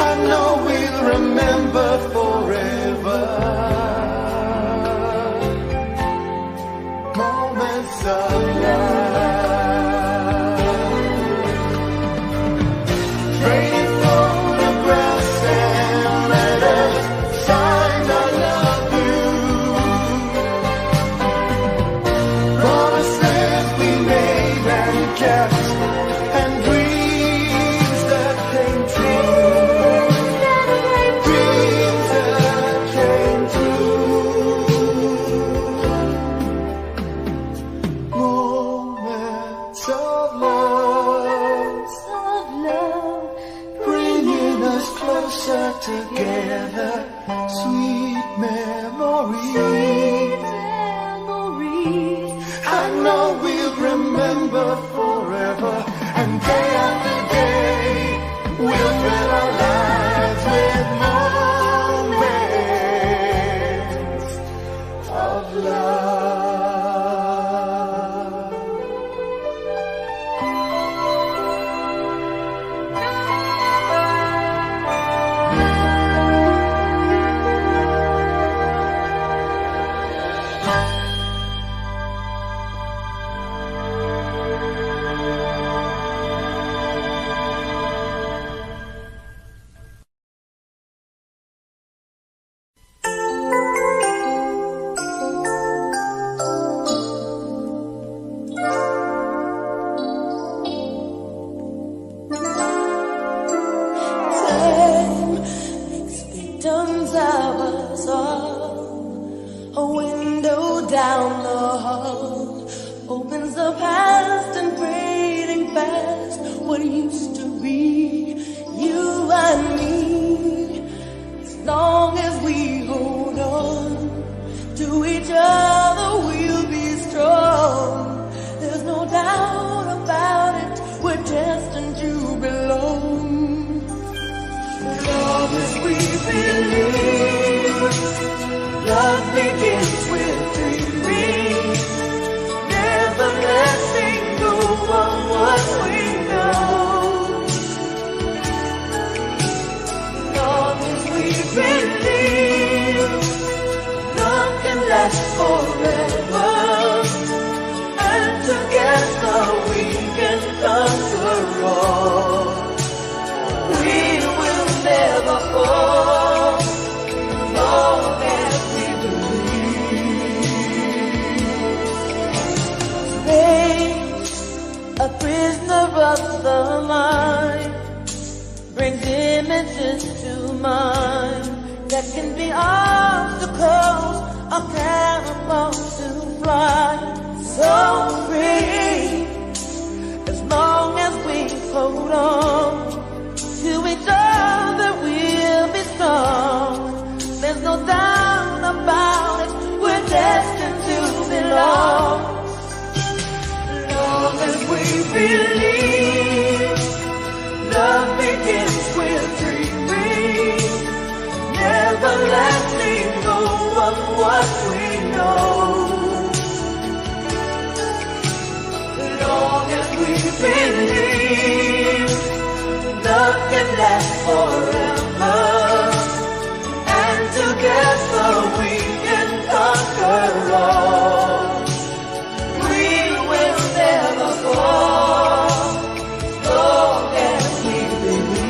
Speaker 7: I know we'll remember forever moments of love. Together, sweet memories. I know we'll remember forever, and day after day we'll fill our lives with moments of love.
Speaker 6: the past and fading fast. What used to be you and me. As long as we hold on to each other, we'll be strong. There's no doubt about it, we're destined to belong. As long as we believe, love begins with dreaming, never letting go of what we know. As long as we believe, love can last forever, and together we can conquer all. We will never fall, as long as we believe. Fate, a prisoner of the mind, brings images to mind that can be obstacles, a catapult to fly. So free, as long as we hold on to each other, we'll be strong. There's no doubt about it, we're destined to belong. As long as we believe, love begins with dreaming, never letting go of what we know. As long as we believe, love can last forever, and together we can conquer all. We will never fall, as long as we believe.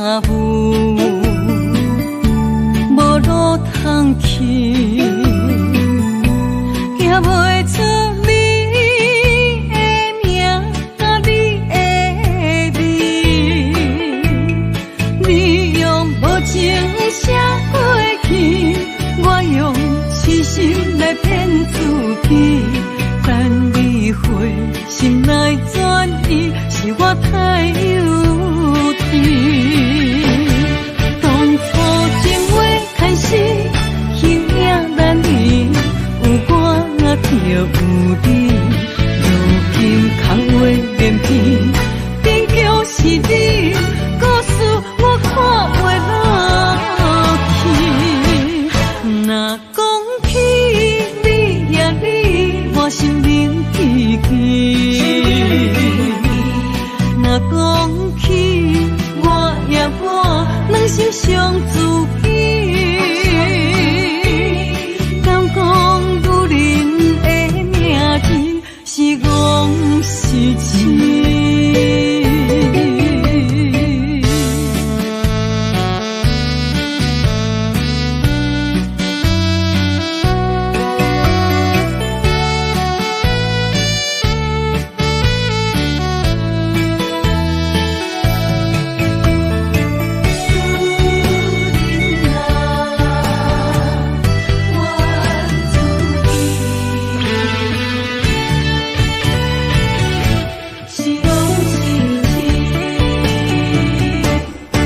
Speaker 1: 舞，无路通去，行袂出你的名甲你的味，你用无情写过去，我用痴心来骗自己，等你回心来转意，是我太幼稚。当初情话牵丝，形影难离，有我就有你。如今空话连篇，终究是你，故事我看袂落去。若讲起你呀你，我心灵记起。若讲起我呀我，两心相知己。敢讲女人的名字是戆是痴？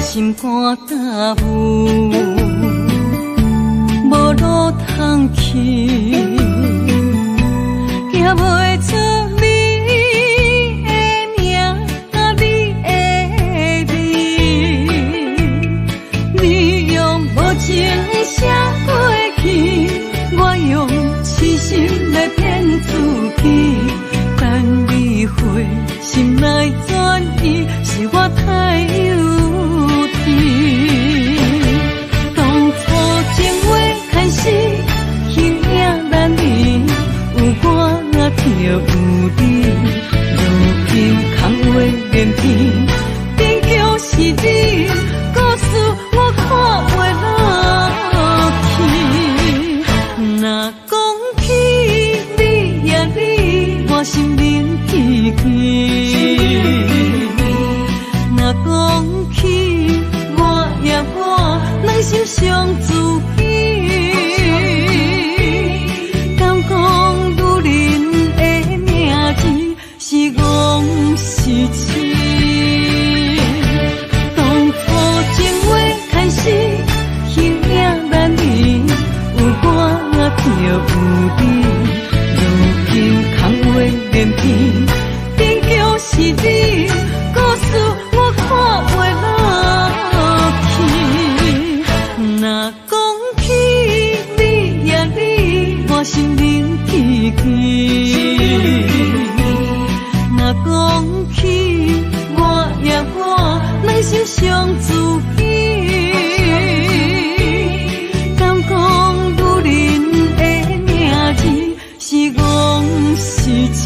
Speaker 1: 心肝打舞，无路通去，行袂出你的名甲你的味，你用无情写过去，我用痴心来骗自己，等你回心来转意，是我太幼。当初情话牵丝，形影难离，有我就有你。如今空话连篇，终究是你，故事我看袂落去。若讲起你呀你，我心灵记起。若讲起两心相知己，敢讲女人的名字是戆是痴？当初情话牵丝，形影难离，有我就有你。如今空话连篇，终究是你，故事我看袂落去。若讲起你呀你，我心灵记起。若讲起我呀我，两心相知己。敢讲女人的名字是戆是痴？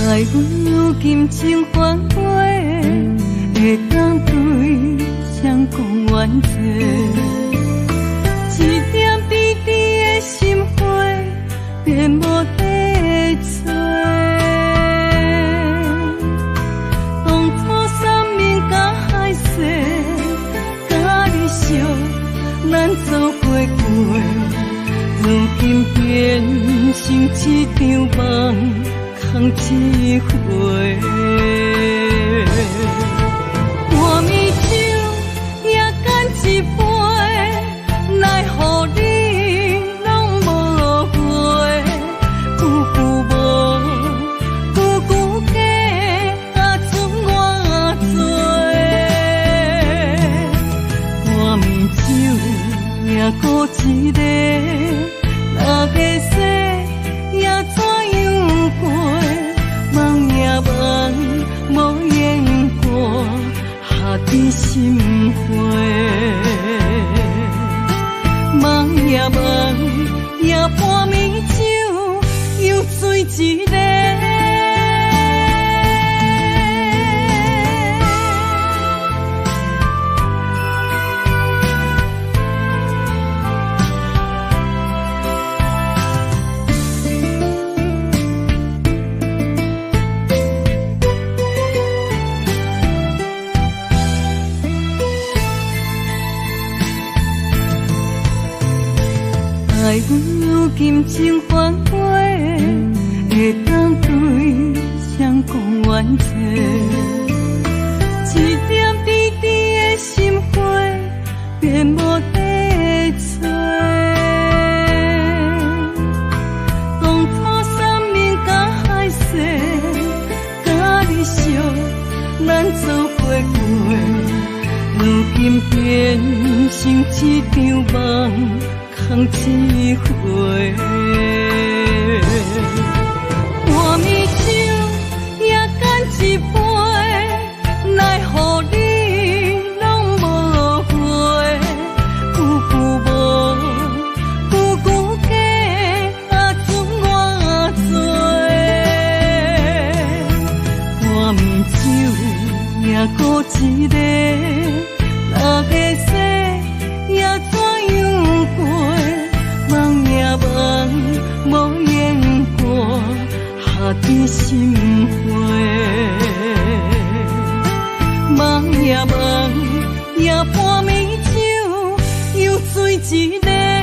Speaker 1: 爱阮如今情反悔，原罪，一点滴滴的心花变无地做。当初三面甲海誓，甲你惜，咱走过过，如今变成一场梦，空一回。半暝酒也干一杯，奈何你拢无回？久久无，久久假，剩我做。半暝酒也孤一个，那个世也怎样过？梦也梦，无言过。下伫心花，梦也梦，也半暝酒又醉一个。爱阮如今情反悔，会当对谁讲冤罪？一点滴滴的心花变无地做。当初三面甲海誓，甲你惜，咱走过过，如今变成一场梦。空一回，半暝酒也干一杯，奈何你拢无回？久久无，久久假，剩我做。半暝酒也孤一个，那个世也怎样过？梦也梦，无言过，下伫心花。梦也梦，也半暝酒又醉一个。